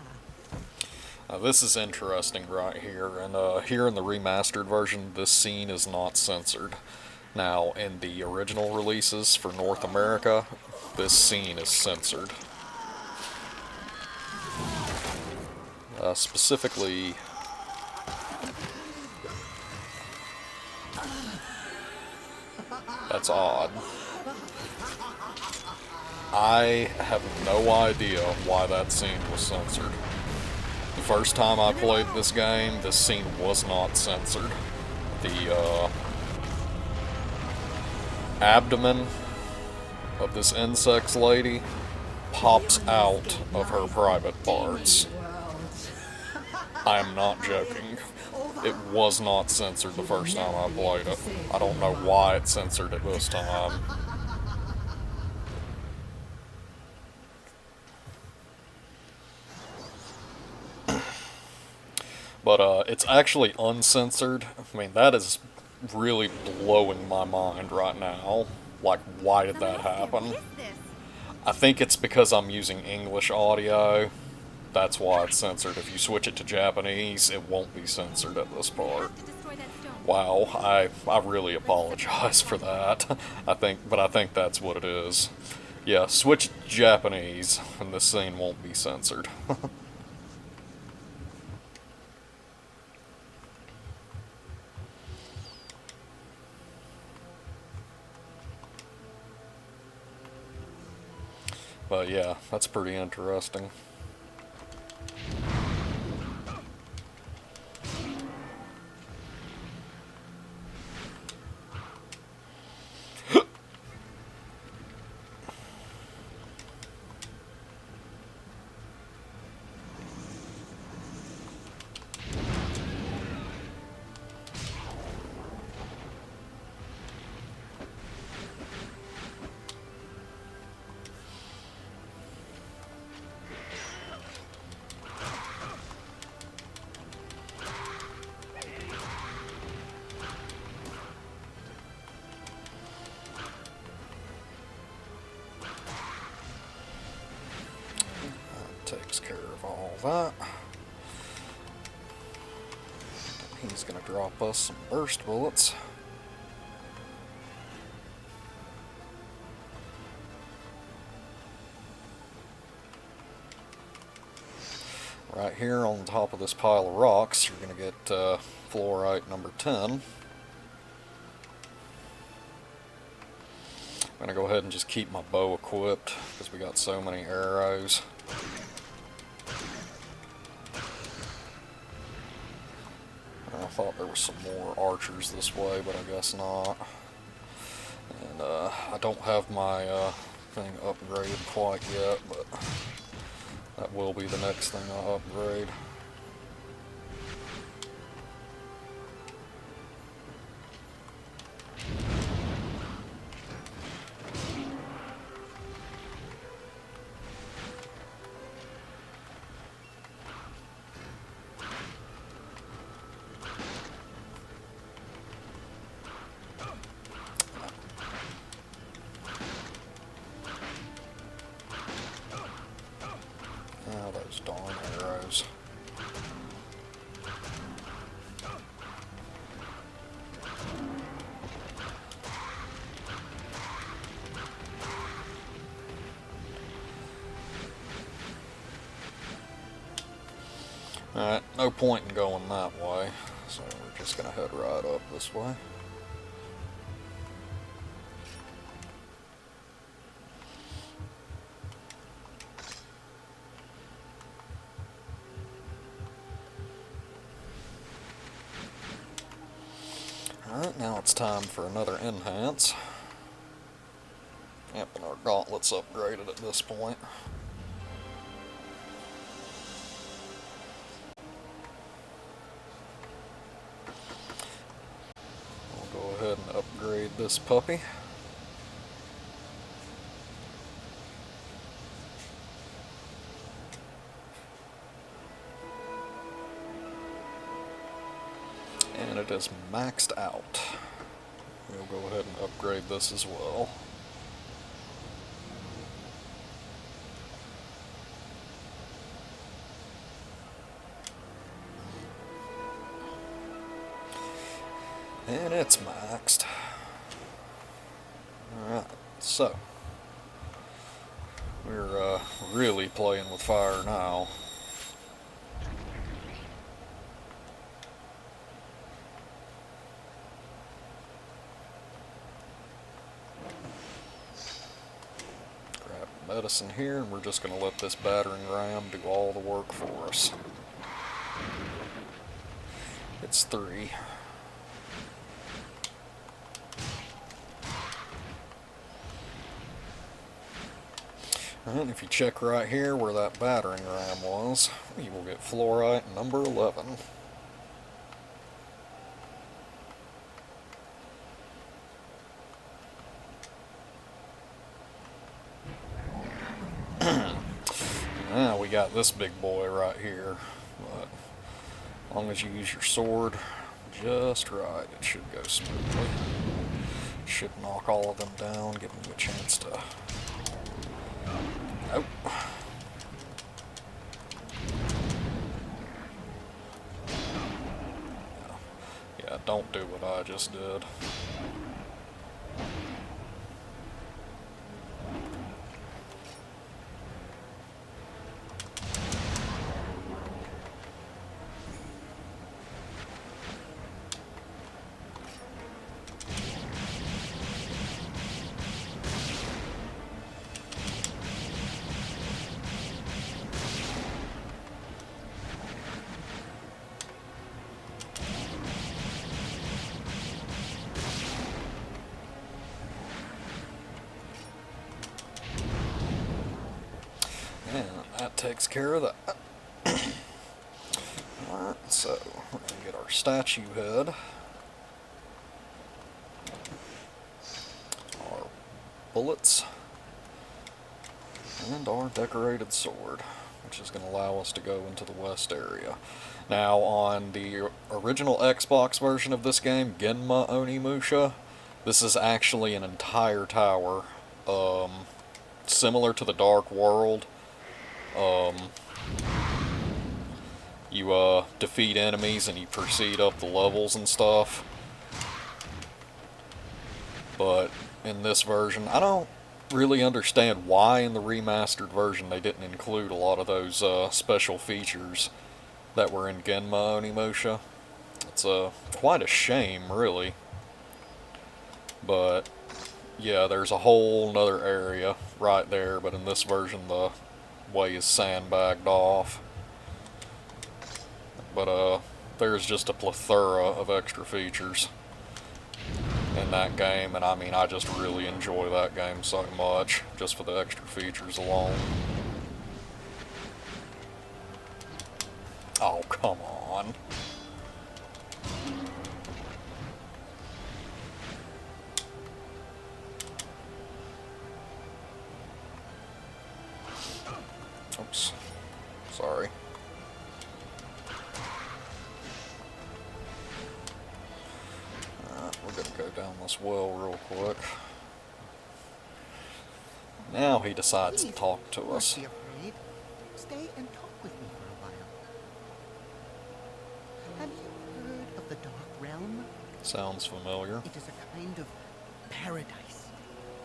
[SPEAKER 1] Now this is interesting right here, and here in the remastered version, this scene is not censored. Now, in the original releases for North America, this scene is censored. Specifically, that's odd. I have no idea why that scene was censored. The first time I played this game, this scene was not censored. The abdomen of this insect lady pops out of her private parts. I am not joking. It was not censored the first time I played it. I don't know why it censored it this time. But it's actually uncensored. I mean, that is really blowing my mind right now. Like, why did that happen? I think it's because I'm using English audio. That's why it's censored. If you switch it to Japanese, it won't be censored at this part. Wow, I really apologize for that. I think that's what it is. Yeah, switch it to Japanese, and this scene won't be censored. But yeah, that's pretty interesting. Takes care of all that. He's gonna drop us some burst bullets. Right here on top of this pile of rocks, you're gonna get fluorite number 10. I'm gonna go ahead and just keep my bow equipped because we got so many arrows. I thought there were some more archers this way, but I guess not. And I don't have my thing upgraded quite yet, but that will be the next thing I upgrade. Oh, those darn arrows. Alright, no point in going that way, so we're just gonna head right up this way. Alright, now it's time for another enhance. Yep, and our gauntlet's upgraded at this point. We'll go ahead and upgrade this puppy. And it is maxed out. We'll go ahead and upgrade this as well. And it's maxed. Alright, so we're really playing with fire now. Grab medicine here, and we're just going to let this battering ram do all the work for us. It's 3. And if you check right here where that battering ram was, you will get fluorite number 11. Now we got this big boy right here, but as long as you use your sword just right, it should go smoothly. Should knock all of them down, giving you a chance to... Nope. Yeah, don't do what I just did. And that takes care of that. Alright, so we're going to get our statue head, our bullets, and our decorated sword, which is going to allow us to go into the west area. Now, on the original Xbox version of this game, Genma Onimusha, this is actually an entire tower, similar to the Dark World. You defeat enemies and you proceed up the levels and stuff. But in this version, I don't really understand why in the remastered version they didn't include a lot of those special features that were in Genma Onimusha. It's quite a shame, really. But yeah, there's a whole nother area right there, but in this version the way is sandbagged off. But there's just a plethora of extra features in that game, and I mean, I just really enjoy that game so much, just for the extra features alone. Oh, come on. Oops. Sorry. We're gonna go down this well real quick. Now he decides to talk to us.
[SPEAKER 12] Don't be afraid. Stay and talk with me for a while.
[SPEAKER 1] Sounds familiar.
[SPEAKER 12] It is a kind of paradise.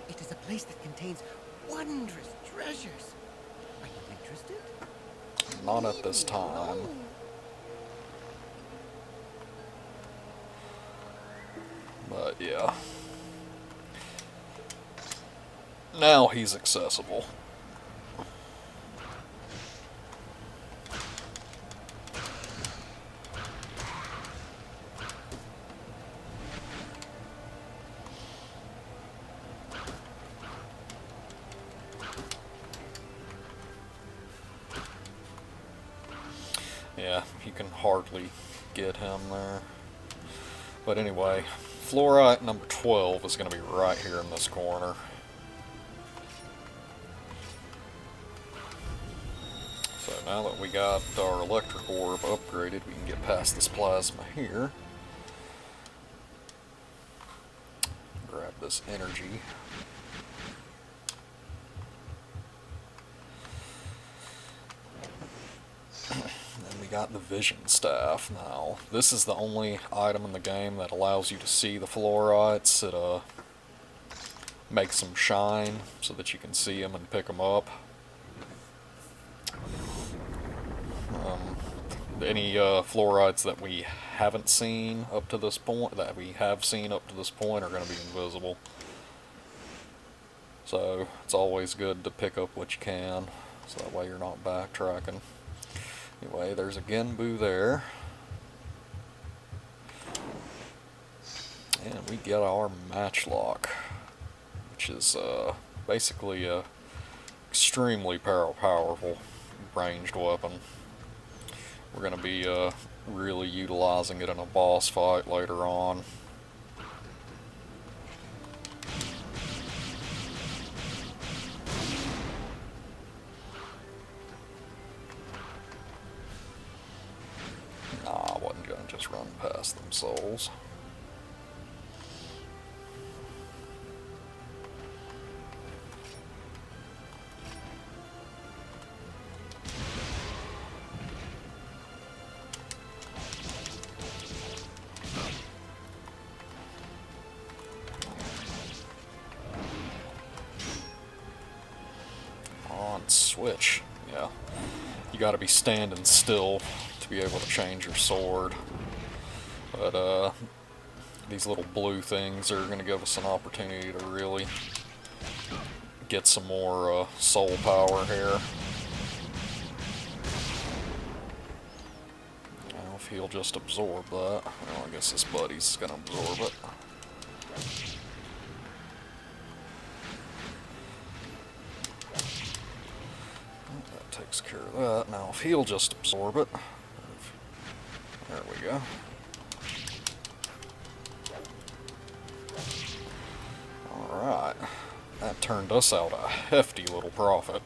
[SPEAKER 12] It is a place that contains wondrous treasures. Are you interested?
[SPEAKER 1] Not at this time. But yeah. Now he's accessible. Yeah, you can hardly get him there. But anyway, fluorite number 12 is going to be right here in this corner. So now that we got our electric orb upgraded, we can get past this plasma here. Grab this energy. Then we got the vision staff now. This is the only item in the game that allows you to see the fluorites. It makes them shine so that you can see them and pick them up. Any fluorites that we haven't seen up to this point, are going to be invisible. So it's always good to pick up what you can, so that way you're not backtracking. Anyway, there's a Genbu there. And we get our matchlock, which is basically a extremely powerful ranged weapon. We're going to be really utilizing it in a boss fight later on. Nah, I wasn't going to just run past them souls. Switch, yeah. You gotta be standing still to be able to change your sword. But these little blue things are gonna give us an opportunity to really get some more soul power here. Now if he'll just absorb that. Well, I guess this buddy's gonna absorb it. Takes care of that. Now if he'll just absorb it. There we go. Alright. That turned us out a hefty little profit.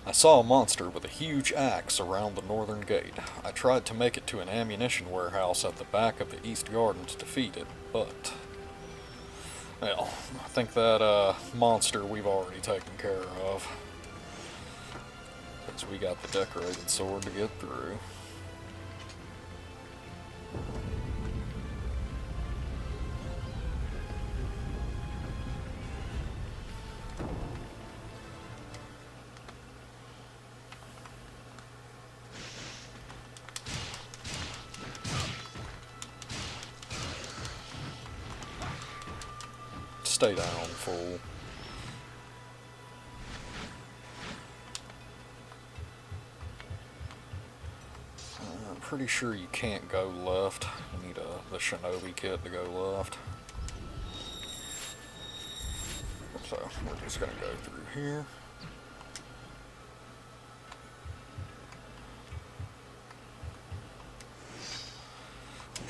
[SPEAKER 1] I saw a monster with a huge axe around the northern gate. I tried to make it to an ammunition warehouse at the back of the east garden to defeat it, but... well, I think that monster we've already taken care of. Because we got the decorated sword to get through. Stay down, fool. I'm pretty sure you can't go left. You need the shinobi kit to go left. So we're just gonna go through here.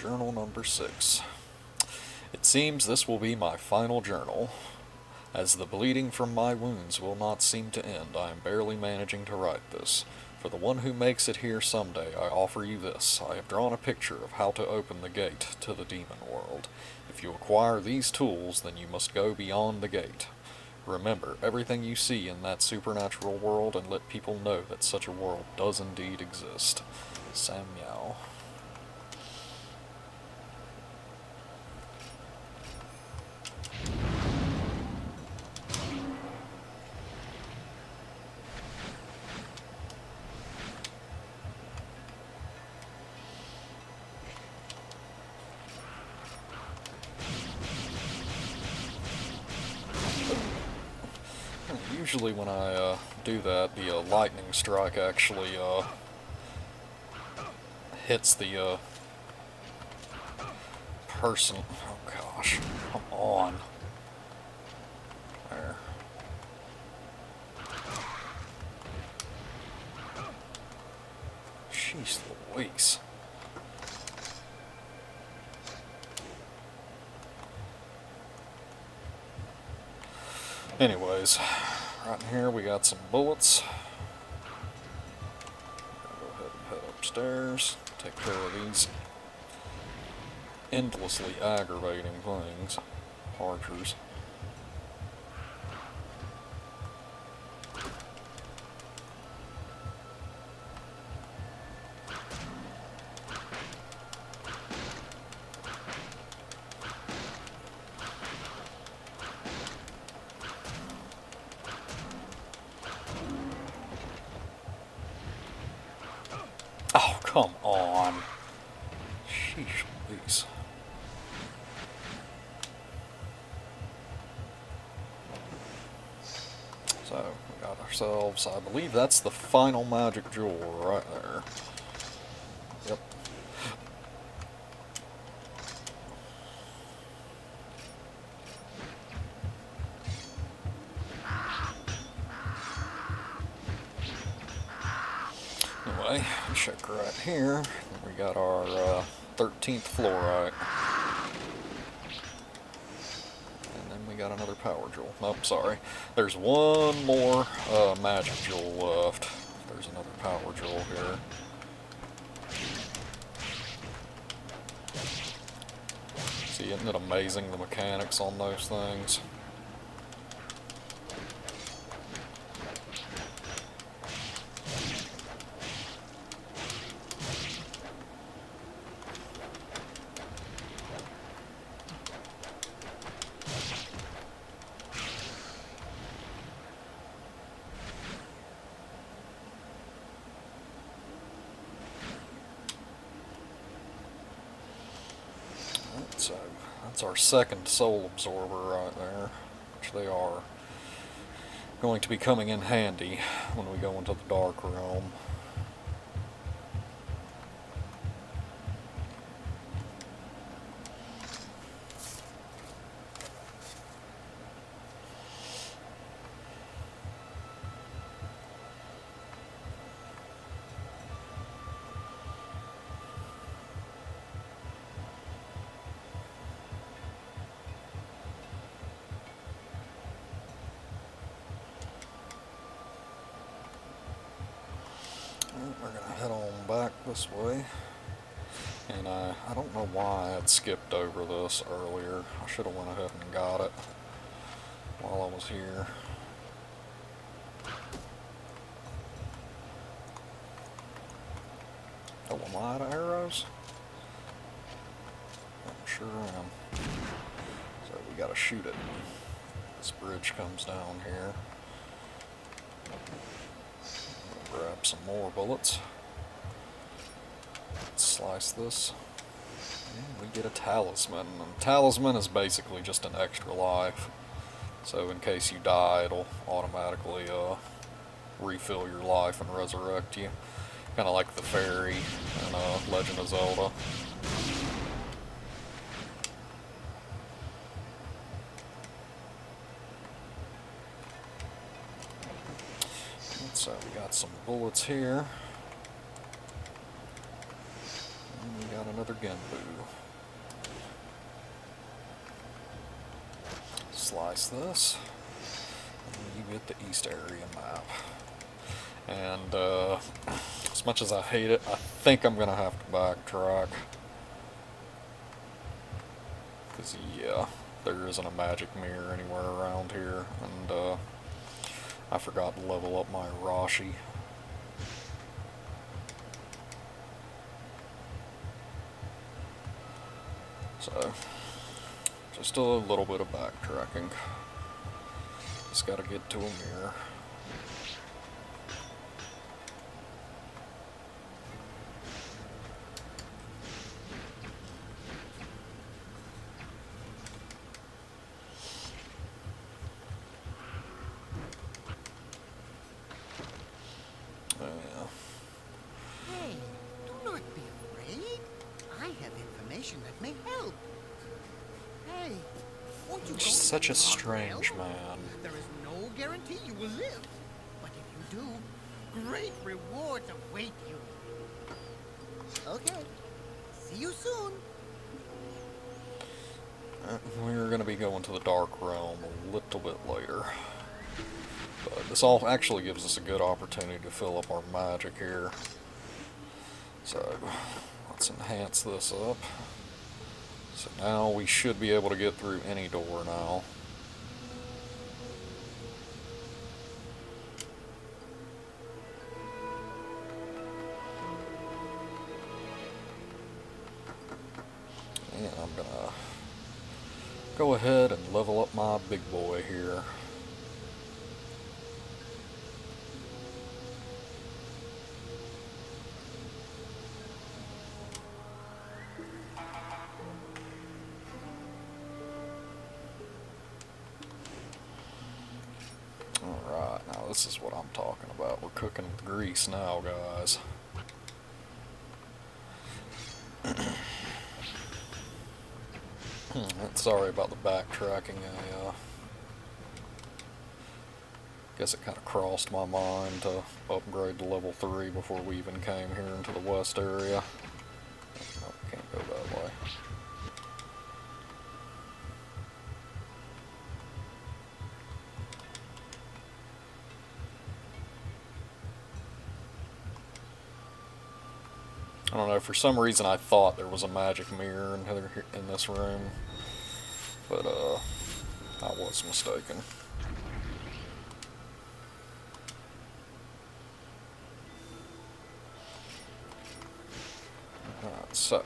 [SPEAKER 1] Journal number 6. It seems this will be my final journal. As the bleeding from my wounds will not seem to end, I am barely managing to write this. For the one who makes it here someday, I offer you this. I have drawn a picture of how to open the gate to the demon world. If you acquire these tools, then you must go beyond the gate. Remember everything you see in that supernatural world and let people know that such a world does indeed exist. Samuel. Usually when I do that, the lightning strike actually hits the person. Oh gosh, come on. There. Jeez Louise. Anyways, right in here we got some bullets. Go ahead and head upstairs, take care of these endlessly aggravating things. Archers. Oh, come on. Sheesh, please. So, we got ourselves, I believe that's the final magic jewel right there. Yep. Anyway, check right here. We got our 13th fluorite. And then we got another power jewel. Nope, sorry. There's one more magic jewel left. There's another power jewel here. See, isn't it amazing the mechanics on those things? So, that's our second soul absorber right there, which they are going to be coming in handy when we go into the Dark Realm. We're going to head on back this way. And I don't know why I had skipped over this earlier. I should have went ahead and got it while I was here. Oh, am I out of arrows? I'm sure am. So we got to shoot it. This bridge comes down here. Grab some more bullets. Let's slice this. And we get a talisman. And talisman is basically just an extra life. So in case you die, it'll automatically refill your life and resurrect you. Kind of like the fairy in Legend of Zelda. So we got some bullets here. And we got another Genbu. Slice this. get the East area map. And as much as I hate it, I think I'm gonna have to backtrack. Because, yeah, there isn't a magic mirror anywhere around here, and I forgot to level up my Rashi. So, just a little bit of backtracking. Just gotta get to a mirror.
[SPEAKER 12] Hey, do not be afraid. I have information that may help. Hey, won't you go
[SPEAKER 1] Just
[SPEAKER 12] to
[SPEAKER 1] such
[SPEAKER 12] the
[SPEAKER 1] a strange
[SPEAKER 12] Rock
[SPEAKER 1] man.
[SPEAKER 12] There is no guarantee you will live, but if you do, great rewards await you. Okay, see you soon.
[SPEAKER 1] We're going to be going to the Dark Realm a little bit later. But this all actually gives us a good opportunity to fill up our magic here. So, let's enhance this up. So now we should be able to get through any door now. And I'm gonna go ahead and level up my big boy here. Alright, now this is what I'm talking about. We're cooking with grease now, guys. Sorry about the backtracking. I guess it kind of crossed my mind to upgrade to level 3 before we even came here into the west area. Nope, can't go that way. I don't know, for some reason I thought there was a magic mirror in this room, but I was mistaken. Alright, so.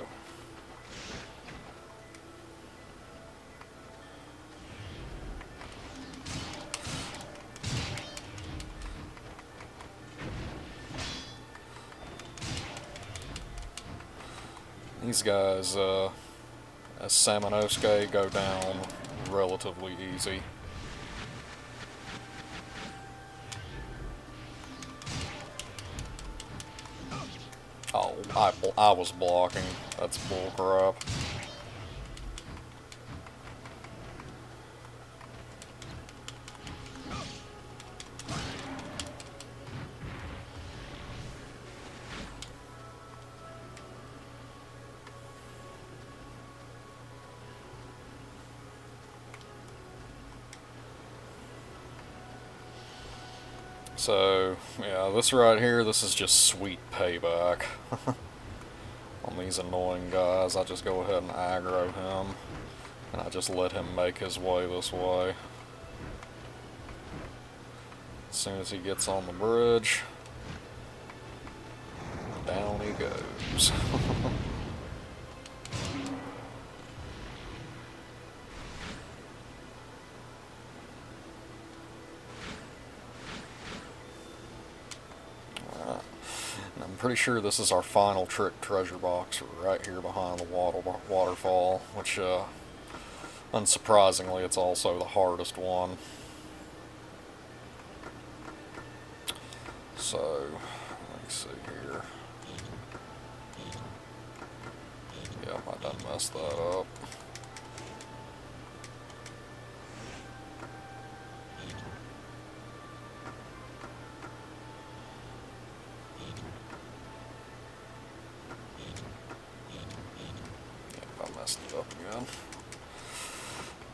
[SPEAKER 1] These guys, as Samanosuke, go down relatively easy. Oh, I was blocking. That's bullcrap. So, yeah, this right here, this is just sweet payback on these annoying guys. I just go ahead and aggro him, and I just let him make his way this way. As soon as he gets on the bridge, down he goes. I'm pretty sure this is our final trick treasure box right here behind the waterfall, which, unsurprisingly, it's also the hardest one. So, let me see here. Yep, I done messed that up. Messed it up again.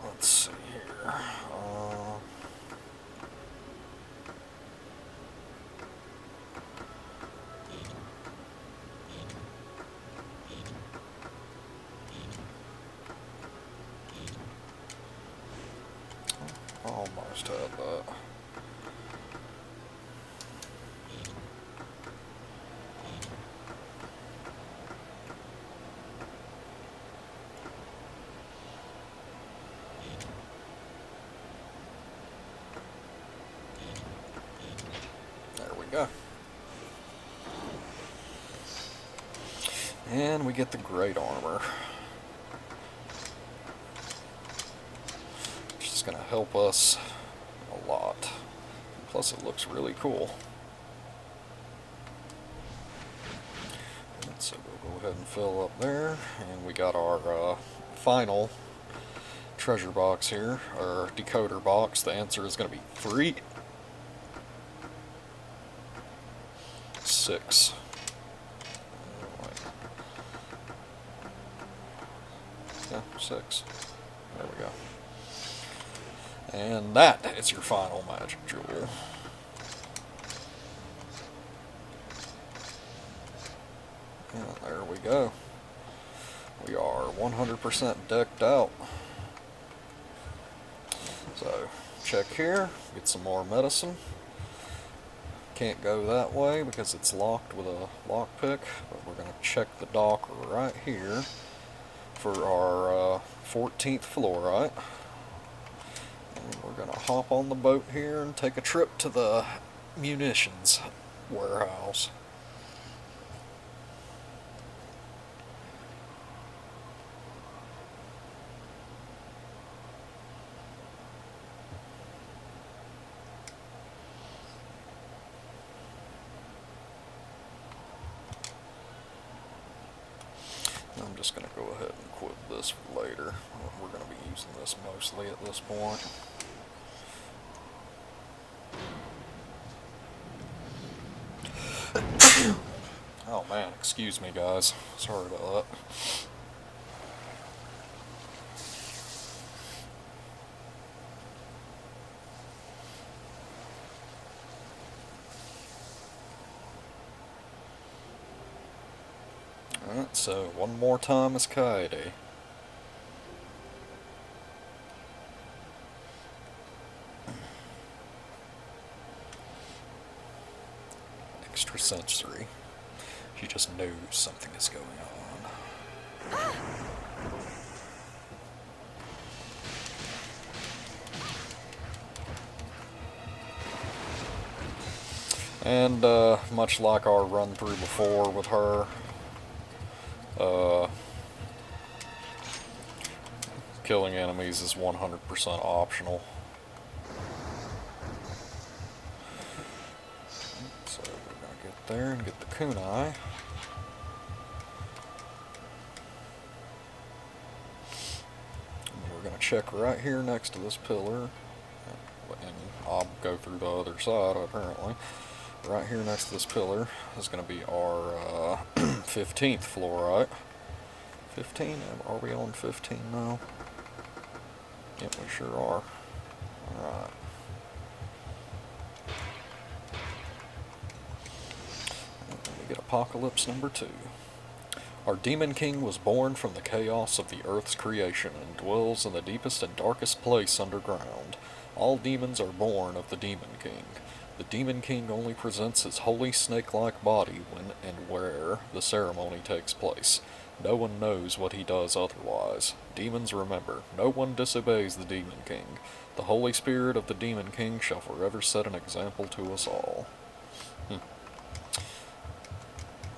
[SPEAKER 1] Let's see here. almost had that. There we go. And we get the great armor, which is going to help us a lot. Plus it looks really cool. And so we'll go ahead and fill up there, and we got our final treasure box here, or decoder box. The answer is going to be 3. 6. Yeah, 6. There we go. And that is your final magic jewel. And there we go. We are 100% decked out. So, check here, get some more medicine. Can't go that way because it's locked with a lockpick, but we're going to check the dock right here for our 14th fluorite. And we're going to hop on the boat here and take a trip to the munitions warehouse. I'm just going to go ahead and quit this for later. We're going to be using this mostly at this point. Oh man, excuse me guys. Sorry about that. Alright, so one more time is Kaede. Extrasensory. She just knows something is going on. And much like our run through before with her, killing enemies is 100% optional. So we're going to get there and get the kunai. And we're going to check right here next to this pillar. And I'll go through the other side apparently. Right here next to this pillar is going to be our 15th fluorite. 15? Are we on 15 now? Yep, we sure are. Alright. We get Apocalypse number 2. Our Demon King was born from the chaos of the Earth's creation and dwells in the deepest and darkest place underground. All demons are born of the Demon King. The Demon King only presents his holy snake-like body when and where the ceremony takes place. No one knows what he does otherwise. Demons remember, no one disobeys the Demon King. The Holy Spirit of the Demon King shall forever set an example to us all.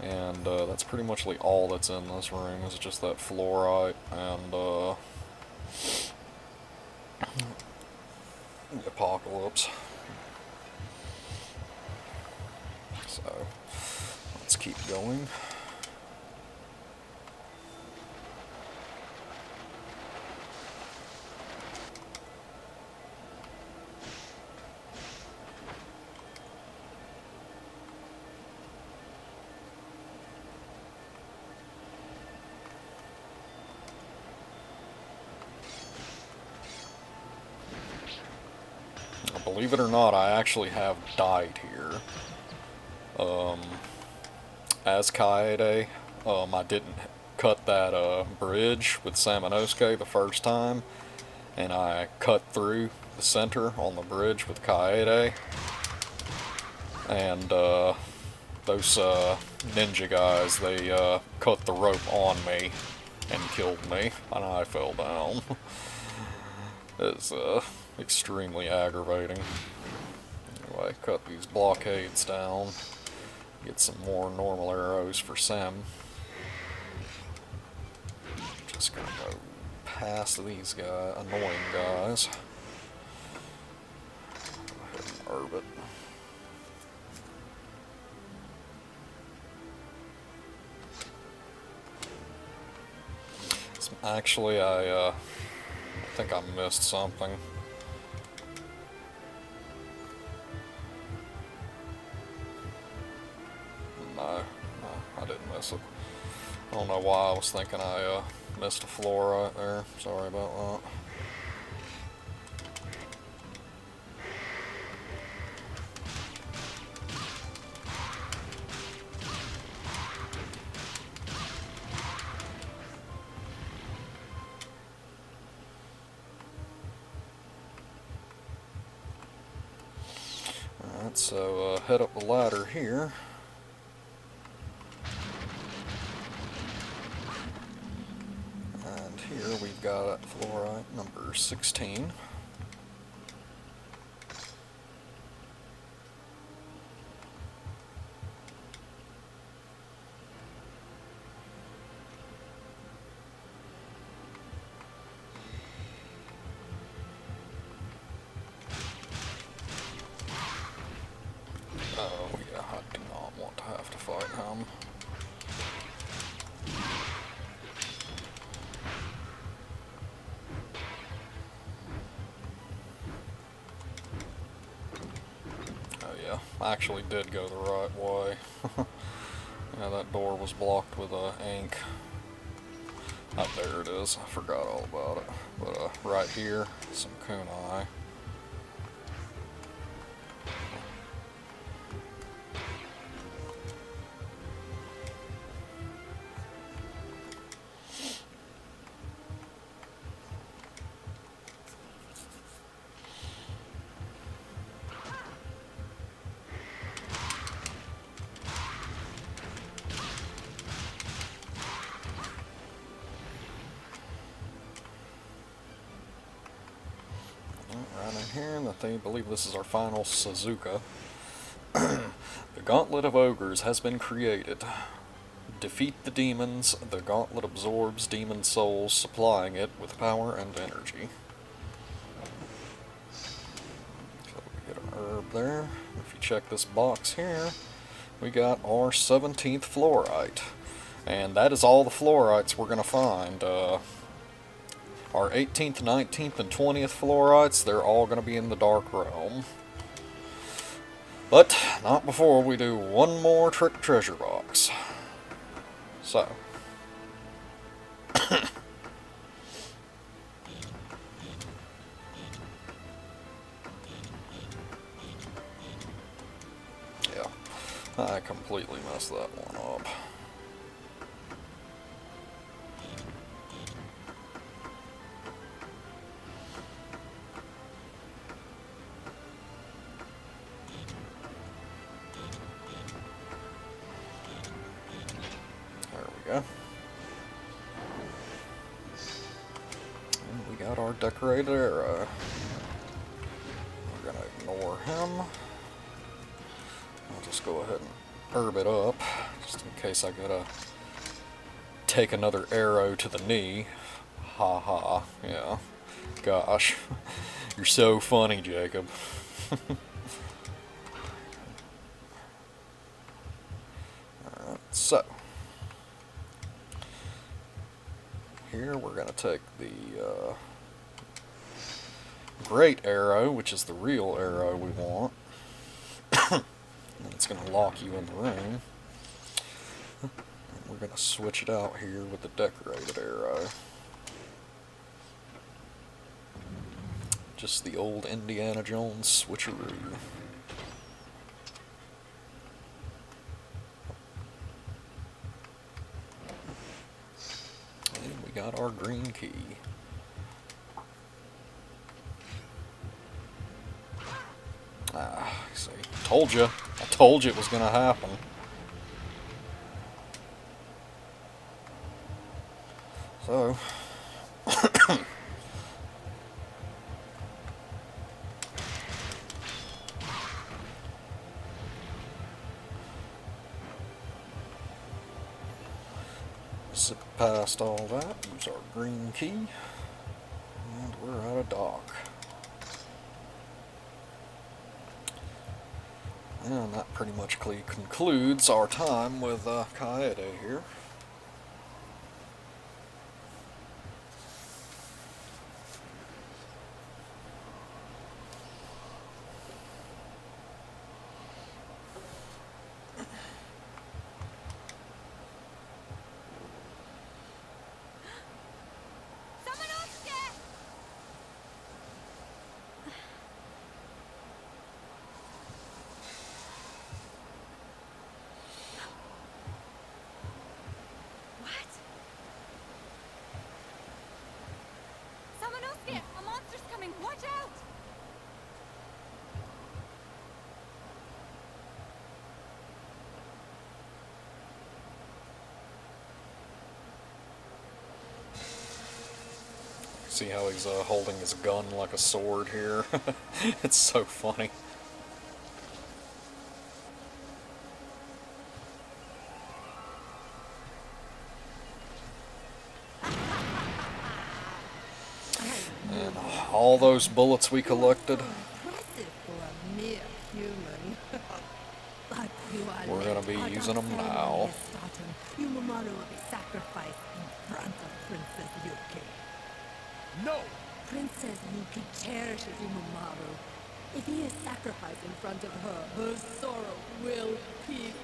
[SPEAKER 1] And that's pretty much all that's in this room, is just that fluorite and the Apocalypse. So, let's keep going. Believe it or not, I actually have died here. As Kaede, I didn't cut that bridge with Samanosuke the first time, and I cut through the center on the bridge with Kaede, and those ninja guys, they cut the rope on me and killed me, and I fell down. It's extremely aggravating. Anyway, cut these blockades down, get some more normal arrows for Sem. Just gonna go past these annoying guys. Go ahead and herb it. Actually, I think I missed something. No, I didn't miss it. I don't know why I was thinking I missed a floor right there. Sorry about that. Alright, so head up the ladder here. And here we've got fluorite number 16. Oh yeah, I do not want to have to fight him. Oh yeah, I actually did go the right way. Yeah, that door was blocked with ink. Oh, there it is. I forgot all about it. But right here, some kunai. Right in here, and they believe this is our final Suzuka. The Gauntlet of Ogres has been created. Defeat the demons. The gauntlet absorbs demon souls, supplying it with power and energy. So we get an herb there. If you check this box here, we got our 17th fluorite. And that is all the fluorites we're going to find. Our 18th, 19th, and 20th fluorites, they're all going to be in the Dark Realm. But not before we do one more trick treasure box. So. Yeah, I completely messed that one up. Go. And we got our decorated arrow. We're gonna ignore him. I'll just go ahead and herb it up, just in case I gotta take another arrow to the knee. Ha ha, yeah. Gosh, you're so funny, Jacob. Alright, so. Here we're going to take the great arrow, which is the real arrow we want. And it's going to lock you in the room. And we're going to switch it out here with the decorated arrow. Just the old Indiana Jones switcheroo. Got our green key. Told you. I told you it was gonna happen. So... zip past all that, use our green key, and we're at a dock. And that pretty much concludes our time with Kaede here.
[SPEAKER 9] Samanosuke! A monster's coming! Watch out!
[SPEAKER 1] See how he's holding his gun like a sword here? It's so funny. And all those bullets we collected, we're going to be using them now.
[SPEAKER 13] Yumamoto will be sacrificed in front of Princess Yuki.
[SPEAKER 3] No!
[SPEAKER 13] Princess Yuki cherishes Yumamoto. If he is sacrificed in front of her, her sorrow will peak,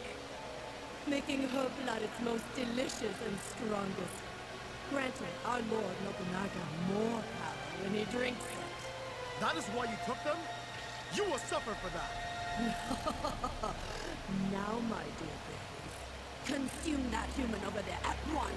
[SPEAKER 13] making her blood its most delicious and strongest, granting our Lord Nobunaga more power when he drinks it.
[SPEAKER 3] That is why you took them? You will suffer for that!
[SPEAKER 13] Now, my dear baby, consume that human over there at once!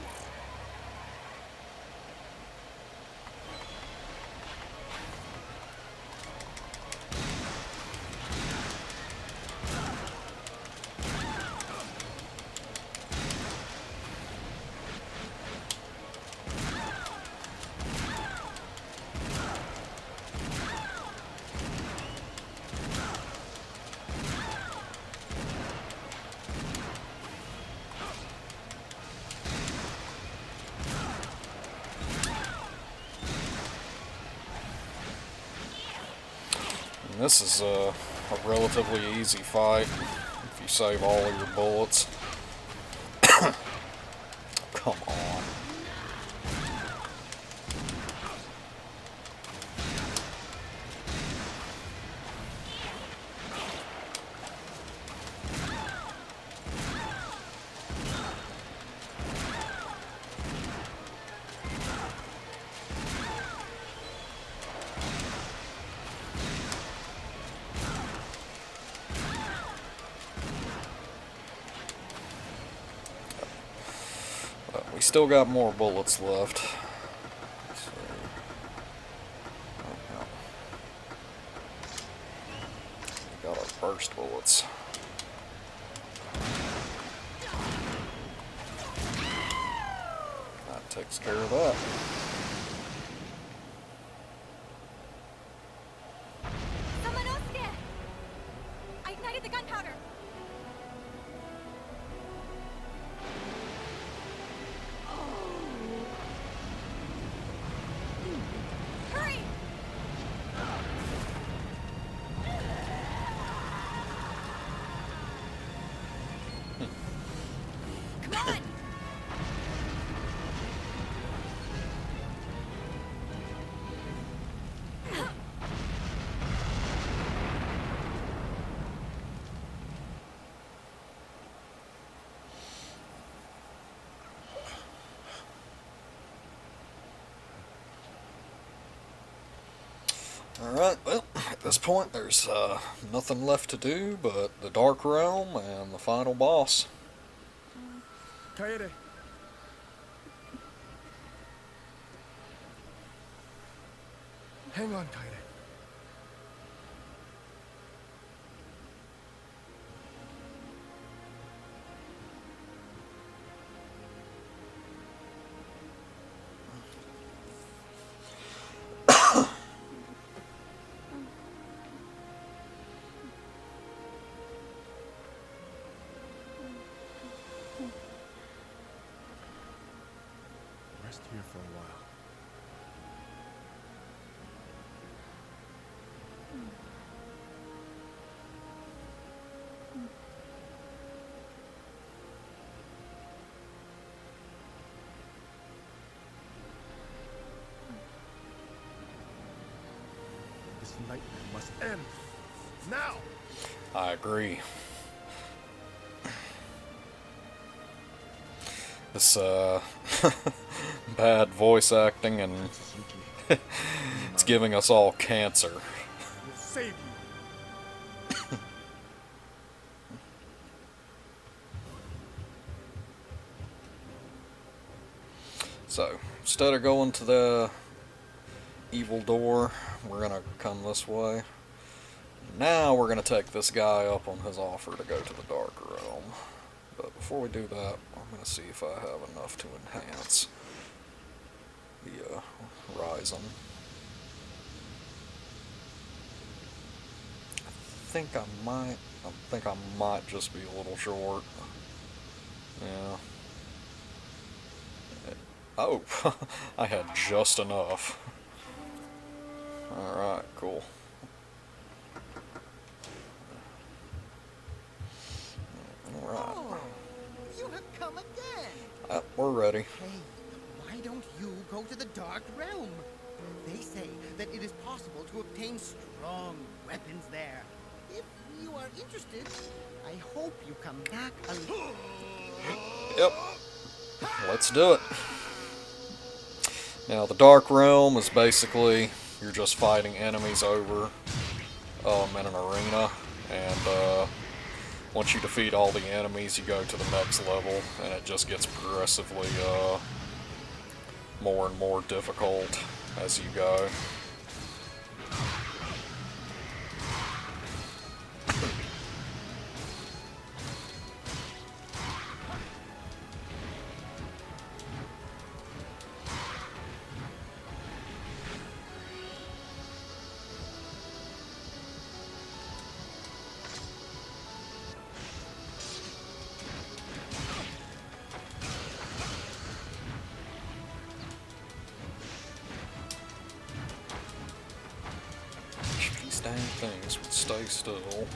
[SPEAKER 1] And this is a relatively easy fight if you save all of your bullets. Come on. We still got more bullets left. So, we got our burst bullets. That takes care of that.
[SPEAKER 9] Samanosuke! I ignited the gunpowder! Hurry! Come on!
[SPEAKER 1] Alright, well, at this point there's nothing left to do but the Dark Realm and the final boss.
[SPEAKER 3] Kaede. Hang on, Kaede. rest here for a while. This nightmare must end. Now!
[SPEAKER 1] I agree. This, bad voice acting, and it's giving us all cancer.
[SPEAKER 3] We'll save you.
[SPEAKER 1] So, instead of going to the evil door, we're gonna come this way. Now we're gonna take this guy up on his offer to go to the Dark Realm. But before we do that, I'm gonna see if I have enough to enhance the Horizon. I think I might just be a little short. Yeah. Oh, I had just enough. Alright, cool. Alright.
[SPEAKER 12] Oh, you have come again.
[SPEAKER 1] We're ready.
[SPEAKER 12] Hey, why don't you go to the Dark Realm? They say that it is possible to obtain strong weapons there. If you are interested, I hope you come back alive.
[SPEAKER 1] Yep. Let's do it. Now, the Dark Realm is basically, you're just fighting enemies over in an arena, and once you defeat all the enemies, you go to the next level, and it just gets progressively more and more difficult as you go. These dang things would stay still.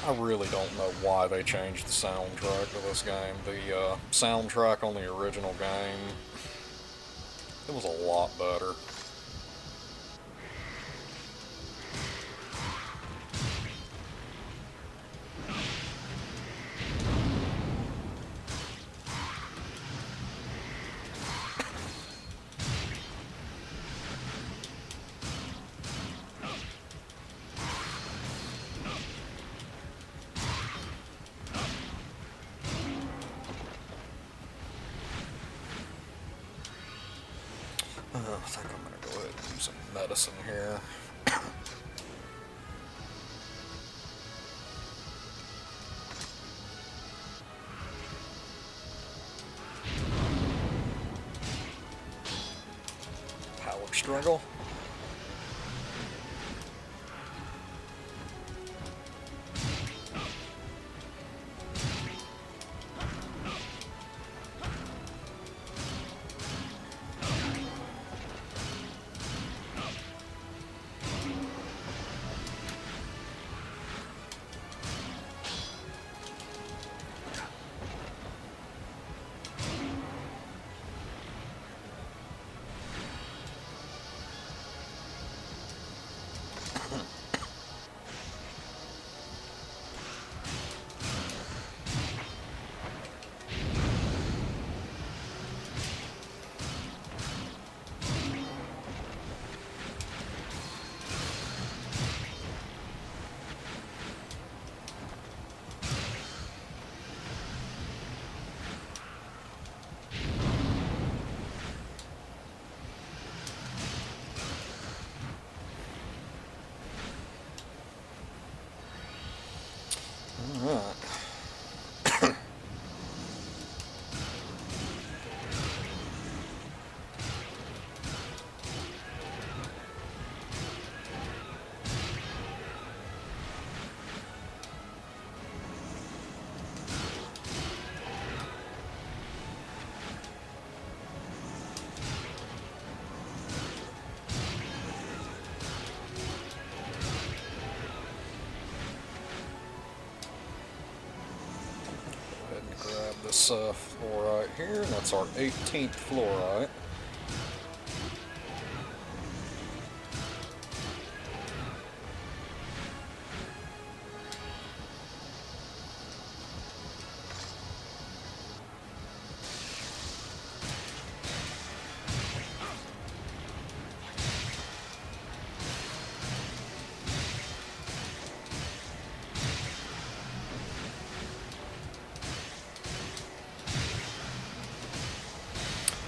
[SPEAKER 1] I really don't know why they changed the soundtrack to this game. The soundtrack on the original game, it was a lot better. I think I'm going to go ahead and do some medicine here. Power struggle. grab this fluorite here. That's our 18th fluorite.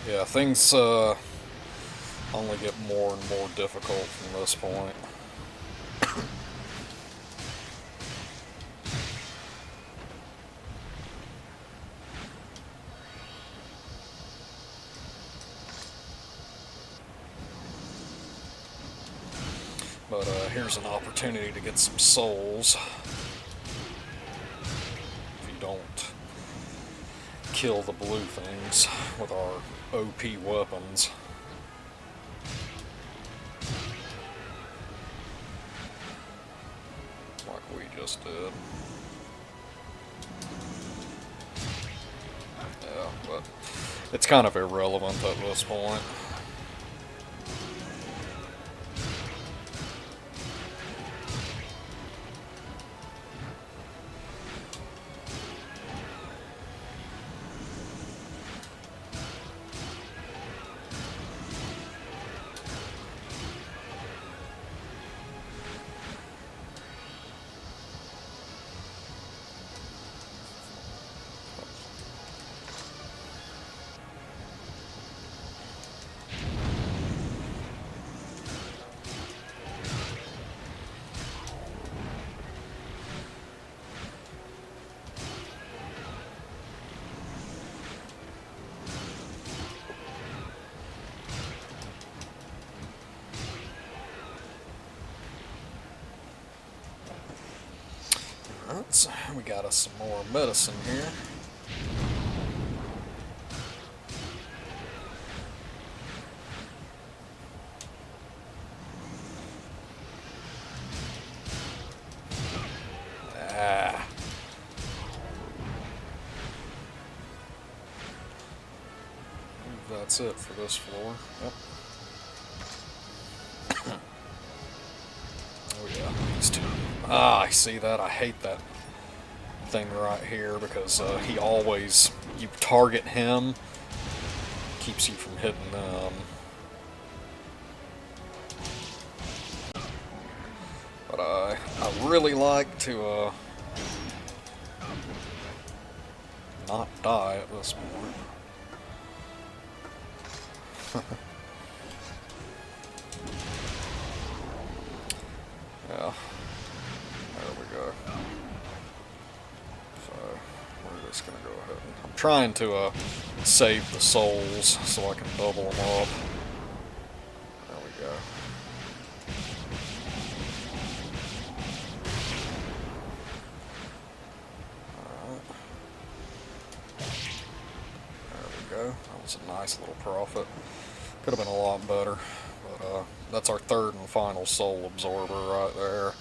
[SPEAKER 1] Yeah, things only get more and more difficult from this point. But here's an opportunity to get some souls. If you don't kill the blue things with our OP weapons. Like we just did. Yeah, but it's kind of irrelevant at this point. Alright, so we got us some more medicine here. Ah. That's it for this floor. Yep. Oh yeah, these two. Ah, I see that. I hate that thing right here because he always, you target him, keeps you from hitting them. But I really like to not die at this point. Yeah, there we go. So, we're just gonna go ahead and, I'm trying to save the souls so I can double them up. There we go. Alright. There we go. That was a nice little profit. Could have been a lot better. But that's our third and final soul absorber right there,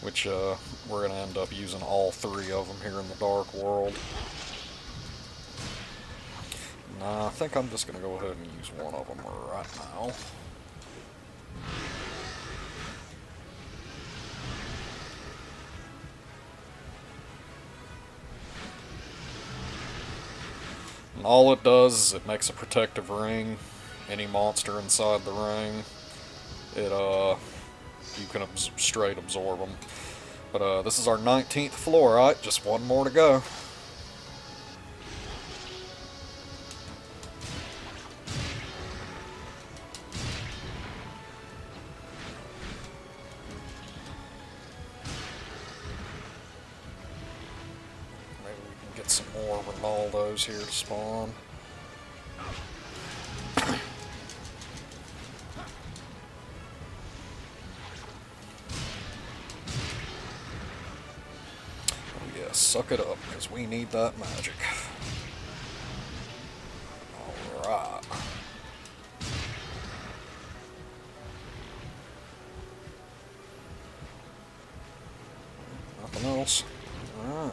[SPEAKER 1] which we're going to end up using all three of them here in the Dark World. Nah, I think I'm just going to go ahead and use one of them right now. And all it does is it makes a protective ring. Any monster inside the ring, you can straight absorb them. But this is our 19th fluorite, just one more to go. Maybe we can get some more Ronaldos here to spawn. Suck it up, because we need that magic. Alright. Nothing else. Alright.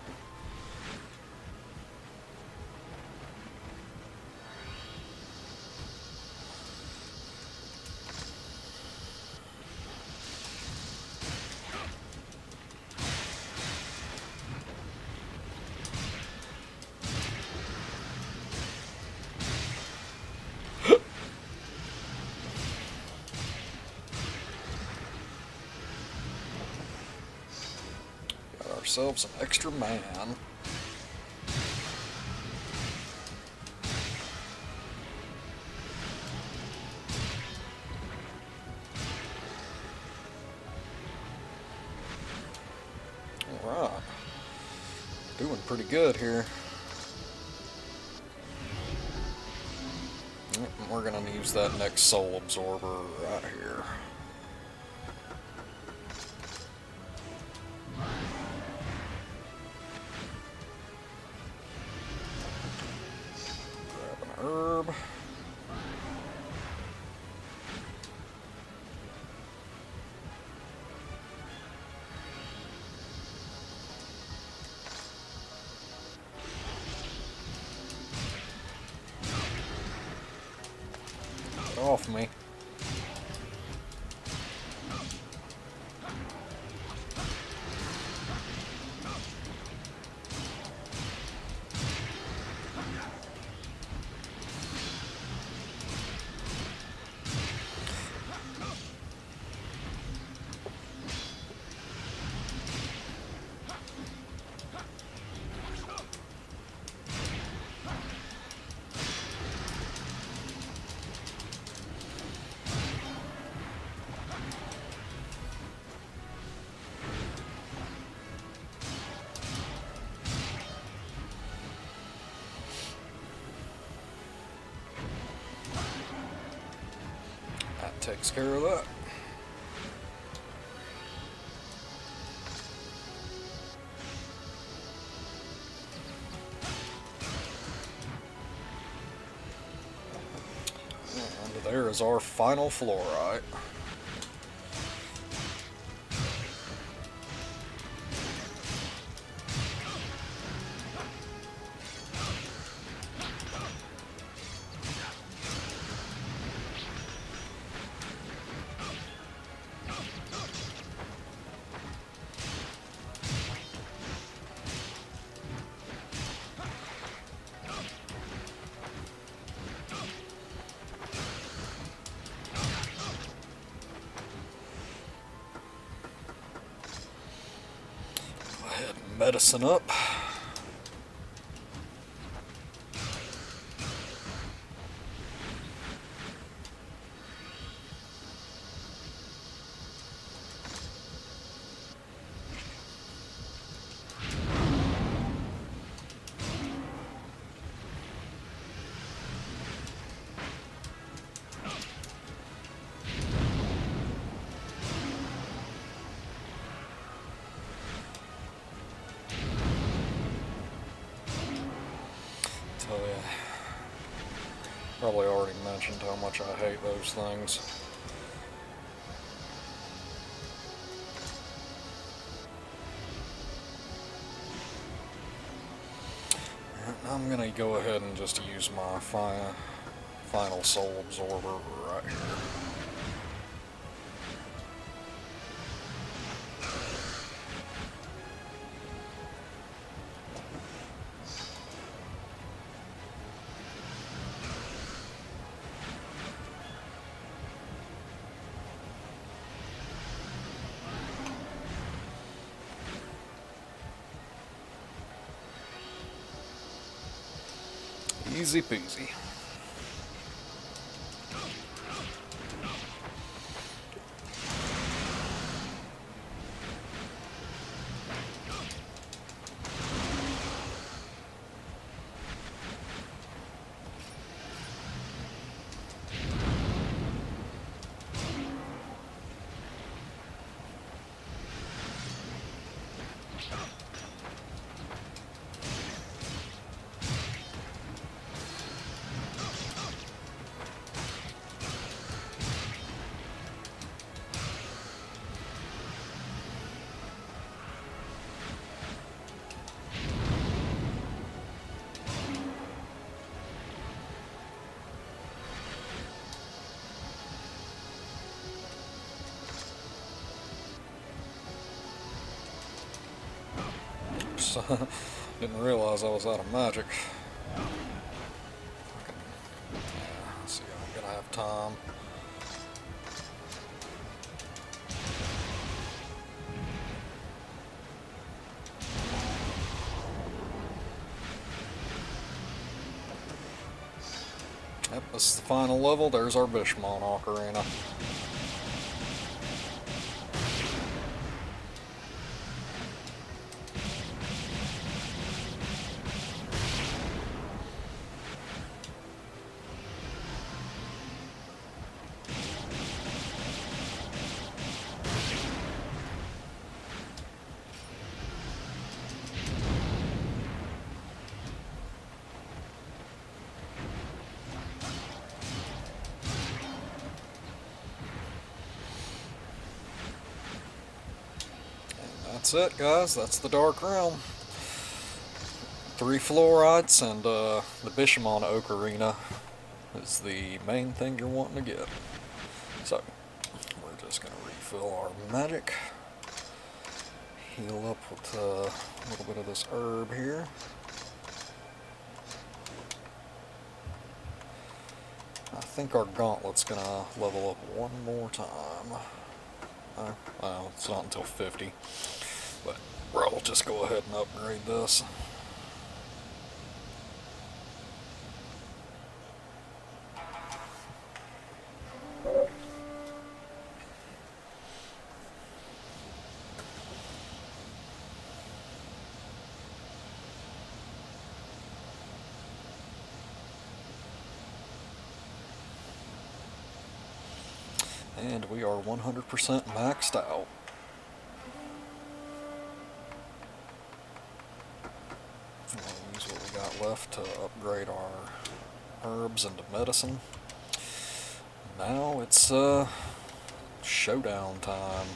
[SPEAKER 1] ourselves an extra man. Alright. Doing pretty good here. Yep, and we're gonna use that next soul absorber right here. Grab an herb. Get off me. That takes care of that. And there is our final fluorite. Go ahead and medicine up. Tell ya, probably already mentioned how much I hate those things. I'm gonna go ahead and just use my final soul absorber right here. Easy peasy. Didn't realize I was out of magic. Let's see, I'm gonna have time. Yep, this is the final level. There's our Bishamon Ocarina. That's it, guys. That's the Dark Realm. 3 fluorites and the Bishamon Ocarina is the main thing you're wanting to get. So, we're just going to refill our magic. Heal up with a little bit of this herb here. I think our gauntlet's going to level up one more time. Well, it's not until 50. But we'll just go ahead and upgrade this. And we are 100% maxed out. We'll use what we got left to upgrade our herbs into medicine. Now it's showdown time.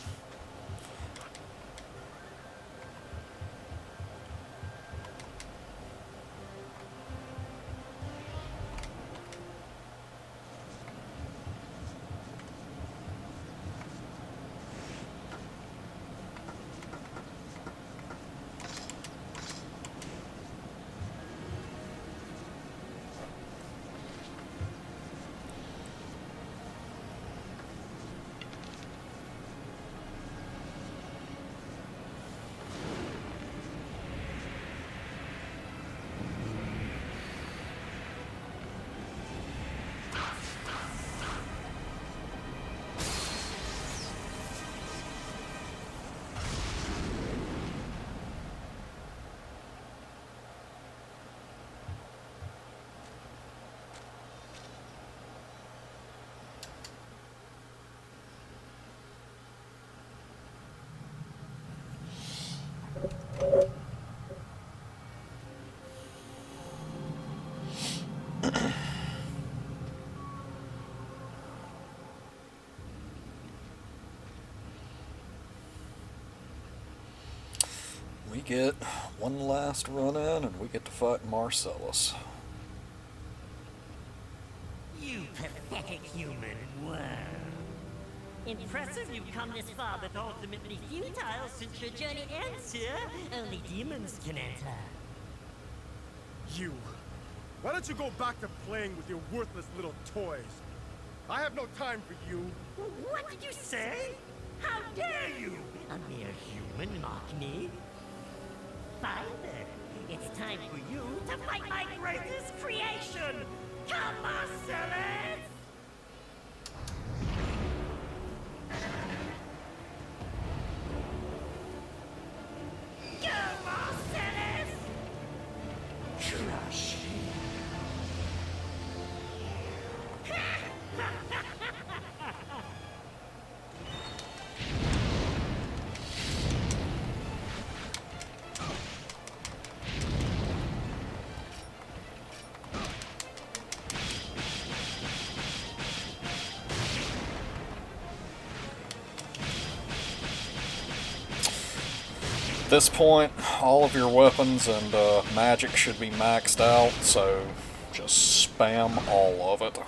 [SPEAKER 1] We get one last run in and we get to fight Marcellus.
[SPEAKER 8] You pathetic human. Wow. Impressive you've come this far, but ultimately futile since your journey ends here. Only demons can enter.
[SPEAKER 3] You. Why don't you go back to playing with your worthless little toys? I have no time for you.
[SPEAKER 8] What did you say? How dare you? A mere human mock me? Fine then. It's time for you to fight my greatest creation! Come, Marcellus! Go, Marcellus! Crush!
[SPEAKER 1] At this point, all of your weapons and magic should be maxed out, so just spam all of it.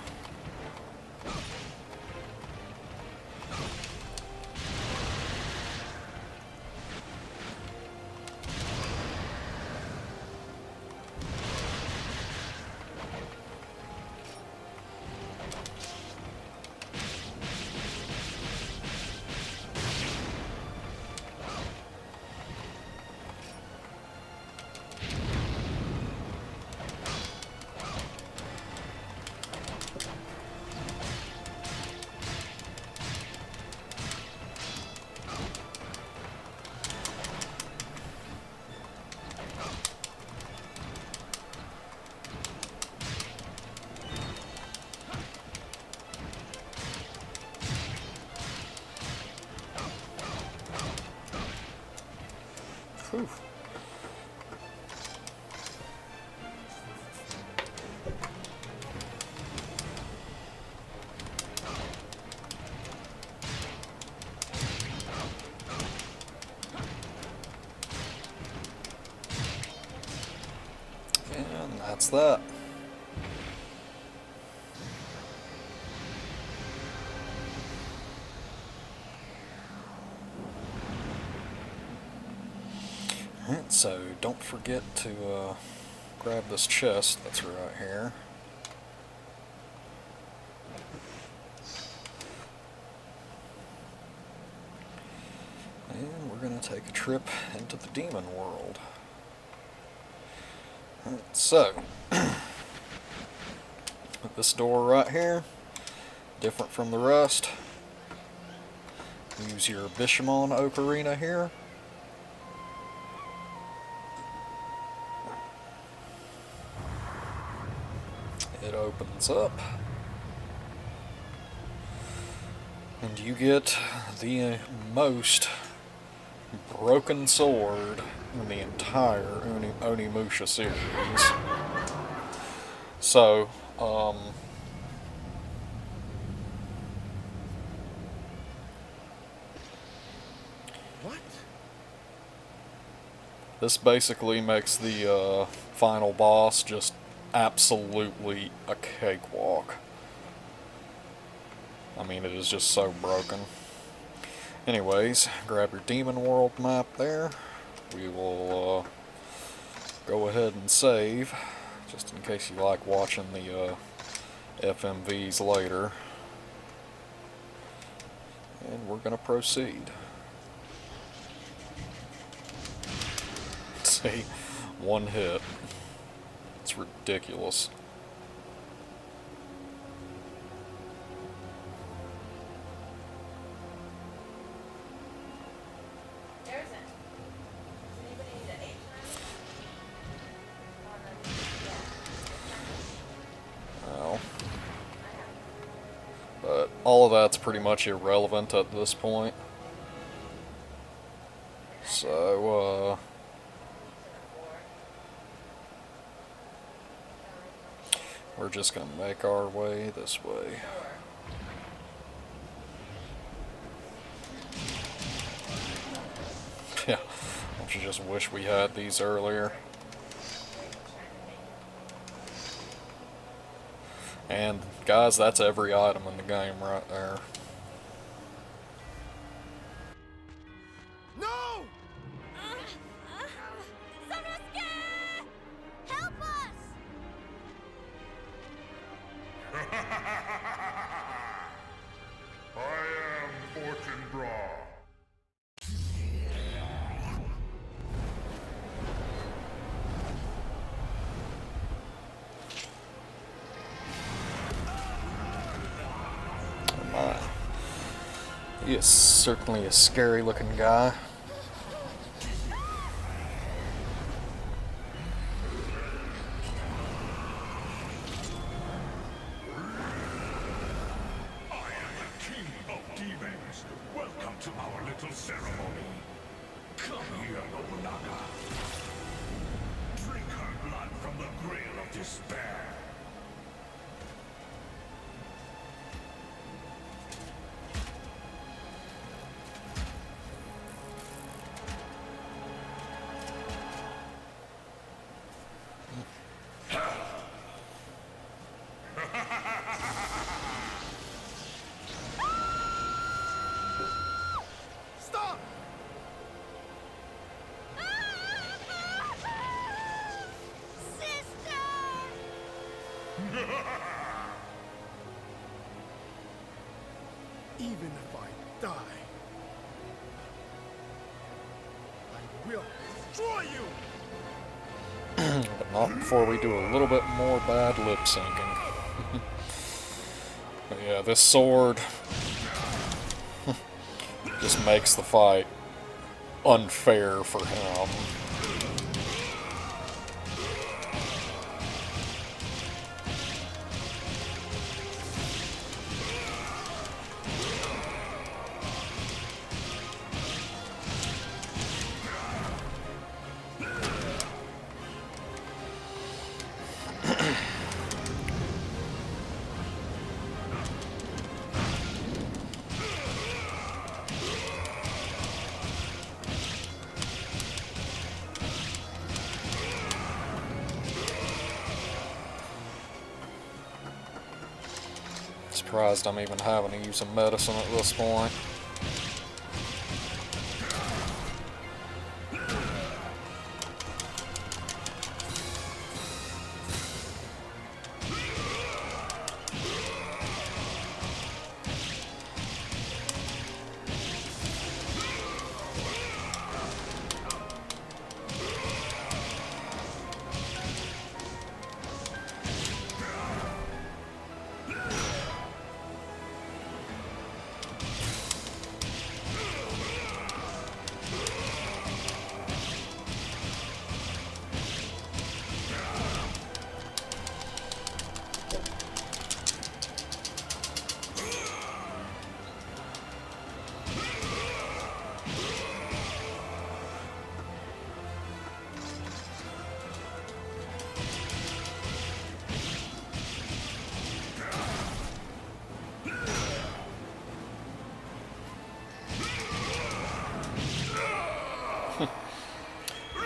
[SPEAKER 1] that's that. Alright, so don't forget to grab this chest that's right here. And we're going to take a trip into the demon world. Alright, so this door right here, different from the rest. Use your Bishamon Ocarina here. It opens up. And you get the most broken sword in the entire Onimusha series. So,
[SPEAKER 3] What?
[SPEAKER 1] this basically makes the final boss just absolutely a cakewalk. I mean, it is just so broken. Anyways, grab your Demon World map there. We will go ahead and save, just in case you like watching the FMVs later. And we're going to proceed. See, one hit. It's ridiculous. But all of that's pretty much irrelevant at this point. So, we're just gonna make our way this way. Yeah, don't you just wish we had these earlier? And guys, that's every item in the game right there.
[SPEAKER 10] No! Sanosuke! Help us!
[SPEAKER 6] I am Fortune Bra.
[SPEAKER 1] He is certainly a scary looking guy.
[SPEAKER 6] I am the king of demons. Welcome to our little ceremony. Come here, Nobunaga. Drink her blood from the grail of despair.
[SPEAKER 3] Stop!
[SPEAKER 10] Sister!
[SPEAKER 3] Even if I die, I will destroy you!
[SPEAKER 1] But not before we do a little bit more bad lip syncing. But yeah, this sword just makes the fight unfair for him. surprised I'm even having to use some medicine at this point.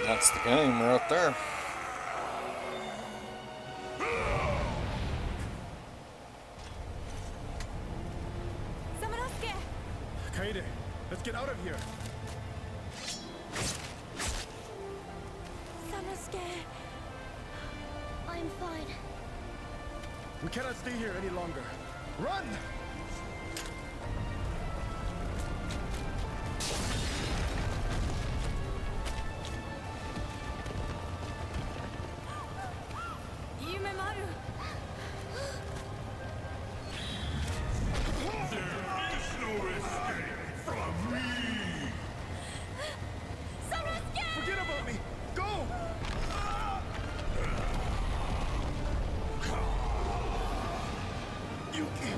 [SPEAKER 1] That's the game right there.
[SPEAKER 3] Samanosuke! Kaede, let's get out of here.
[SPEAKER 4] Samanosuke! I'm fine.
[SPEAKER 3] We cannot stay here any longer. Run! Forget about me! Go! Yuki,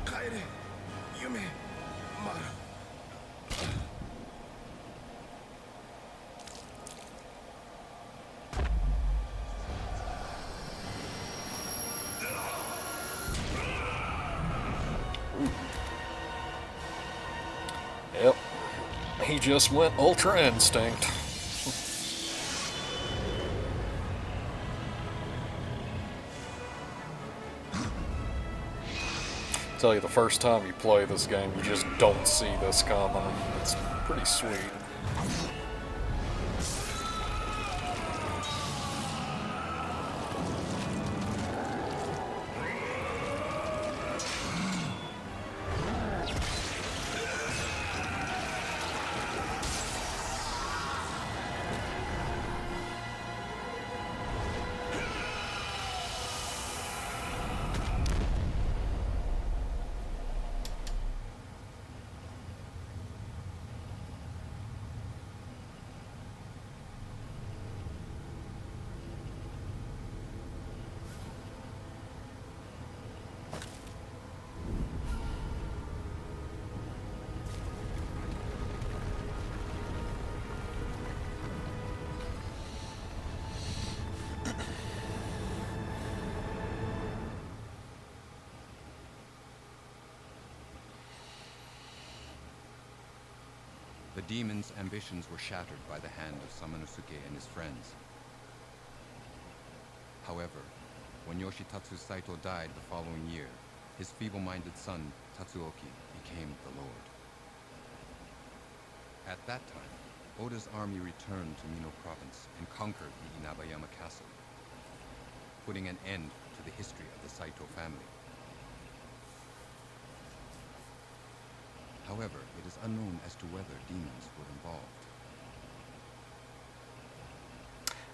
[SPEAKER 3] Kaede, Yume, Maru.
[SPEAKER 1] Yep. He just went Ultra Instinct. Tell you, the first time you play this game, you just don't see this coming. It's pretty sweet.
[SPEAKER 14] The demon's ambitions were shattered by the hand of Samanosuke and his friends. However, when Yoshitatsu Saito died the following year, his feeble-minded son, Tatsuoki, became the lord. At that time, Oda's army returned to Mino province and conquered the Inabayama castle, putting an end to the history of the Saito family. However, it is unknown as to whether demons were involved.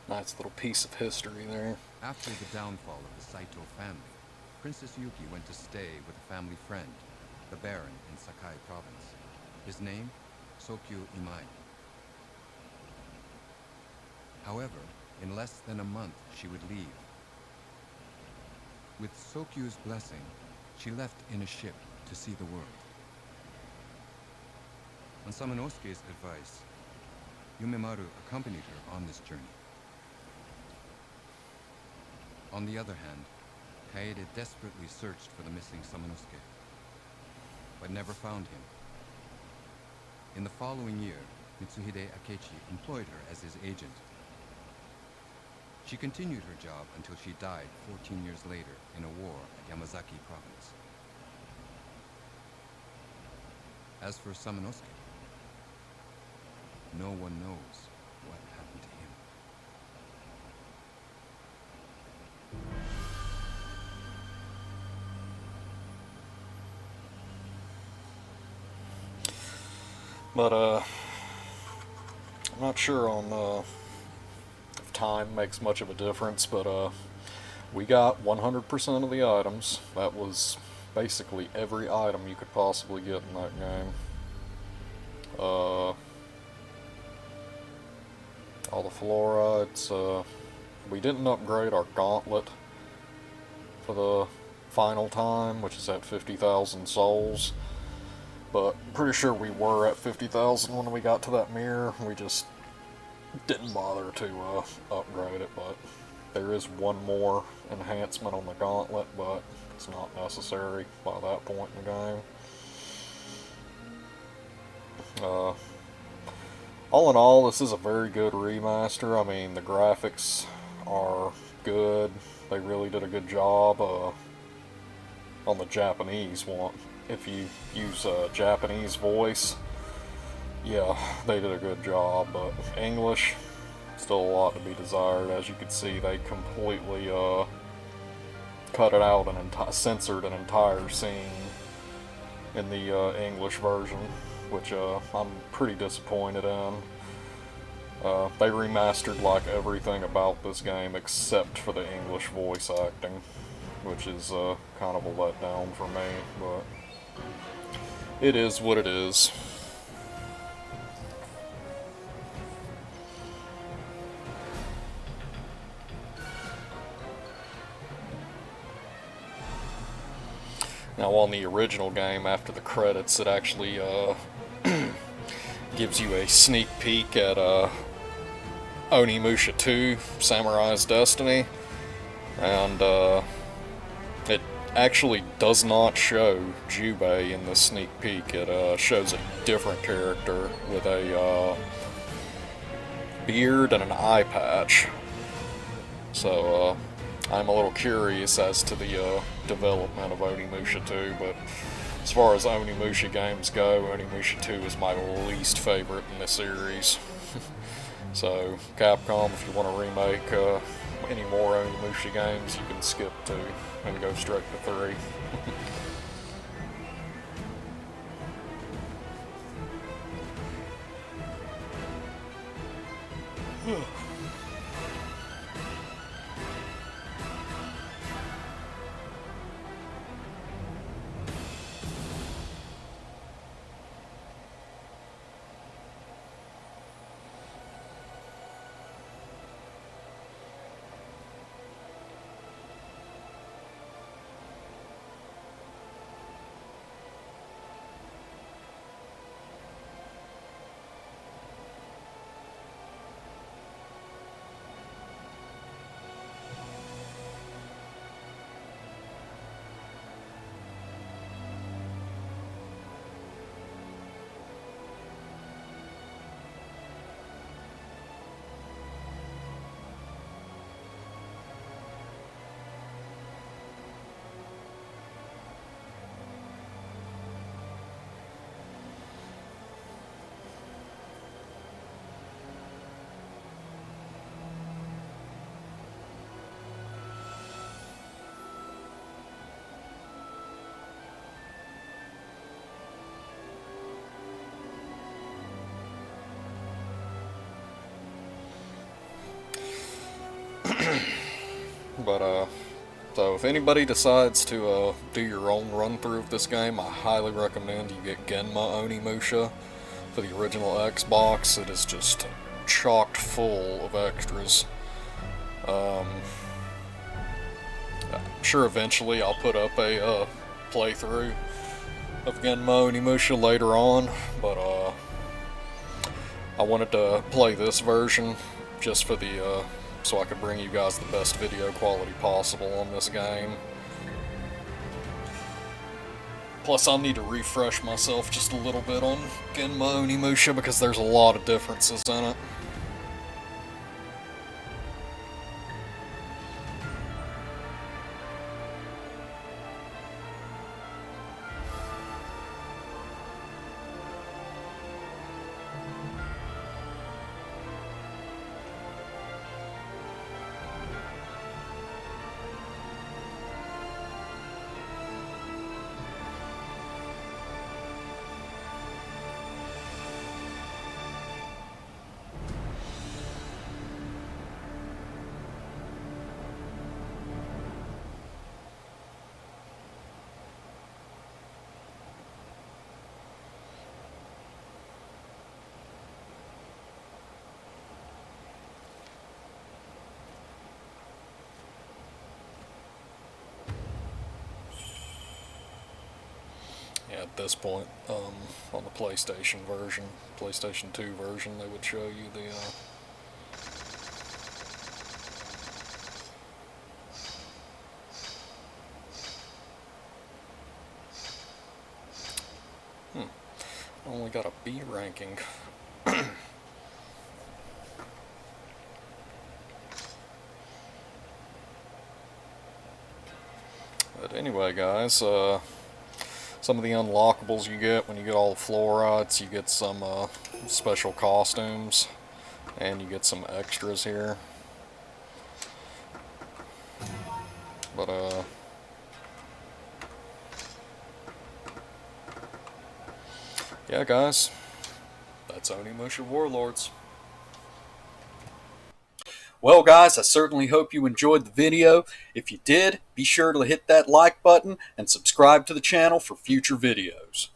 [SPEAKER 1] Nice little piece of history there.
[SPEAKER 14] After the downfall of the Saito family, Princess Yuki went to stay with a family friend, the Baron in Sakai province. His name? Sokyu Imai. However, in less than a month, she would leave. With Sokyu's blessing, she left in a ship to see the world. On Samanosuke's advice, Yumemaru accompanied her on this journey. On the other hand, Kaede desperately searched for the missing Samanosuke, but never found him. In the following year, Mitsuhide Akechi employed her as his agent. She continued her job until she died 14 years later in a war at Yamazaki province. As for Samanosuke, no one knows what happened to him.
[SPEAKER 1] But, I'm not sure on, if time makes much of a difference, but, we got 100% of the items. That was basically every item you could possibly get in that game. All the fluorides, we didn't upgrade our gauntlet for the final time, which is at 50,000 souls. But I'm pretty sure we were at 50,000 when we got to that mirror. We just didn't bother to upgrade it, but there is one more enhancement on the gauntlet, but it's not necessary by that point in the game. All in all, this is a very good remaster. I mean, the graphics are good. They really did a good job on the Japanese one. If you use a Japanese voice, yeah, they did a good job, but English, still a lot to be desired. As you can see, they completely cut it out and censored an entire scene in the English version, which I'm pretty disappointed in. They remastered like everything about this game except for the English voice acting, which is kind of a letdown for me, but it is what it is. Now on the original game, after the credits, it actually gives you a sneak peek at Onimusha 2, Samurai's Destiny, and it actually does not show Jubei in the sneak peek. It shows a different character with a beard and an eye patch. So I'm a little curious as to the development of Onimusha 2, but as far as Onimusha games go, Onimusha 2 is my least favorite in the series. So, Capcom, if you want to remake any more Onimusha games, you can skip 2 and go straight to 3. But, so if anybody decides to do your own run-through of this game, I highly recommend you get Genma Onimusha for the original Xbox. It is just chocked full of extras. I'm sure eventually I'll put up a playthrough of Genma Onimusha later on, but I wanted to play this version just for the so I could bring you guys the best video quality possible on this game. Plus, I'll need to refresh myself just a little bit on Genma Onimusha because there's a lot of differences in it. this point. On the PlayStation version, PlayStation 2 version, they would show you the only got a B ranking. But anyway, guys, some of the unlockables you get when you get all the fluorites, you get some special costumes, and you get some extras here. But yeah, guys, that's Onimusha Warlords. Well, guys, I certainly hope you enjoyed the video. If you did, be sure to hit that like button and subscribe to the channel for future videos.